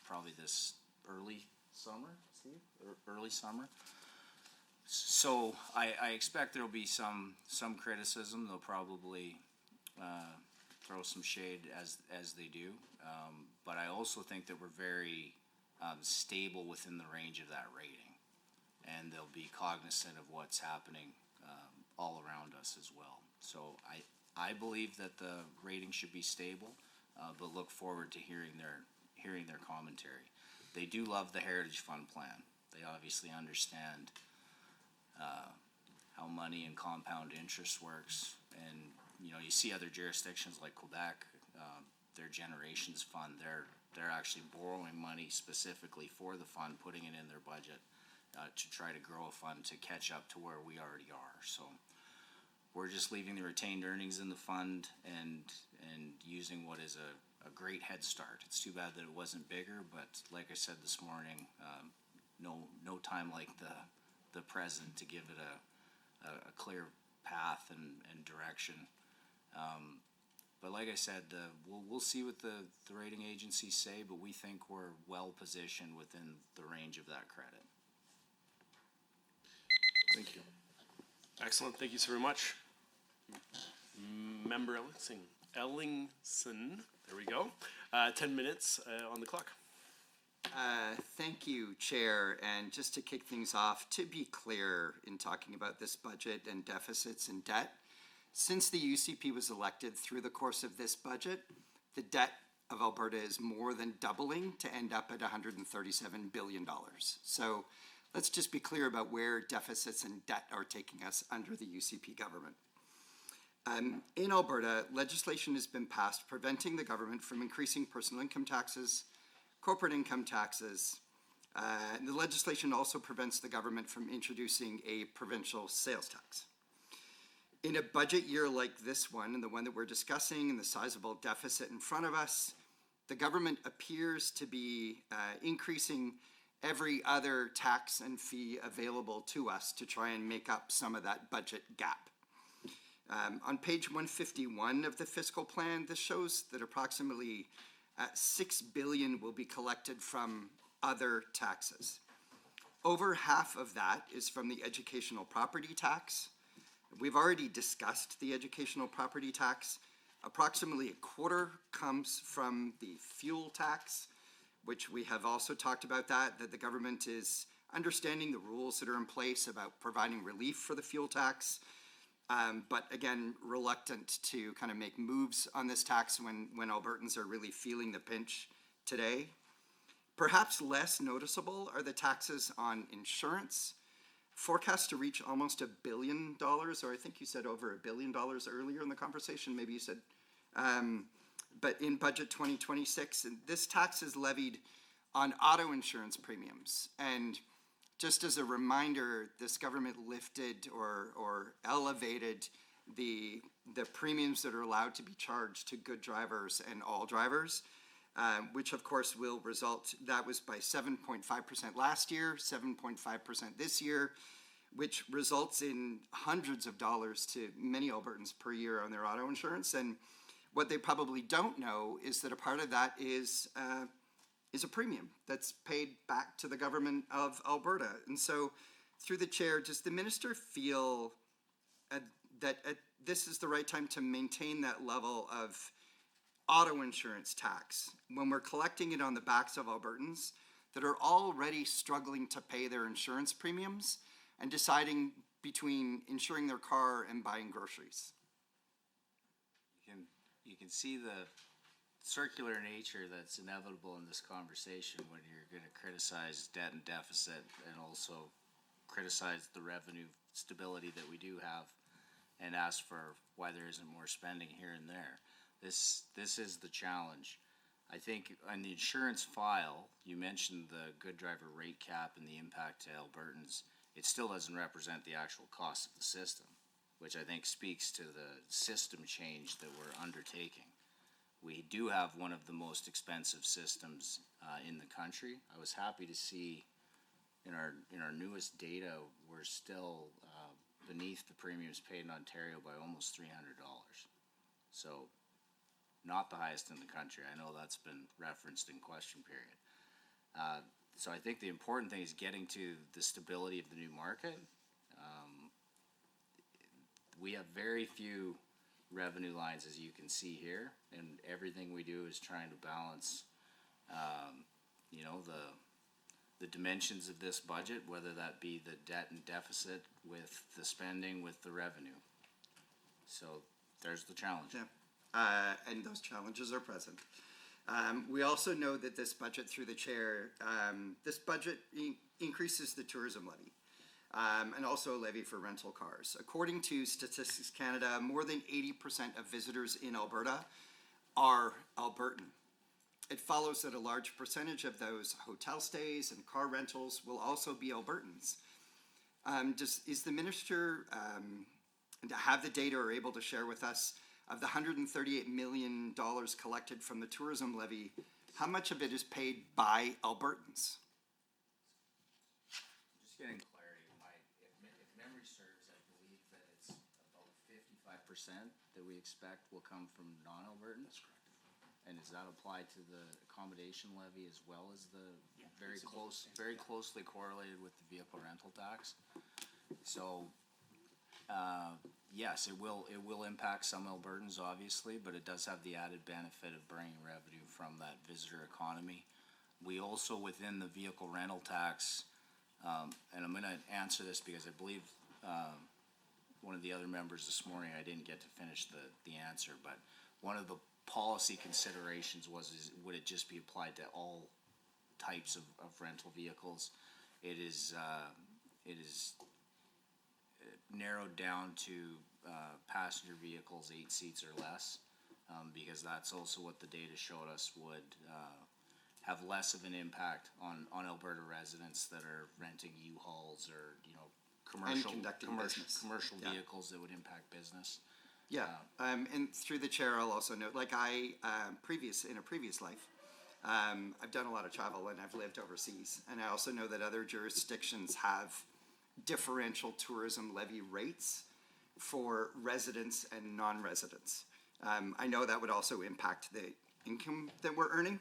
probably this early summer, Steve? Early summer. So I expect there'll be some criticism. They'll probably throw some shade as they do. But I also think that we're very stable within the range of that rating. And they'll be cognizant of what's happening all around us as well. So I believe that the rating should be stable, but look forward to hearing their commentary. They do love the Heritage Fund plan. They obviously understand how money and compound interest works, and you see other jurisdictions like Quebec, their generations fund, they're actually borrowing money specifically for the fund, putting it in their budget to try to grow a fund to catch up to where we already are. So we're just leaving the retained earnings in the fund and using what is a great head start. It's too bad that it wasn't bigger, but like I said this morning, no time like the present to give it a clear path and direction. But like I said, we'll see what the rating agencies say, but we think we're well positioned within the range of that credit.
Thank you.
Excellent, thank you so very much. Member Ellingson, there we go. 10 minutes on the clock.
Thank you, Chair. And just to kick things off, to be clear in talking about this budget and deficits and debt, since the UCP was elected through the course of this budget, the debt of Alberta is more than doubling to end up at $137 billion. So let's just be clear about where deficits and debt are taking us under the UCP government. In Alberta, legislation has been passed preventing the government from increasing personal income taxes, corporate income taxes. The legislation also prevents the government from introducing a provincial sales tax. In a budget year like this one, and the one that we're discussing, and the sizable deficit in front of us, the government appears to be increasing every other tax and fee available to us to try and make up some of that budget gap. On page 151 of the fiscal plan, this shows that approximately $6 billion will be collected from other taxes. Over half of that is from the educational property tax. We've already discussed the educational property tax. Approximately a quarter comes from the fuel tax, which we have also talked about that the government is understanding the rules that are in place about providing relief for the fuel tax, but again, reluctant to kind of make moves on this tax when Albertans are really feeling the pinch today. Perhaps less noticeable are the taxes on insurance, forecast to reach almost $1 billion, or I think you said over $1 billion earlier in the conversation, maybe you said, but in budget 2026, and this tax is levied on auto insurance premiums. And just as a reminder, this government lifted or elevated the premiums that are allowed to be charged to good drivers and all drivers, which of course will result, that was by 7.5% last year, 7.5% this year, which results in hundreds of dollars to many Albertans per year on their auto insurance. And what they probably don't know is that a part of that is a premium that's paid back to the government of Alberta. And so through the chair, does the minister feel that this is the right time to maintain that level of auto insurance tax when we're collecting it on the backs of Albertans that are already struggling to pay their insurance premiums and deciding between insuring their car and buying groceries?
You can see the circular nature that's inevitable in this conversation when you're going to criticize debt and deficit and also criticize the revenue stability that we do have and ask for why there isn't more spending here and there. This is the challenge. I think on the insurance file, you mentioned the good driver rate cap and the impact to Albertans. It still doesn't represent the actual cost of the system, which I think speaks to the system change that we're undertaking. We do have one of the most expensive systems in the country. I was happy to see in our newest data, we're still beneath the premiums paid in Ontario by almost $300. So not the highest in the country. I know that's been referenced in question period. So I think the important thing is getting to the stability of the new market. We have very few revenue lines, as you can see here, and everything we do is trying to balance, the dimensions of this budget, whether that be the debt and deficit with the spending, with the revenue. So there's the challenge.
Yeah, and those challenges are present. We also know that this budget, through the chair, this budget increases the tourism levy. And also a levy for rental cars. According to Statistics Canada, more than 80% of visitors in Alberta are Albertan. It follows that a large percentage of those hotel stays and car rentals will also be Albertans. Is the minister have the data or able to share with us of the $138 million collected from the tourism levy, how much of it is paid by Albertans?
Just getting clarity, if memory serves, I believe that it's about 55% that we expect will come from non-Albertans. That's correct. And does that apply to the accommodation levy as well as the very closely correlated with the vehicle rental tax? So, yes, it will impact some Albertans, obviously, but it does have the added benefit of bringing revenue from that visitor economy. We also, within the vehicle rental tax, and I'm gonna answer this because I believe, one of the other members this morning, I didn't get to finish the answer, but one of the policy considerations would it just be applied to all types of rental vehicles? It is narrowed down to passenger vehicles 8 seats or less, because that's also what the data showed us would have less of an impact on Alberta residents that are renting U-Hauls or, commercial
Yeah.
vehicles that would impact business.
Yeah, and through the chair, I'll also note, like in a previous life, I've done a lot of travel and I've lived overseas. And I also know that other jurisdictions have differential tourism levy rates for residents and non-residents. I know that would also impact the income that we're earning,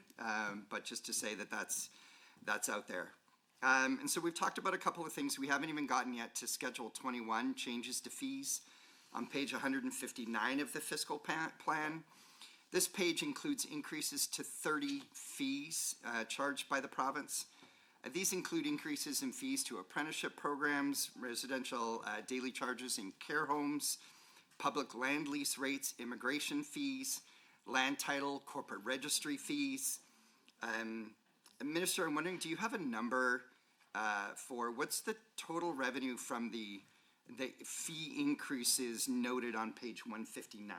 but just to say that that's out there. And so we've talked about a couple of things. We haven't even gotten yet to Schedule 21, changes to fees. On page 159 of the fiscal plan, this page includes increases to 30 fees charged by the province. These include increases in fees to apprenticeship programs, residential daily charges in care homes, public land lease rates, immigration fees, land title, corporate registry fees. Minister, I'm wondering, do you have a number for what's the total revenue from the fee increases noted on page 159?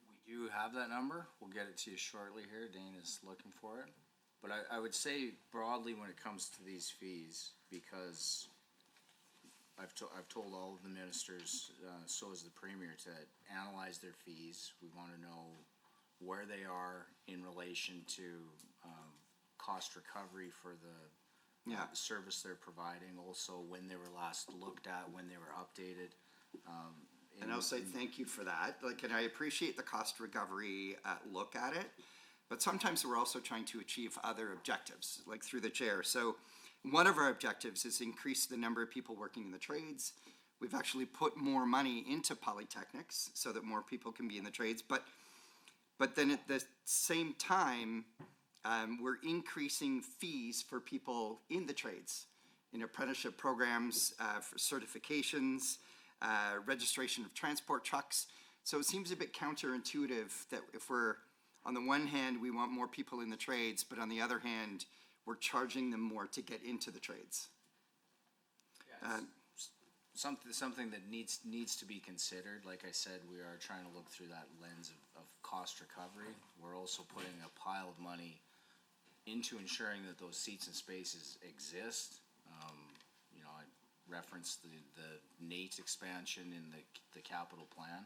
We do have that number. We'll get it to you shortly here. Dane is looking for it. But I would say broadly when it comes to these fees, because I've told all of the ministers, so has the Premier, to analyze their fees. We want to know where they are in relation to cost recovery for the service they're providing, also when they were last looked at, when they were updated.
And I'll say thank you for that. And I appreciate the cost recovery look at it, but sometimes we're also trying to achieve other objectives, like through the chair. So one of our objectives is increase the number of people working in the trades. We've actually put more money into polytechnics so that more people can be in the trades, but then at the same time, we're increasing fees for people in the trades, in apprenticeship programs, for certifications, registration of transport trucks. So it seems a bit counterintuitive that if we're, on the one hand, we want more people in the trades, but on the other hand, we're charging them more to get into the trades.
Something that needs to be considered. Like I said, we are trying to look through that lens of cost recovery. We're also putting a pile of money into ensuring that those seats and spaces exist. I referenced the NATE expansion in the capital plan.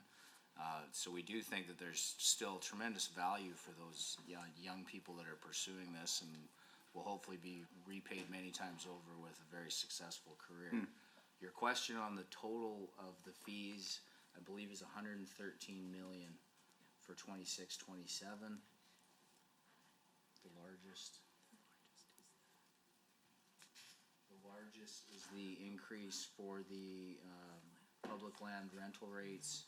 So we do think that there's still tremendous value for those young people that are pursuing this, and will hopefully be repaid many times over with a very successful career. Your question on the total of the fees, I believe, is $113 million for 26-27. The largest is the increase for the public land rental rates.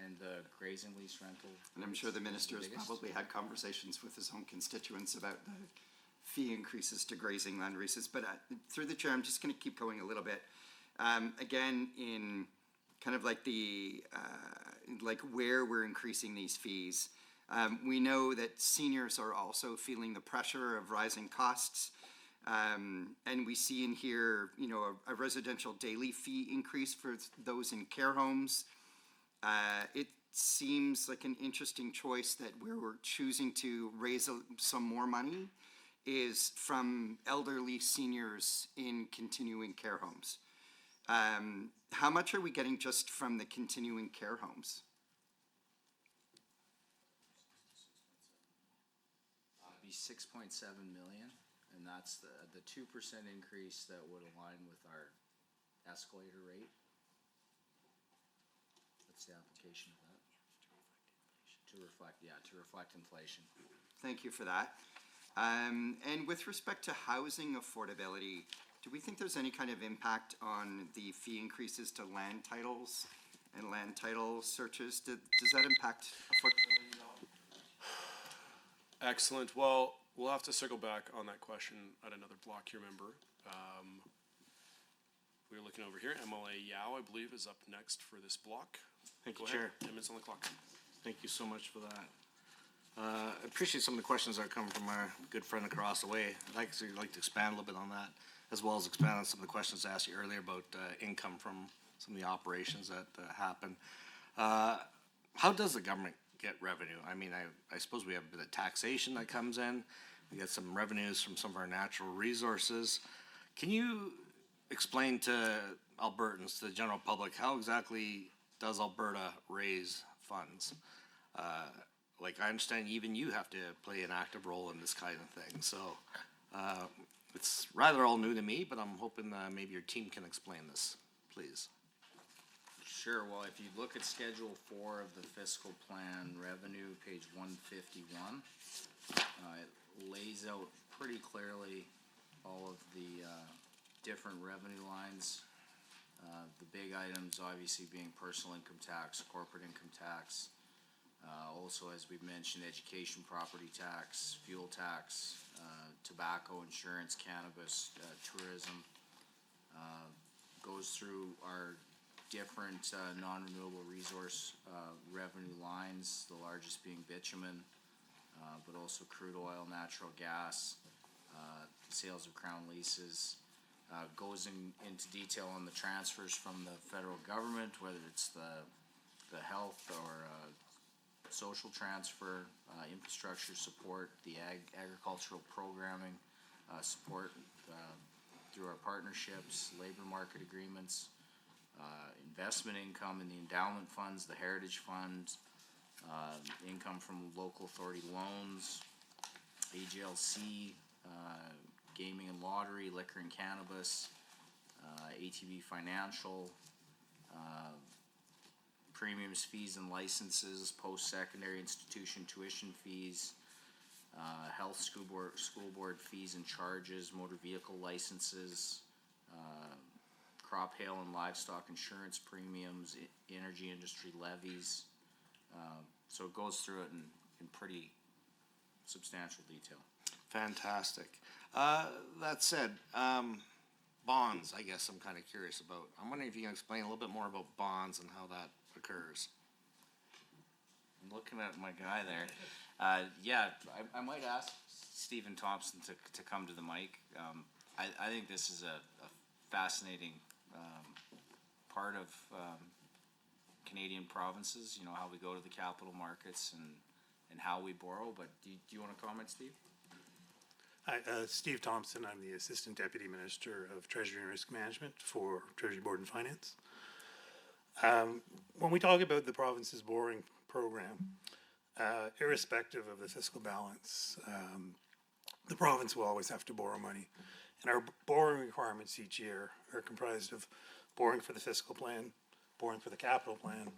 And the grazing lease rental.
And I'm sure the minister has probably had conversations with his own constituents about the fee increases to grazing land leases. But through the chair, I'm just going to keep going a little bit. Again, in kind of like like where we're increasing these fees. We know that seniors are also feeling the pressure of rising costs. And we see in here, you know, a residential daily fee increase for those in care homes. It seems like an interesting choice that where we're choosing to raise some more money is from elderly seniors in continuing care homes. How much are we getting just from the continuing care homes?
It'd be 6.7 million, and that's the 2% increase that would align with our escalator rate. That's the application of that. To reflect inflation.
Thank you for that. And with respect to housing affordability, do we think there's any kind of impact on the fee increases to land titles and land title searches? Does that impact affordability at all?
Excellent. Well, we'll have to circle back on that question at another block here, member. We're looking over here. MLA Yao, I believe, is up next for this block.
Thank you,
Go ahead.
Chair.
10 minutes on the clock.
Thank you so much for that. I appreciate some of the questions that are coming from our good friend across the way. I'd like to expand a little bit on that, as well as expand on some of the questions I asked you earlier about income from some of the operations that happen. How does the government get revenue? I mean, I suppose we have a bit of taxation that comes in. We get some revenues from some of our natural resources. Can you explain to Albertans, to the general public, how exactly does Alberta raise funds? Like, I understand even you have to play an active role in this kind of thing. So it's rather all new to me, but I'm hoping maybe your team can explain this, please.
Sure, well, if you look at Schedule 4 of the fiscal plan revenue, page 151, it lays out pretty clearly all of the different revenue lines. The big items obviously being personal income tax, corporate income tax, also, as we've mentioned, education, property tax, fuel tax, tobacco, insurance, cannabis, tourism. Goes through our different non-renewable resource revenue lines, the largest being bitumen, but also crude oil, natural gas, sales of crown leases. Goes into detail on the transfers from the federal government, whether it's the health or social transfer, infrastructure support, the agricultural programming support through our partnerships, labor market agreements, investment income in the endowment funds, the heritage funds, income from local authority loans, AGLC, gaming and lottery, liquor and cannabis, ATB Financial, premiums, fees, and licenses, post-secondary institution tuition fees, health school board fees and charges, motor vehicle licenses, crop, hail, and livestock insurance premiums, energy industry levies. So it goes through it in pretty substantial detail.
Fantastic. That said, bonds, I guess I'm kind of curious about. I'm wondering if you can explain a little bit more about bonds and how that occurs.
I'm looking at my guy there. I might ask Stephen Thompson to come to the mic. I think this is a fascinating part of Canadian provinces, you know, how we go to the capital markets and how we borrow. But do you want to comment, Steve?
Hi, Steve Thompson. I'm the Assistant Deputy Minister of Treasury and Risk Management for Treasury Board and Finance. When we talk about the province's borrowing program, irrespective of the fiscal balance, the province will always have to borrow money. And our borrowing requirements each year are comprised of borrowing for the fiscal plan, borrowing for the capital plan,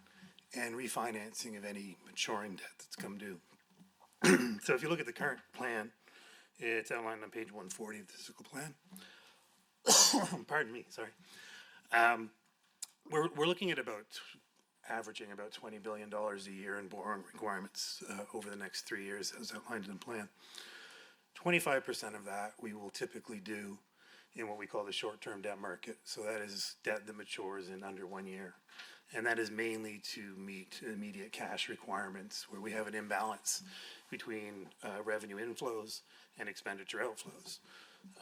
and refinancing of any maturing debt that's come due. So if you look at the current plan, it's outlined on page 140 of the fiscal plan. Pardon me, sorry. We're looking at averaging about $20 billion a year in borrowing requirements over the next 3 years, as outlined in the plan. 25% of that we will typically do in what we call the short-term debt market. So that is debt that matures in under 1 year. And that is mainly to meet immediate cash requirements where we have an imbalance between revenue inflows and expenditure outflows.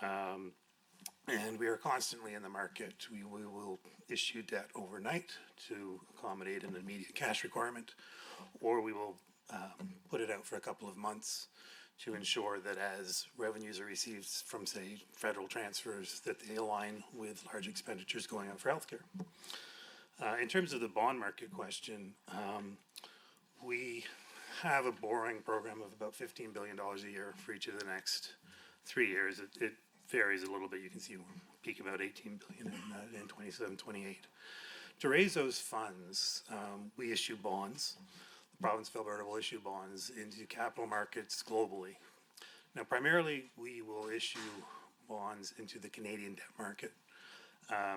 And we are constantly in the market. We will issue debt overnight to accommodate an immediate cash requirement, or we will put it out for a couple of months to ensure that as revenues are received from, say, federal transfers, that they align with large expenditures going out for healthcare. In terms of the bond market question, we have a borrowing program of about $15 billion a year for each of the next 3 years. It varies a little bit. You can see we'll peak about 18 billion in 27, 28. To raise those funds, we issue bonds. The province of Alberta will issue bonds into capital markets globally. Now, primarily, we will issue bonds into the Canadian debt market.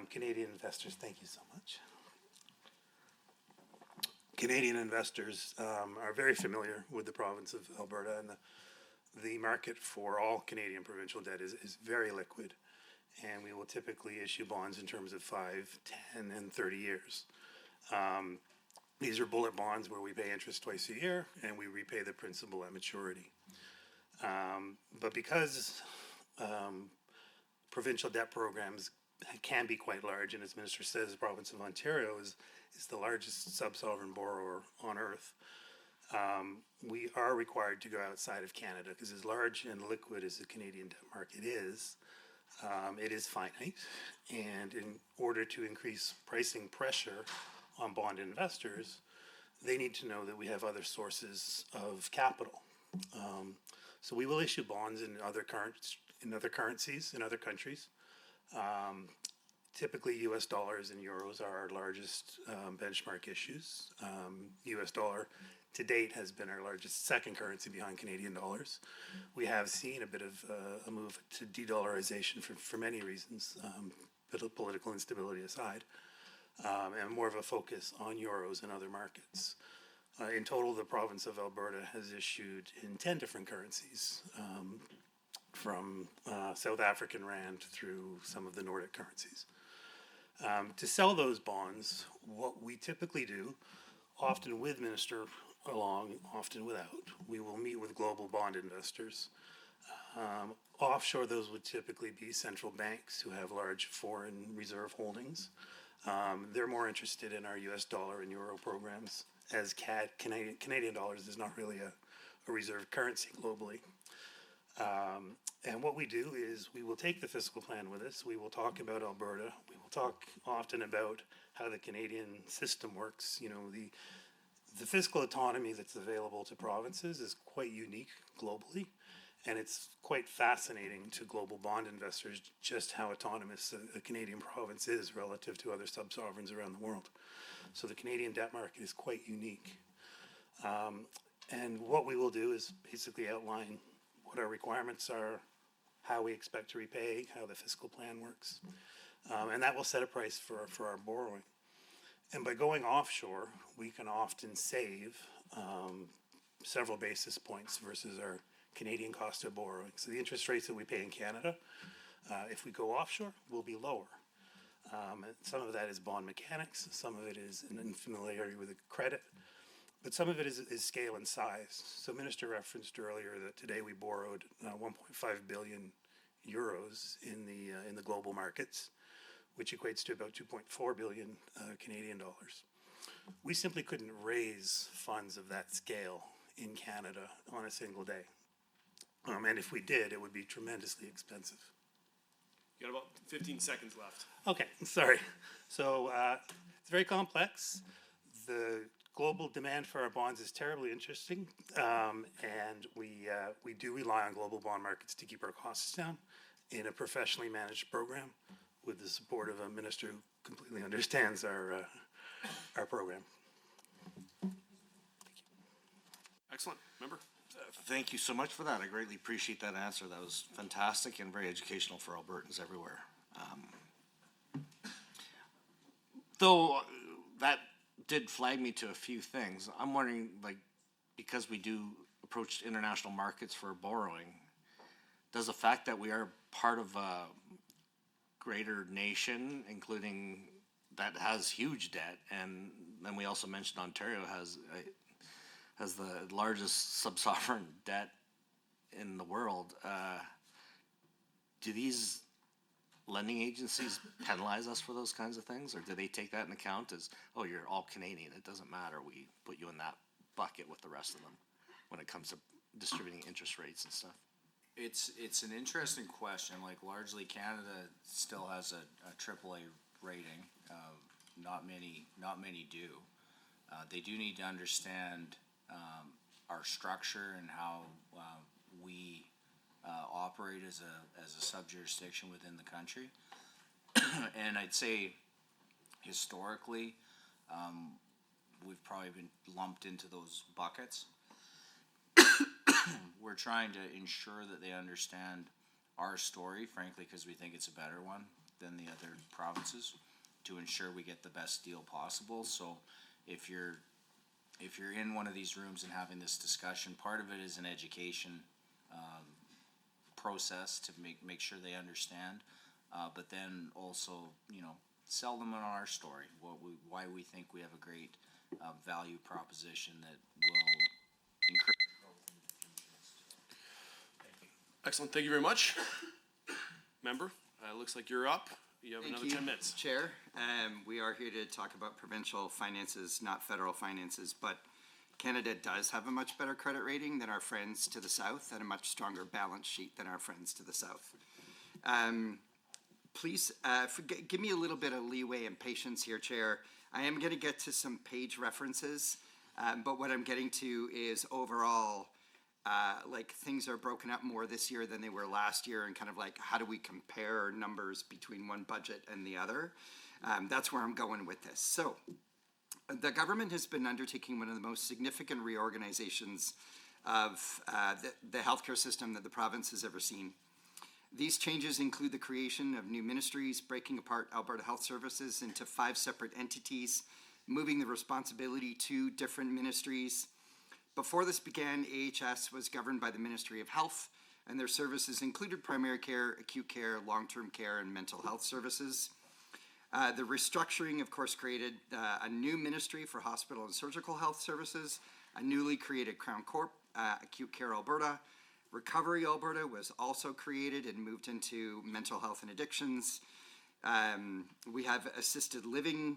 Canadian investors, thank you so much. Canadian investors are very familiar with the province of Alberta, and the market for all Canadian provincial debt is very liquid, and we will typically issue bonds in terms of 5, 10, and 30 years. These are bullet bonds where we pay interest twice a year, and we repay the principal at maturity. But because provincial debt programs can be quite large, and as Minister says, the province of Ontario is the largest sub-sovereign borrower on earth, we are required to go outside of Canada, because as large and liquid as the Canadian debt market is, it is finite, and in order to increase pricing pressure on bond investors, they need to know that we have other sources of capital. So we will issue bonds in other currencies, in other countries. Typically, US dollars and euros are our largest benchmark issues. US dollar to date has been our largest second currency behind Canadian dollars. We have seen a bit of a move to de-dollarization for many reasons, political instability aside, and more of a focus on euros and other markets. In total, the province of Alberta has issued in 10 different currencies, from South African rand through some of the Nordic currencies. To sell those bonds, what we typically do, often with Minister along, often without, we will meet with global bond investors. Offshore, those would typically be central banks who have large foreign reserve holdings. They're more interested in our US dollar and euro programs, as Canadian dollars is not really a reserve currency globally. And what we do is we will take the fiscal plan with us. We will talk about Alberta. We will talk often about how the Canadian system works. You know, the fiscal autonomy that's available to provinces is quite unique globally, and it's quite fascinating to global bond investors just how autonomous a Canadian province is relative to other sub-sovereigns around the world. So the Canadian debt market is quite unique. And what we will do is basically outline what our requirements are, how we expect to repay, how the fiscal plan works. And that will set a price for our borrowing. And by going offshore, we can often save several basis points versus our Canadian cost of borrowing. So the interest rates that we pay in Canada, if we go offshore, will be lower. And some of that is bond mechanics, some of it is an unfamiliarity with the credit, but some of it is scale and size. So Minister referenced earlier that today we borrowed 1.5 billion euros in the global markets, which equates to about 2.4 billion Canadian dollars. We simply couldn't raise funds of that scale in Canada on a single day. And if we did, it would be tremendously expensive.
You got about 15 seconds left.
Okay, sorry. So it's very complex. The global demand for our bonds is terribly interesting, and we do rely on global bond markets to keep our costs down in a professionally managed program with the support of a minister who completely understands our program.
Excellent. Member?
Thank you so much for that. I greatly appreciate that answer. That was fantastic and very educational for Albertans everywhere. Though that did flag me to a few things. I'm wondering, like, because we do approach international markets for borrowing, does the fact that we are part of a greater nation, including that has huge debt, and then we also mentioned Ontario has the largest sub-sovereign debt in the world, do these lending agencies penalize us for those kinds of things, or do they take that in account as, oh, you're all Canadian, it doesn't matter, we put you in that bucket with the rest of them when it comes to distributing interest rates and stuff?
It's an interesting question. Like, largely Canada still has a AAA rating. Not many do. They do need to understand our structure and how we operate as a sub-jurisdiction within the country. And I'd say historically, we've probably been lumped into those buckets. We're trying to ensure that they understand our story, frankly, because we think it's a better one than the other provinces, to ensure we get the best deal possible. So if you're in one of these rooms and having this discussion, part of it is an education process to make sure they understand, but then also, sell them on our story, why we think we have a great value proposition that will encourage.
Excellent, thank you very much. Member, looks like you're up. You have
Thank
another
you,
10 minutes.
Chair. We are here to talk about provincial finances, not federal finances, but Canada does have a much better credit rating than our friends to the south and a much stronger balance sheet than our friends to the south. Please give me a little bit of leeway and patience here, Chair. I am going to get to some page references, but what I'm getting to is overall, things are broken up more this year than they were last year, and kind of like, how do we compare numbers between one budget and the other? That's where I'm going with this. So, the government has been undertaking one of the most significant reorganizations of the healthcare system that the province has ever seen. These changes include the creation of new ministries, breaking apart Alberta Health Services into 5 separate entities, moving the responsibility to different ministries. Before this began, AHS was governed by the Ministry of Health, and their services included primary care, acute care, long-term care, and mental health services. The restructuring, of course, created a new ministry for hospital and surgical health services, a newly created Crown Corp, Acute Care Alberta. Recovery Alberta was also created and moved into mental health and addictions. We have Assisted Living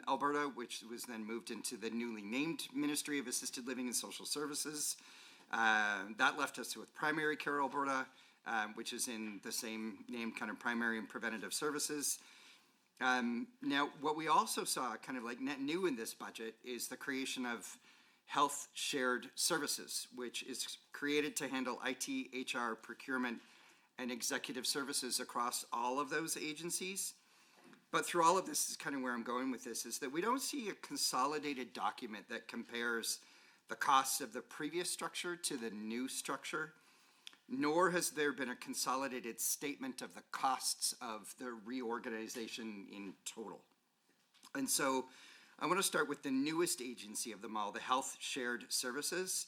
Alberta, which was then moved into the newly named Ministry of Assisted Living and Social Services. That left us with Primary Care Alberta, which is in the same name, kind of primary and preventative services. Now, what we also saw kind of like net new in this budget is the creation of Health Shared Services, which is created to handle IT, HR, procurement, and executive services across all of those agencies. But through all of this is kind of where I'm going with this, is that we don't see a consolidated document that compares the costs of the previous structure to the new structure, nor has there been a consolidated statement of the costs of the reorganization in total. And so I want to start with the newest agency of them all, the Health Shared Services.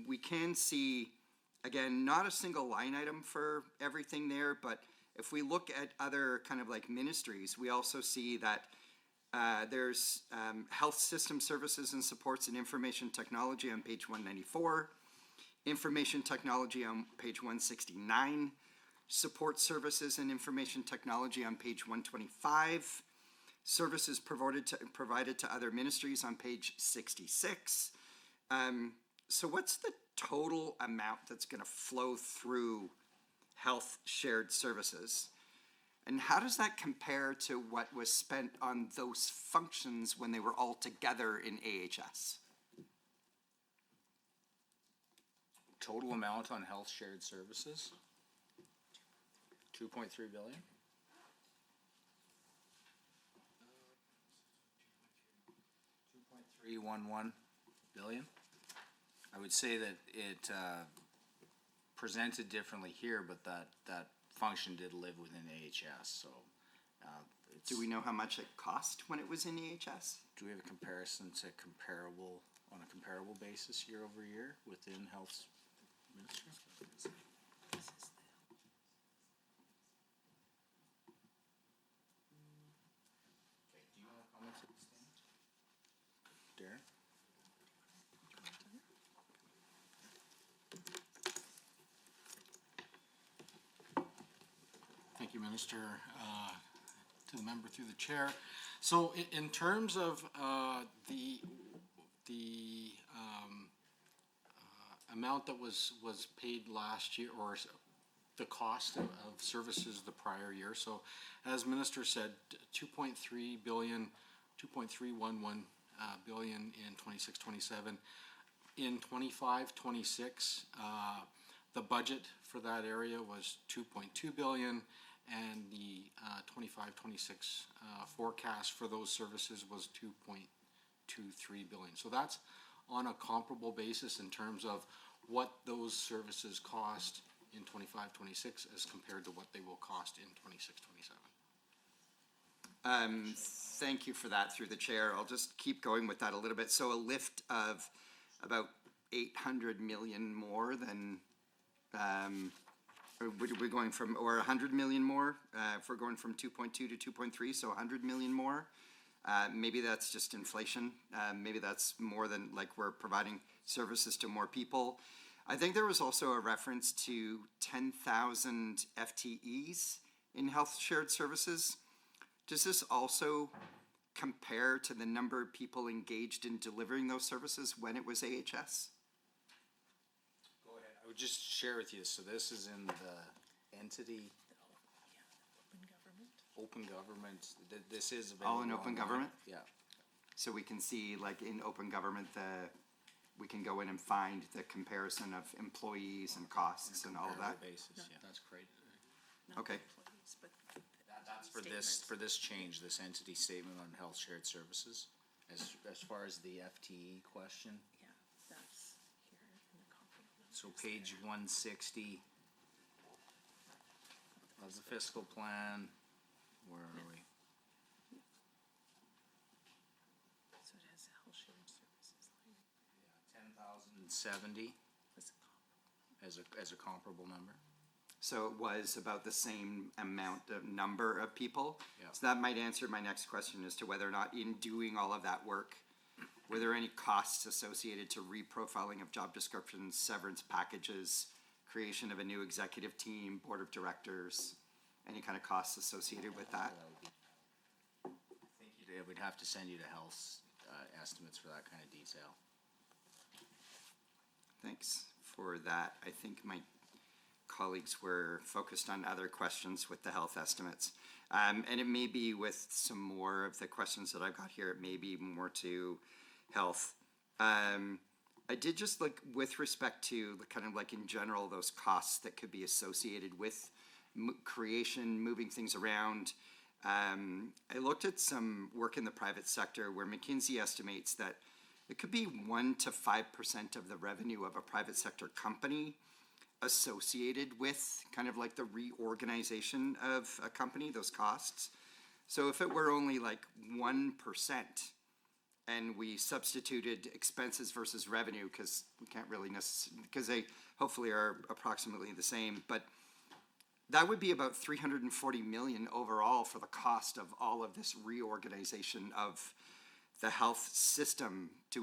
We can see, again, not a single line item for everything there, but if we look at other kind of like ministries, we also see that there's health system services and supports and information technology on page 194, information technology on page 169, support services and information technology on page 125, services provided to other ministries on page 66. So what's the total amount that's going to flow through Health Shared Services? And how does that compare to what was spent on those functions when they were all together in AHS?
Total amount on Health Shared Services? 2.3 billion? 2.311 billion. I would say that it presented differently here, but that function did live within AHS, so it's...
Do we know how much it cost when it was in AHS?
Do we have a comparison to on a comparable basis year over year within Health Ministry? Do you want to comment at this stage? Darren?
Minister, to the member through the chair. So in terms of the amount that was paid last year, or the cost of services the prior year, so as Minister said, 2.3 billion, 2.311 billion in 26-27. In 25-26, the budget for that area was 2.2 billion, and the 25-26 forecast for those services was 2.23 billion. So that's on a comparable basis in terms of what those services cost in 25-26 as compared to what they will cost in 26-27.
Thank you for that through the chair. I'll just keep going with that a little bit. So a lift of about 800 million more than, we're going from, or 100 million more, if we're going from 2.2 to 2.3, so 100 million more. Maybe that's just inflation. Maybe that's more than, like, we're providing services to more people. I think there was also a reference to 10,000 FTEs in health shared services. Does this also compare to the number of people engaged in delivering those services when it was AHS?
Go ahead. I would just share with you, so this is in the entity. Open government, this is available.
All in open government?
Yeah.
So we can see, like, in open government, we can go in and find the comparison of employees and costs and all of that?
Basis, yeah. That's great.
Okay.
That's for this change, this entity statement on health shared services, as far as the FTE question.
Yeah, that's here in the comparable.
So page 160 of the fiscal plan, where are we?
So it has health shared services line.
10,070 as a comparable number.
So it was about the same amount of number of people?
Yeah.
So that might answer my next question as to whether or not in doing all of that work, were there any costs associated to reprofiling of job descriptions, severance packages, creation of a new executive team, board of directors, any kind of costs associated with that?
I think we'd have to send you to health estimates for that kind of detail.
Thanks for that. I think my colleagues were focused on other questions with the health estimates. And it may be with some more of the questions that I've got here, it may be more to health. I did just, like, with respect to kind of like in general, those costs that could be associated with creation, moving things around. I looked at some work in the private sector where McKinsey estimates that it could be 1 to 5% of the revenue of a private sector company associated with kind of like the reorganization of a company, those costs. So if it were only like 1% and we substituted expenses versus revenue, because we can't really necessarily, because they hopefully are approximately the same, but that would be about 340 million overall for the cost of all of this reorganization of the health system. Do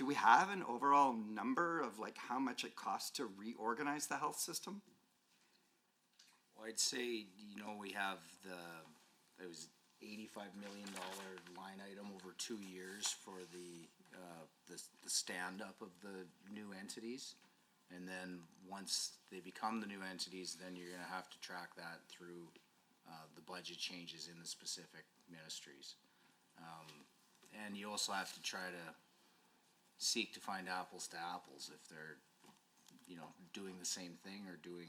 we have an overall number of like how much it costs to reorganize the health system?
Well, I'd say, we have it was $85 million line item over 2 years for the stand-up of the new entities. And then once they become the new entities, then you're gonna have to track that through the budget changes in the specific ministries. And you also have to try to seek to find apples to apples if they're, doing the same thing or doing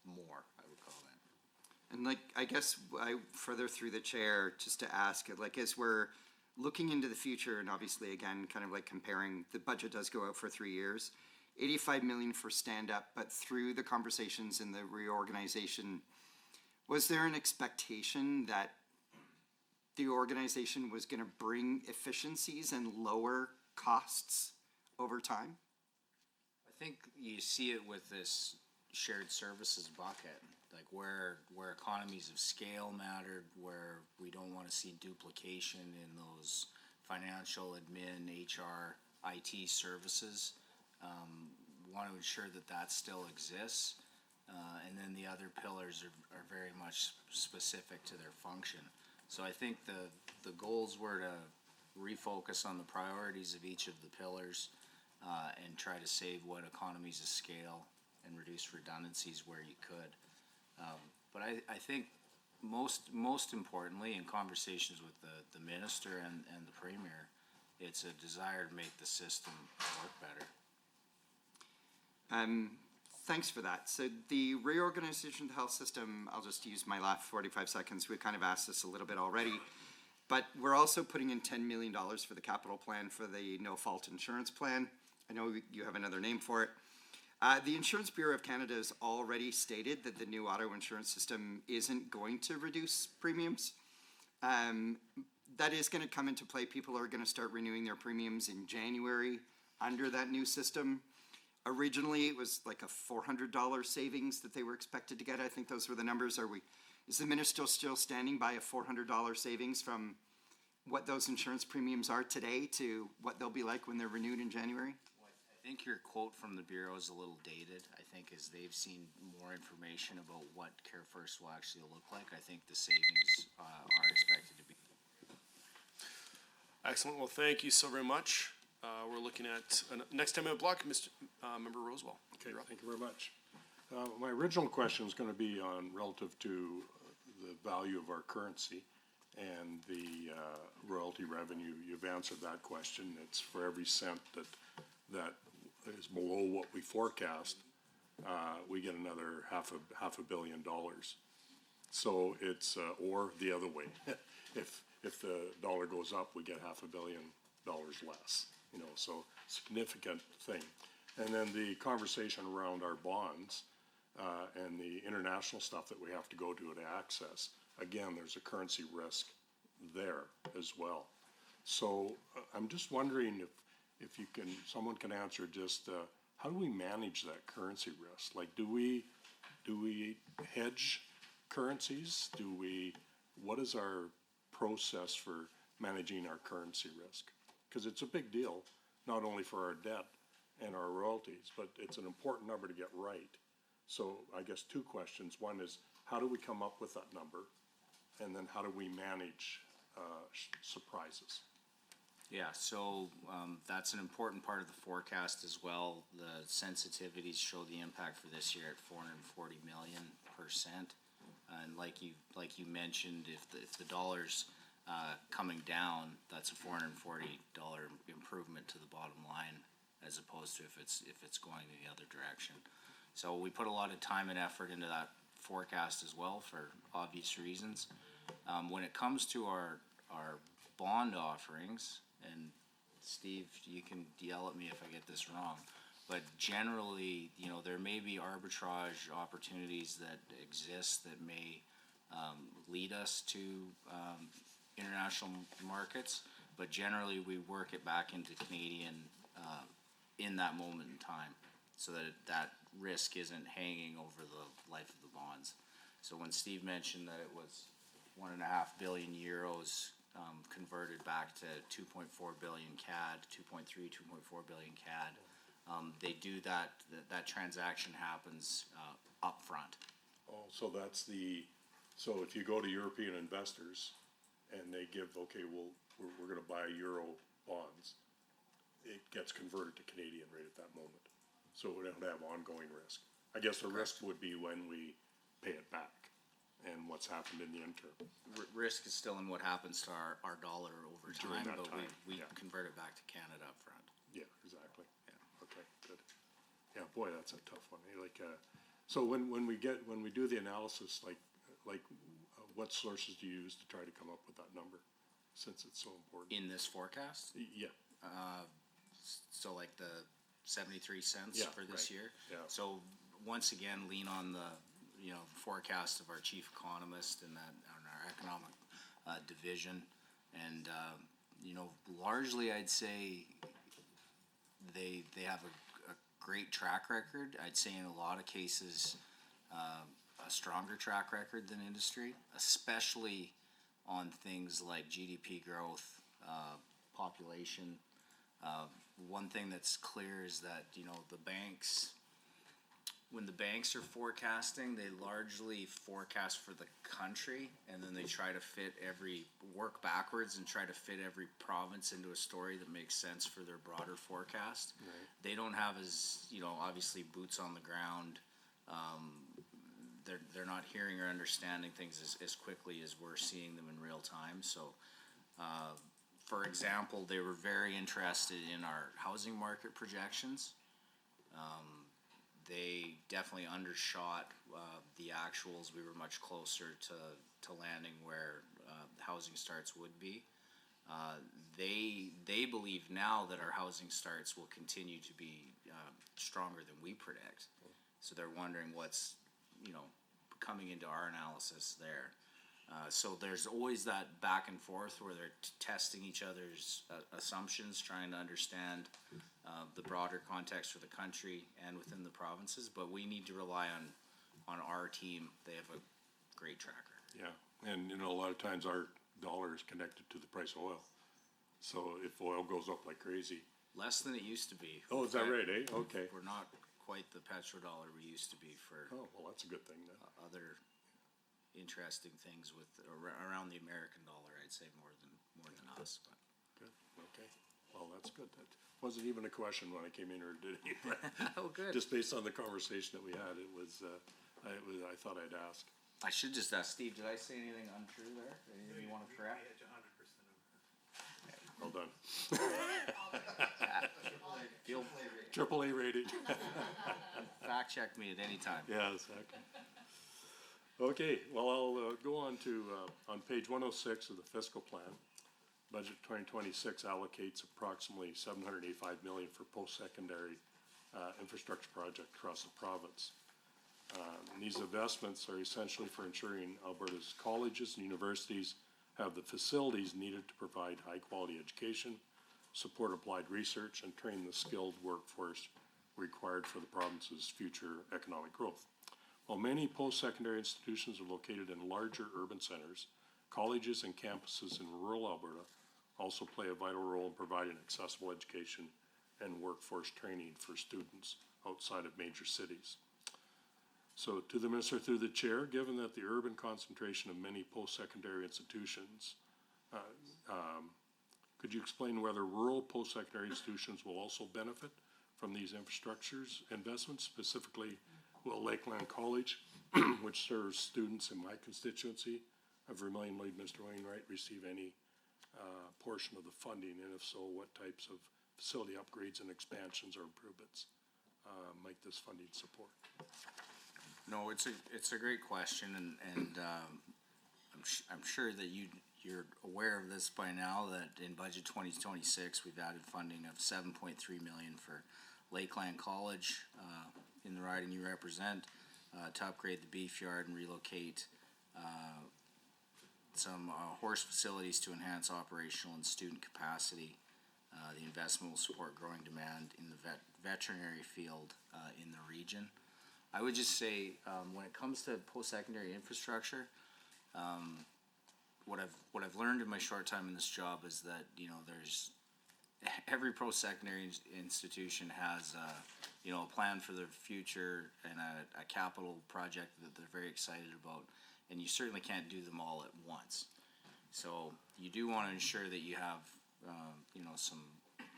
more, I would call that.
And like, I guess I further through the chair, just to ask, like, as we're looking into the future, and obviously again, kind of like comparing, the budget does go out for 3 years, 85 million for stand-up, but through the conversations and the reorganization, was there an expectation that the organization was gonna bring efficiencies and lower costs over time?
I think you see it with this shared services bucket, like where economies of scale mattered, where we don't want to see duplication in those financial, admin, HR, IT services. Want to ensure that still exists. and then the other pillars are very much specific to their function. So I think the goals were to refocus on the priorities of each of the pillars, and try to save what economies of scale and reduce redundancies where you could. But I think most importantly, in conversations with the minister and the premier, it's a desire to make the system work better.
Thanks for that. So the reorganization of the health system, I'll just use my last 45 seconds. We kind of asked this a little bit already, but we're also putting in $10 million for the capital plan for the no-fault insurance plan. I know you have another name for it. The Insurance Bureau of Canada has already stated that the new auto insurance system isn't going to reduce premiums. That is going to come into play. People are going to start renewing their premiums in January under that new system. Originally, it was like a $400 savings that they were expected to get. I think those were the numbers. Is the minister still standing by a $400 savings from what those insurance premiums are today to what they'll be like when they're renewed in January?
I think your quote from the Bureau is a little dated. I think as they've seen more information about what Care First will actually look like, I think the savings are expected to be.
Excellent. Well, thank you so very much. We're looking at next 10-minute block, Mr. Member Rosewell.
Okay, thank you very much. My original question is going to be on relative to the value of our currency and the royalty revenue. You've answered that question. It's for every cent that is below what we forecast, we get another half a billion dollars. So it's or the other way. If the dollar goes up, we get $500 million less. So significant thing. And then the conversation around our bonds and the international stuff that we have to go to access. Again, there's a currency risk there as well. So I'm just wondering if someone can answer just how do we manage that currency risk? Like, do we hedge currencies? What is our process for managing our currency risk? Because it's a big deal, not only for our debt and our royalties, but it's an important number to get right. So I guess two questions. One is, how do we come up with that number? And then how do we manage surprises?
Yeah, so that's an important part of the forecast as well. The sensitivities show the impact for this year at 440 million %. And like you mentioned, if the dollar's coming down, that's a $440 improvement to the bottom line, as opposed to if it's going in the other direction. So we put a lot of time and effort into that forecast as well for obvious reasons. When it comes to our bond offerings, and Steve, you can yell at me if I get this wrong, but generally, there may be arbitrage opportunities that exist that may lead us to international markets, but generally we work it back into Canadian in that moment in time, so that risk isn't hanging over the life of the bonds. So when Steve mentioned that it was 1.5 billion euros converted back to 2.4 billion CAD, 2.3, 2.4 billion CAD, they do that transaction happens upfront.
Oh, so so if you go to European investors and they give, okay, we're going to buy euro bonds, it gets converted to Canadian right at that moment. So we don't have ongoing risk. I guess the risk would be when we pay it back and what's happened in the interim.
Risk is still in what happens to our dollar over
During
time,
that
but
time,
we
yeah.
convert it back to Canada upfront.
Yeah, exactly. Yeah. Okay, good. Yeah, boy, that's a tough one. So when we do the analysis, what sources do you use to try to come up with that number, since it's so important?
In this forecast,
Yeah.
so like the 73 cents
Yeah,
for this
right.
year.
Yeah.
So once again, lean on the forecast of our chief economist and on our economic division, and largely I'd say they have a great track record. I'd say in a lot of cases a stronger track record than industry, especially on things like GDP growth, population. One thing that's clear is that the banks when the banks are forecasting, they largely forecast for the country, and then they try to work backwards and try to fit every province into a story that makes sense for their broader forecast. They don't have as, obviously boots on the ground. They're not hearing or understanding things as quickly as we're seeing them in real time. So, for example, they were very interested in our housing market projections. They definitely undershot the actuals. We were much closer to landing where housing starts would be. They believe now that our housing starts will continue to be stronger than we predict. So they're wondering what's coming into our analysis there. So there's always that back and forth where they're testing each other's assumptions, trying to understand the broader context for the country and within the provinces. But we need to rely on our team. They have a great tracker.
Yeah, and a lot of times our dollar is connected to the price of oil. So if oil goes up like crazy.
Less than it used to be.
Oh, is that right, eh? Okay.
We're not quite the petrodollar we used to be for.
Oh, well, that's a good thing then.
Other interesting things around the American dollar, I'd say more than us. But.
Good. Okay. Well, that's good. That wasn't even a question when I came in here today. But
oh, good.
Just based on the conversation that we had, I thought I'd ask.
I should just ask Steve. Did I say anything untrue there? Anything you want to correct?
Well done.
Triple
A rating.
Fact check me at any time.
Yeah, exactly. Okay, well, I'll go on to, on page 106 of the fiscal plan, budget 2026 allocates approximately $785 million for post-secondary infrastructure project across the province. And these investments are essentially for ensuring Alberta's colleges and universities have the facilities needed to provide high-quality education, support applied research, and train the skilled workforce required for the province's future economic growth. While many post-secondary institutions are located in larger urban centers, colleges and campuses in rural Alberta also play a vital role in providing accessible education and workforce training for students outside of major cities. So to the Minister through the Chair, given that the urban concentration of many post-secondary institutions, could you explain whether rural post-secondary institutions will also benefit from these infrastructures investments? Specifically, will Lakeland College, which serves students in my constituency of Vermilion Lloyd, Mr. Wainwright, receive any portion of the funding? And if so, what types of facility upgrades and expansions or improvements might this funding support?
No, it's a great question, and I'm sure that you're aware of this by now, that in budget 2026 we've added funding of $7.3 million for Lakeland College in the riding you represent to upgrade the beef yard and relocate some horse facilities to enhance operational and student capacity. The investment will support growing demand in the veterinary field in the region. I would just say, when it comes to post-secondary infrastructure, what I've learned in my short time in this job is that there's every post-secondary institution has a plan for their future and a capital project that they're very excited about, and you certainly can't do them all at once. So you do want to ensure that you have some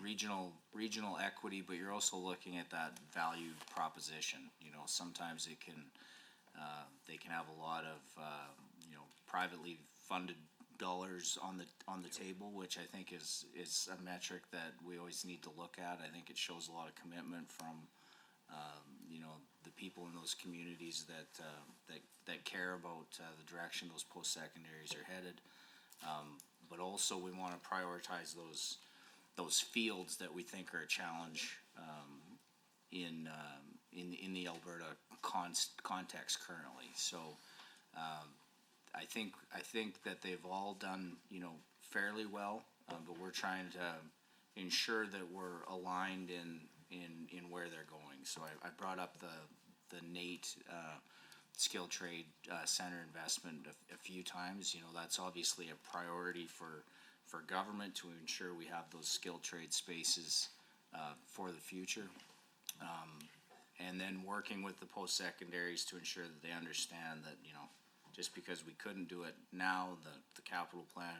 regional equity, but you're also looking at that value proposition. Sometimes they can have a lot of privately funded dollars on the table, which I think is a metric that we always need to look at. I think it shows a lot of commitment from the people in those communities that care about the direction those post secondaries are headed. But also we want to prioritize those fields that we think are a challenge in the Alberta context currently. So I think that they've all done fairly well, but we're trying to ensure that we're aligned in where they're going. So I brought up the NATE Skill Trade Center investment a few times. That's obviously a priority for government to ensure we have those skilled trade spaces for the future. and then working with the post-secondaries to ensure that they understand that, just because we couldn't do it now, the capital plan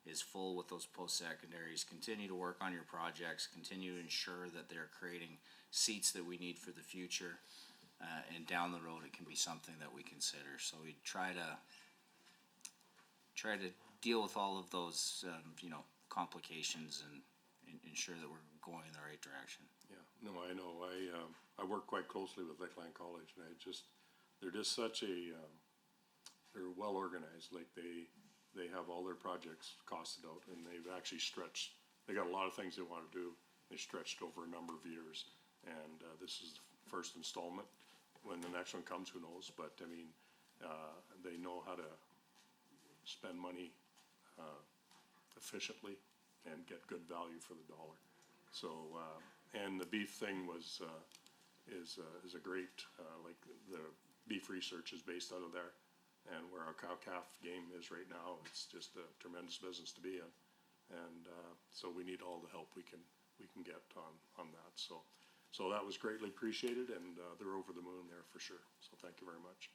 is full with those post-secondaries. Continue to work on your projects, continue to ensure that they're creating seats that we need for the future, and down the road, it can be something that we consider. So we try to deal with all of those, complications and ensure that we're going in the right direction.
Yeah, no, I know. I work quite closely with Lakeland College, and they're just such they're well organized. Like they have all their projects costed out, and they've actually stretched. They got a lot of things they want to do. They stretched over a number of years, and this is the first installment. When the next one comes, who knows? But I mean, they know how to spend money efficiently and get good value for the dollar. So, and the beef thing is a great, like the beef research is based out of there, and where our cow-calf game is right now, it's just a tremendous business to be in, and so we need all the help we can get on that. So that was greatly appreciated, and they're over the moon there for sure. So thank you very much.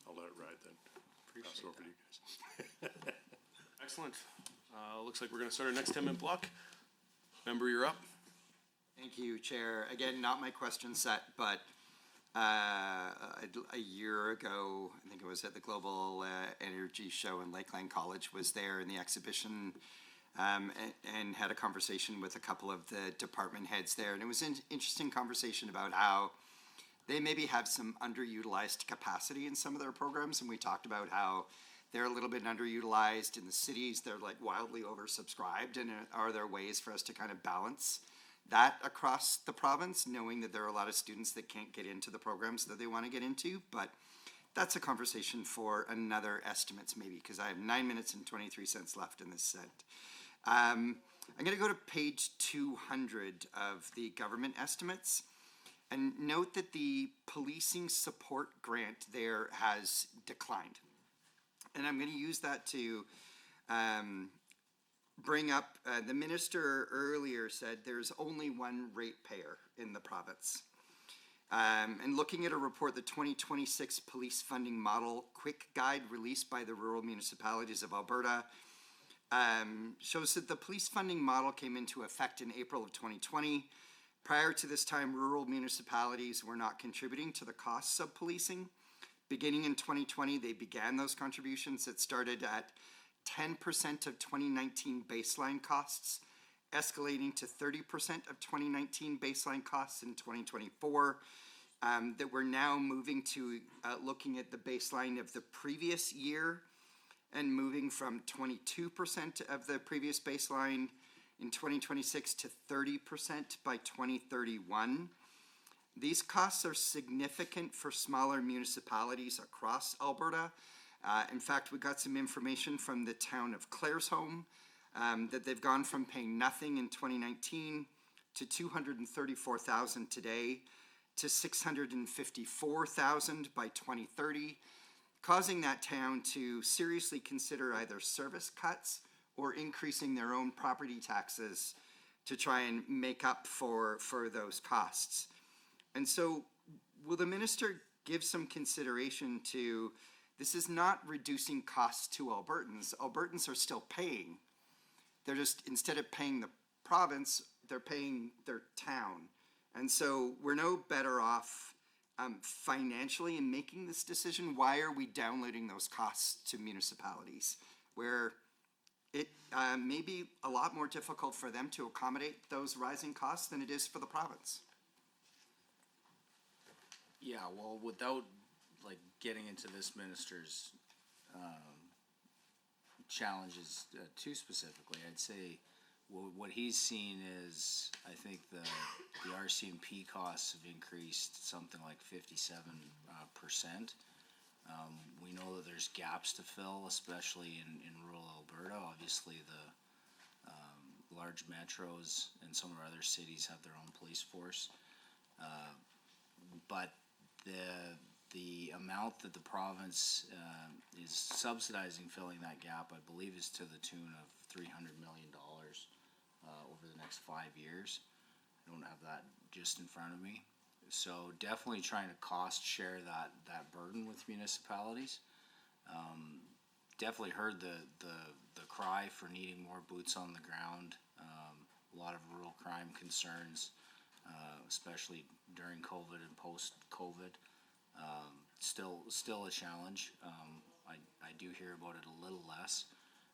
I'll let it ride then. Pass it over to you guys.
Excellent. Looks like we're going to start our next 10-minute block. Member, you're up.
Thank you, Chair. Again, not my question set, but a year ago, I think it was at the Global Energy Show in Lakeland College, was there in the exhibition and had a conversation with a couple of the department heads there. And it was an interesting conversation about how they maybe have some underutilized capacity in some of their programs. And we talked about how they're a little bit underutilized in the cities. They're like wildly oversubscribed. And are there ways for us to kind of balance that across the province, knowing that there are a lot of students that can't get into the programs that they want to get into? But that's a conversation for another estimates maybe, because I have 9 minutes and 23 cents left in this set. I'm going to go to page 200 of the government estimates and note that the policing support grant there has declined. And I'm going to use that to bring up, the minister earlier said there's only one ratepayer in the province. And looking at a report, the 2026 Police Funding Model Quick Guide released by the Rural Municipalities of Alberta shows that the police funding model came into effect in April of 2020. Prior to this time, rural municipalities were not contributing to the costs of policing. Beginning in 2020, they began those contributions. It started at 10% of 2019 baseline costs, escalating to 30% of 2019 baseline costs in 2024, that we're now moving to looking at the baseline of the previous year and moving from 22% of the previous baseline in 2026 to 30% by 2031. These costs are significant for smaller municipalities across Alberta. In fact, we got some information from the town of Claresholm that they've gone from paying nothing in 2019 to $234,000 today to $654,000 by 2030, causing that town to seriously consider either service cuts or increasing their own property taxes to try and make up for those costs. And so will the minister give some consideration to, this is not reducing costs to Albertans. Albertans are still paying. They're just, instead of paying the province, they're paying their town. And so we're no better off financially in making this decision. Why are we downloading those costs to municipalities where it may be a lot more difficult for them to accommodate those rising costs than it is for the province?
Yeah, well, without getting into this minister's challenges too specifically, I'd say what he's seen is, I think the RCMP costs have increased something like 57%. We know that there's gaps to fill, especially in rural Alberta. Obviously, the large metros and some of our other cities have their own police force. But the amount that the province is subsidizing filling that gap, I believe, is to the tune of $300 million over the next 5 years. I don't have that just in front of me. So definitely trying to cost share that burden with municipalities. Definitely heard the cry for needing more boots on the ground. A lot of rural crime concerns, especially during COVID and post-COVID. Still a challenge. I do hear about it a little less.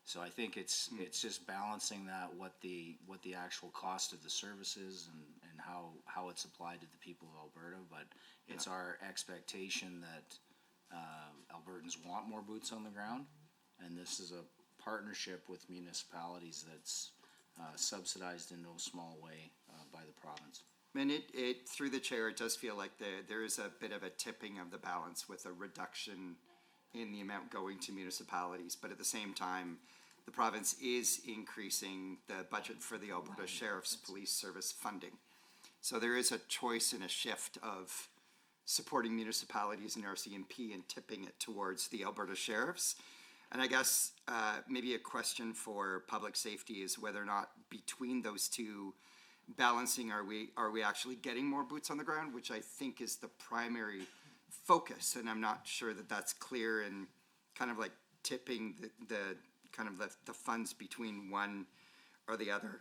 So I think it's just balancing that, what the actual cost of the service is and how it's applied to the people of Alberta. But it's our expectation that Albertans want more boots on the ground, and this is a partnership with municipalities that's subsidized in no small way by the province.
And it through the chair, it does feel like there is a bit of a tipping of the balance with a reduction in the amount going to municipalities, but at the same time, the province is increasing the budget for the Alberta Sheriff's Police Service funding. So there is a choice and a shift of supporting municipalities and RCMP and tipping it towards the Alberta Sheriffs. And I guess maybe a question for public safety is whether or not between those two balancing, are we actually getting more boots on the ground, which I think is the primary focus, and I'm not sure that that's clear in kind of like tipping the funds between one or the other.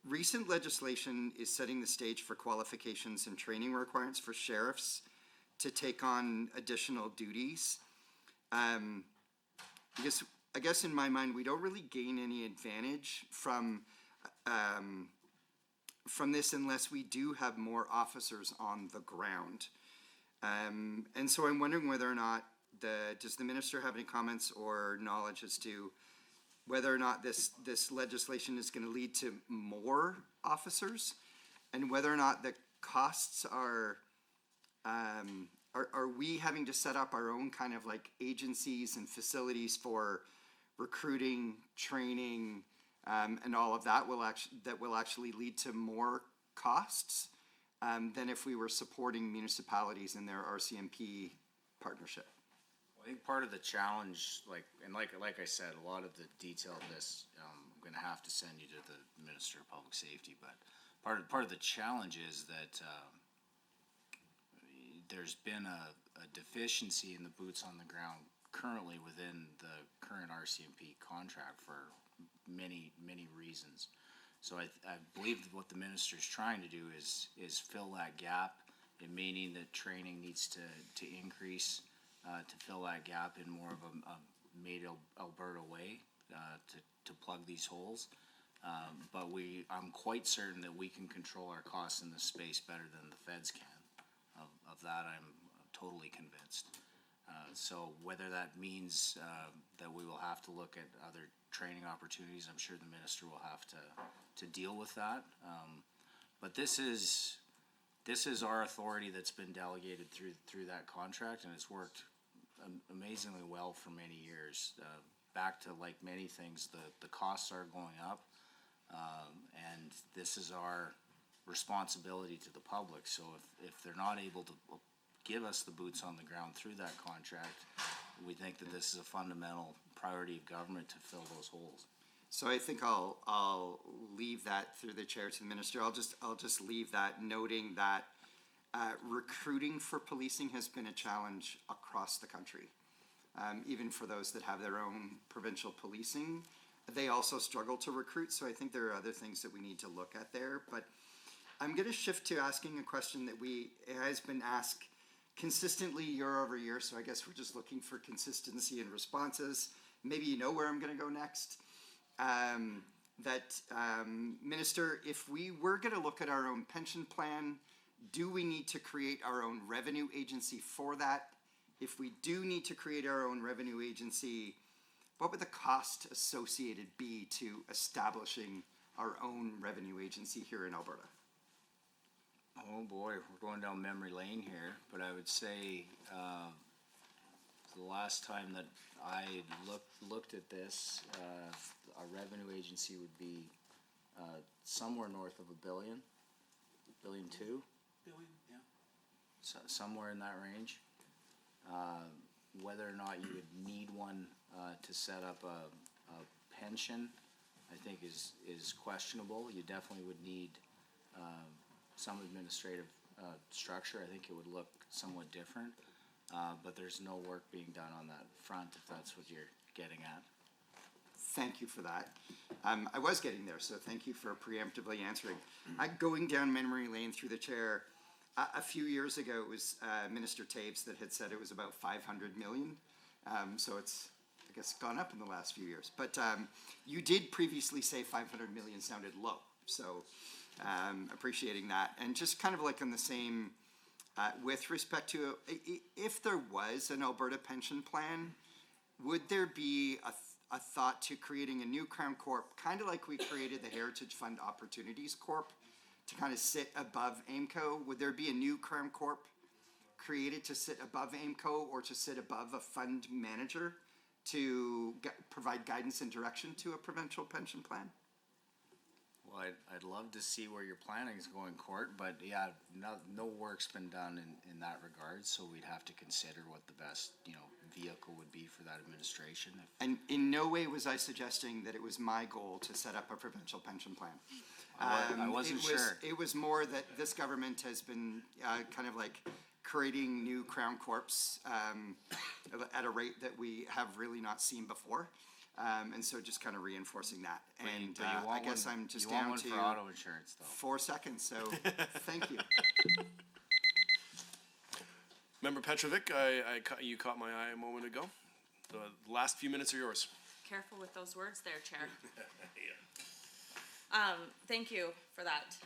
Recent legislation is setting the stage for qualifications and training requirements for sheriffs to take on additional duties. I guess in my mind, we don't really gain any advantage from this unless we do have more officers on the ground. And so I'm wondering whether or not does the minister have any comments or knowledge as to whether or not this legislation is going to lead to more officers, and whether or not the costs are we having to set up our own kind of like agencies and facilities for recruiting, training, and all of that will actually lead to more costs than if we were supporting municipalities in their RCMP partnership.
I think part of the challenge, like I said, a lot of the detail of this, I'm going to have to send you to the Minister of Public Safety. But part of the challenge is that there's been a deficiency in the boots on the ground currently within the current RCMP contract for many reasons. So I believe that what the minister is trying to do is fill that gap. It may mean that training needs to increase to fill that gap in more of a made Alberta way to plug these holes. But I'm quite certain that we can control our costs in this space better than the feds can. Of that, I'm totally convinced. So whether that means that we will have to look at other training opportunities, I'm sure the minister will have to deal with that. But this is our authority that's been delegated through that contract, and it's worked amazingly well for many years. Back to like many things, the costs are going up, and this is our responsibility to the public. So if they're not able to give us the boots on the ground through that contract, we think that this is a fundamental priority of government to fill those holes.
So I think I'll leave that through the chair to the minister. I'll just leave that, noting that recruiting for policing has been a challenge across the country. Even for those that have their own provincial policing, they also struggle to recruit. So I think there are other things that we need to look at there. But I'm going to shift to asking a question that has been asked consistently year over year. So I guess we're just looking for consistency in responses. Maybe you know where I'm going to go next. Minister, if we were going to look at our own pension plan, do we need to create our own revenue agency for that? If we do need to create our own revenue agency, what would the cost associated be to establishing our own revenue agency here in Alberta?
Oh boy, we're going down memory lane here, but I would say the last time that I looked at this, a revenue agency would be somewhere north of $1 billion, $1.2 billion.
Yeah.
So, somewhere in that range. Whether or not you would need one to set up a pension, I think is questionable. You definitely would need some administrative structure, I think it would look somewhat different. But there's no work being done on that front, if that's what you're getting at.
Thank you for that. I was getting there, so thank you for preemptively answering. Going down memory lane through the chair, a few years ago, it was Minister Taves that had said it was about 500 million. So it's, I guess, gone up in the last few years. But you did previously say 500 million sounded low. So appreciating that. And just kind of like on the same, with respect to, if there was an Alberta pension plan, would there be a thought to creating a new Crown Corp, kind of like we created the Heritage Fund Opportunities Corp, to kind of sit above AIMCO? Would there be a new Crown Corp created to sit above AIMCO or to sit above a fund manager to provide guidance and direction to a provincial pension plan?
Well, I'd love to see where your planning is going, Court, but yeah, no work's been done in that regard, so we'd have to consider what the best, vehicle would be for that administration.
And in no way was I suggesting that it was my goal to set up a provincial pension plan.
I wasn't sure.
It was more that this government has been kind of like creating new Crown Corps at a rate that we have really not seen before. And so just kind of reinforcing that. And I guess I'm just down to
for auto insurance, though.
4 seconds, so thank you.
Member Petrovic, you caught my eye a moment ago. The last few minutes are yours.
Careful with those words there, Chair. Thank you for that,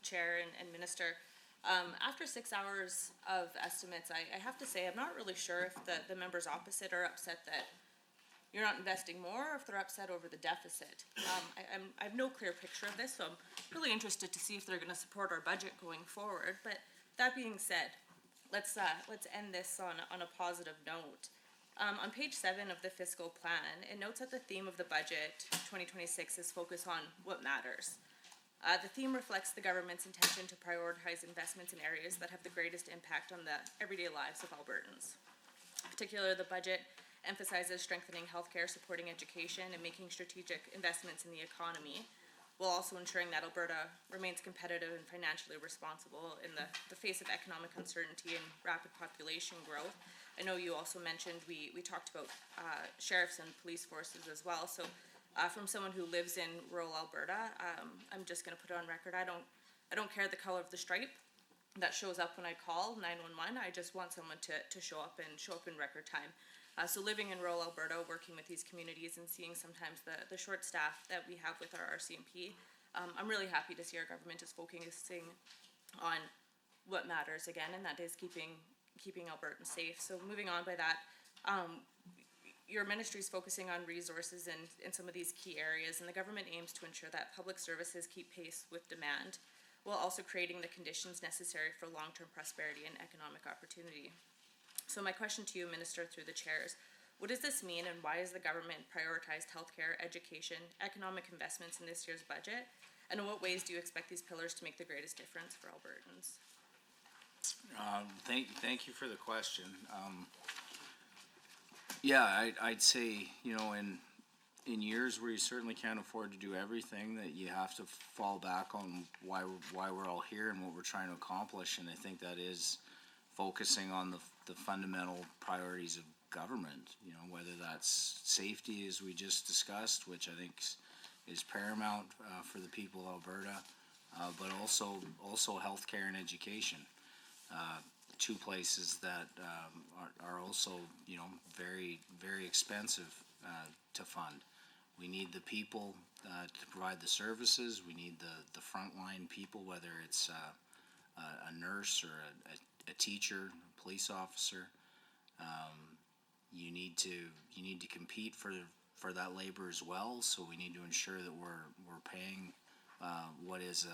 Chair and Minister. After 6 hours of estimates, I have to say I'm not really sure if the members opposite are upset that you're not investing more, or if they're upset over the deficit. I have no clear picture of this, so I'm really interested to see if they're going to support our budget going forward. But that being said, let's end this on a positive note. On page 7 of the fiscal plan, it notes that the theme of the budget 2026 is focus on what matters. The theme reflects the government's intention to prioritize investments in areas that have the greatest impact on the everyday lives of Albertans. Particularly, the budget emphasizes strengthening healthcare, supporting education, and making strategic investments in the economy, while also ensuring that Alberta remains competitive and financially responsible in the face of economic uncertainty and rapid population growth. I know you also mentioned, we talked about sheriffs and police forces as well, so from someone who lives in rural Alberta, I'm just going to put it on record, I don't care the color of the stripe that shows up when I call 911. I just want someone to show up in record time. So living in rural Alberta, working with these communities and seeing sometimes the short staff that we have with our RCMP, I'm really happy to see our government is focusing on what matters again, and that is keeping Albertans safe. So moving on by that, your ministry is focusing on resources in some of these key areas, and the government aims to ensure that public services keep pace with demand, while also creating the conditions necessary for long-term prosperity and economic opportunity. So my question to you, Minister, through the chairs, what does this mean, and why has the government prioritized healthcare, education, economic investments in this year's budget? And in what ways do you expect these pillars to make the greatest difference for Albertans?
Thank you for the question. Yeah, I'd say, in years where you certainly can't afford to do everything, that you have to fall back on why we're all here and what we're trying to accomplish. And I think that is focusing on the fundamental priorities of government, whether that's safety, as we just discussed, which I think is paramount for the people of Alberta, but also healthcare and education. Two places that are also, very, very expensive to fund. We need the people to provide the services. We need the frontline people, whether it's a nurse or a teacher, a police officer. You need to compete for that labor as well. So we need to ensure that we're paying what is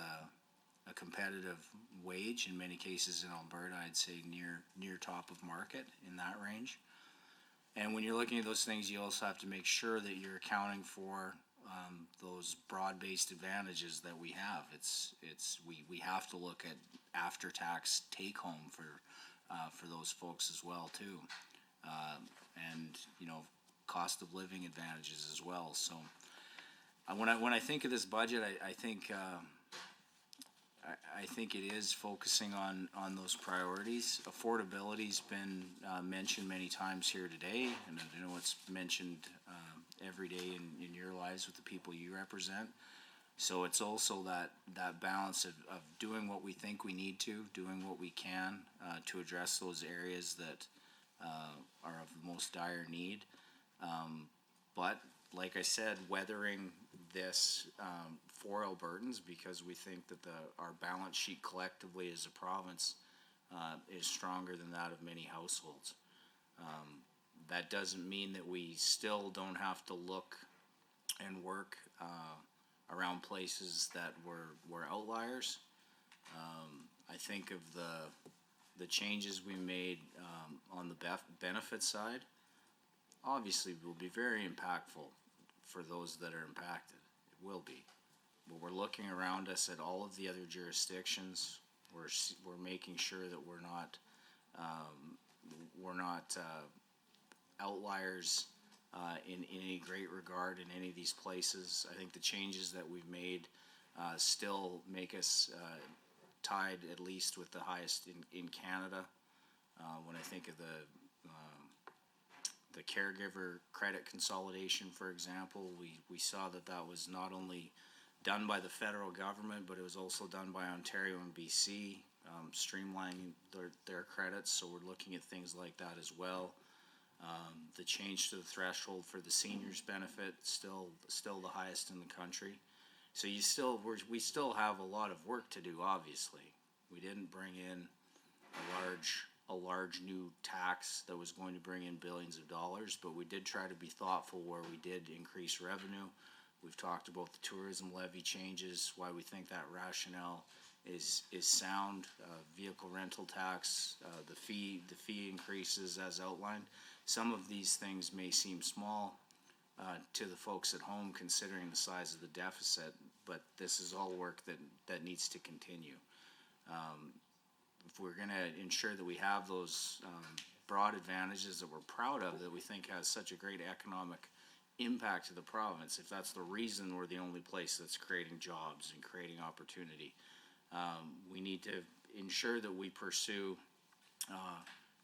a competitive wage. In many cases in Alberta, I'd say near top of market in that range. And when you're looking at those things, you also have to make sure that you're accounting for those broad-based advantages that we have. We have to look at after-tax take-home for those folks as well too, and cost of living advantages as well. So when I think of this budget, I I think it is focusing on those priorities. Affordability's been mentioned many times here today, and I know it's mentioned every day in your lives with the people you represent. So it's also that balance of doing what we think we need to, doing what we can to address those areas that are of the most dire need. But like I said, weathering this for Albertans, because we think that our balance sheet collectively as a province is stronger than that of many households. That doesn't mean that we still don't have to look and work around places that were outliers. I think of the changes we made on the benefit side, obviously will be very impactful for those that are impacted. It will be. But we're looking around us at all of the other jurisdictions. We're making sure that we're not outliers in any great regard in any of these places. I think the changes that we've made still make us tied at least with the highest in Canada. When I think of the caregiver credit consolidation, for example, we saw that was not only done by the federal government, but it was also done by Ontario and BC, streamlining their credits. So we're looking at things like that as well. The change to the threshold for the seniors benefit, still the highest in the country. So we still have a lot of work to do, obviously. We didn't bring in a large new tax that was going to bring in billions of dollars, but we did try to be thoughtful where we did increase revenue. We've talked about the tourism levy changes, why we think that rationale is sound. Vehicle rental tax, the fee increases as outlined. Some of these things may seem small to the folks at home considering the size of the deficit, but this is all work that needs to continue. If we're going to ensure that we have those broad advantages that we're proud of, that we think has such a great economic impact to the province, if that's the reason we're the only place that's creating jobs and creating opportunity, we need to ensure that we pursue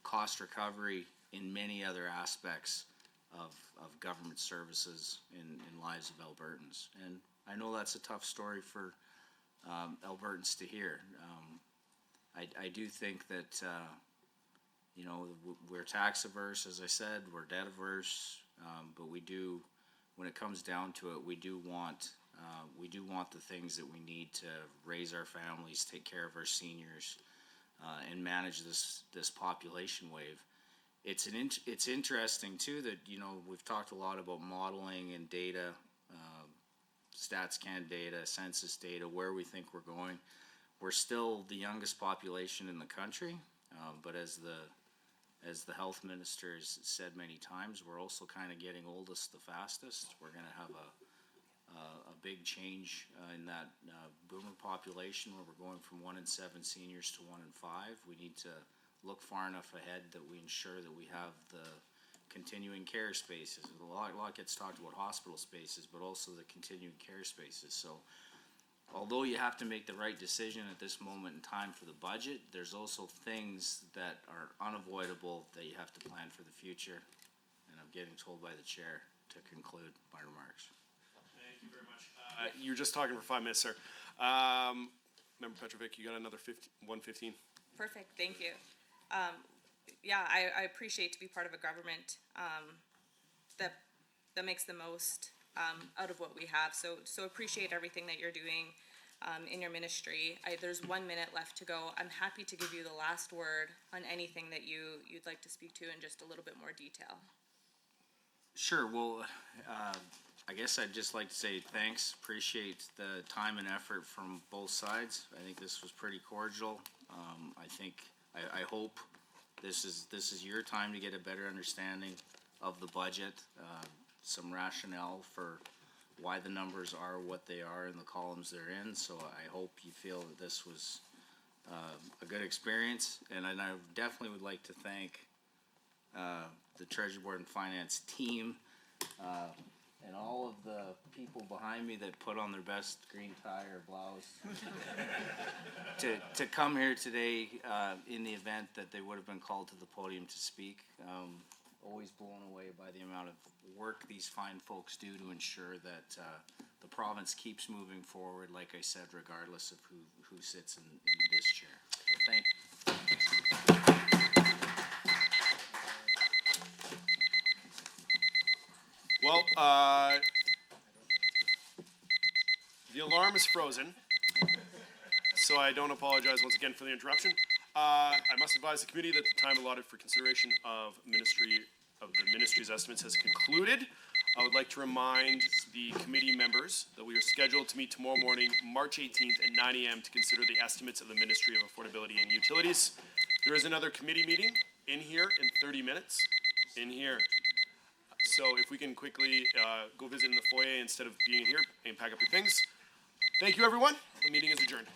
cost recovery in many other aspects of government services in lives of Albertans. And I know that's a tough story for Albertans to hear. I do think that, we're tax averse, as I said, we're debt averse, but we do, when it comes down to it, we do want the things that we need to raise our families, take care of our seniors, and manage this population wave. It's interesting too that, we've talked a lot about modeling and data, StatsCan data, census data, where we think we're going. We're still the youngest population in the country, but as the health minister has said many times, we're also kind of getting oldest the fastest. We're going to have a big change in that boomer population, where we're going from 1 in 7 seniors to 1 in 5. We need to look far enough ahead that we ensure that we have the continuing care spaces. A lot gets talked about hospital spaces, but also the continuing care spaces. So although you have to make the right decision at this moment in time for the budget, there's also things that are unavoidable that you have to plan for the future. And I'm getting told by the chair to conclude my remarks.
Thank you very much. You were just talking for 5 minutes, sir. Member Petrovic, you got another 1:15.
Perfect, thank you. I appreciate to be part of a government that makes the most out of what we have. So appreciate everything that you're doing in your ministry. There's 1 minute left to go. I'm happy to give you the last word on anything that you'd like to speak to in just a little bit more detail.
Sure. Well, I guess I'd just like to say thanks. Appreciate the time and effort from both sides. I think this was pretty cordial. I hope this is your time to get a better understanding of the budget, some rationale for why the numbers are what they are in the columns they're in. So I hope you feel that this was a good experience. And I definitely would like to thank the Treasury Board and Finance team and all of the people behind me that put on their best green tie or blouse. to come here today, in the event that they would have been called to the podium to speak. Always blown away by the amount of work these fine folks do to ensure that the province keeps moving forward, like I said, regardless of who sits in this chair. So thank
Well, the alarm is frozen, so I don't apologize once again for the interruption. I must advise the committee that the time allotted for consideration of the ministry's estimates has concluded. I would like to remind the committee members that we are scheduled to meet tomorrow morning, March 18th at 9 a.m. to consider the estimates of the Ministry of Affordability and Utilities. There is another committee meeting in here in 30 minutes, in here. So if we can quickly go visit in the foyer instead of being in here and pack up your things. Thank you, everyone. The meeting is adjourned.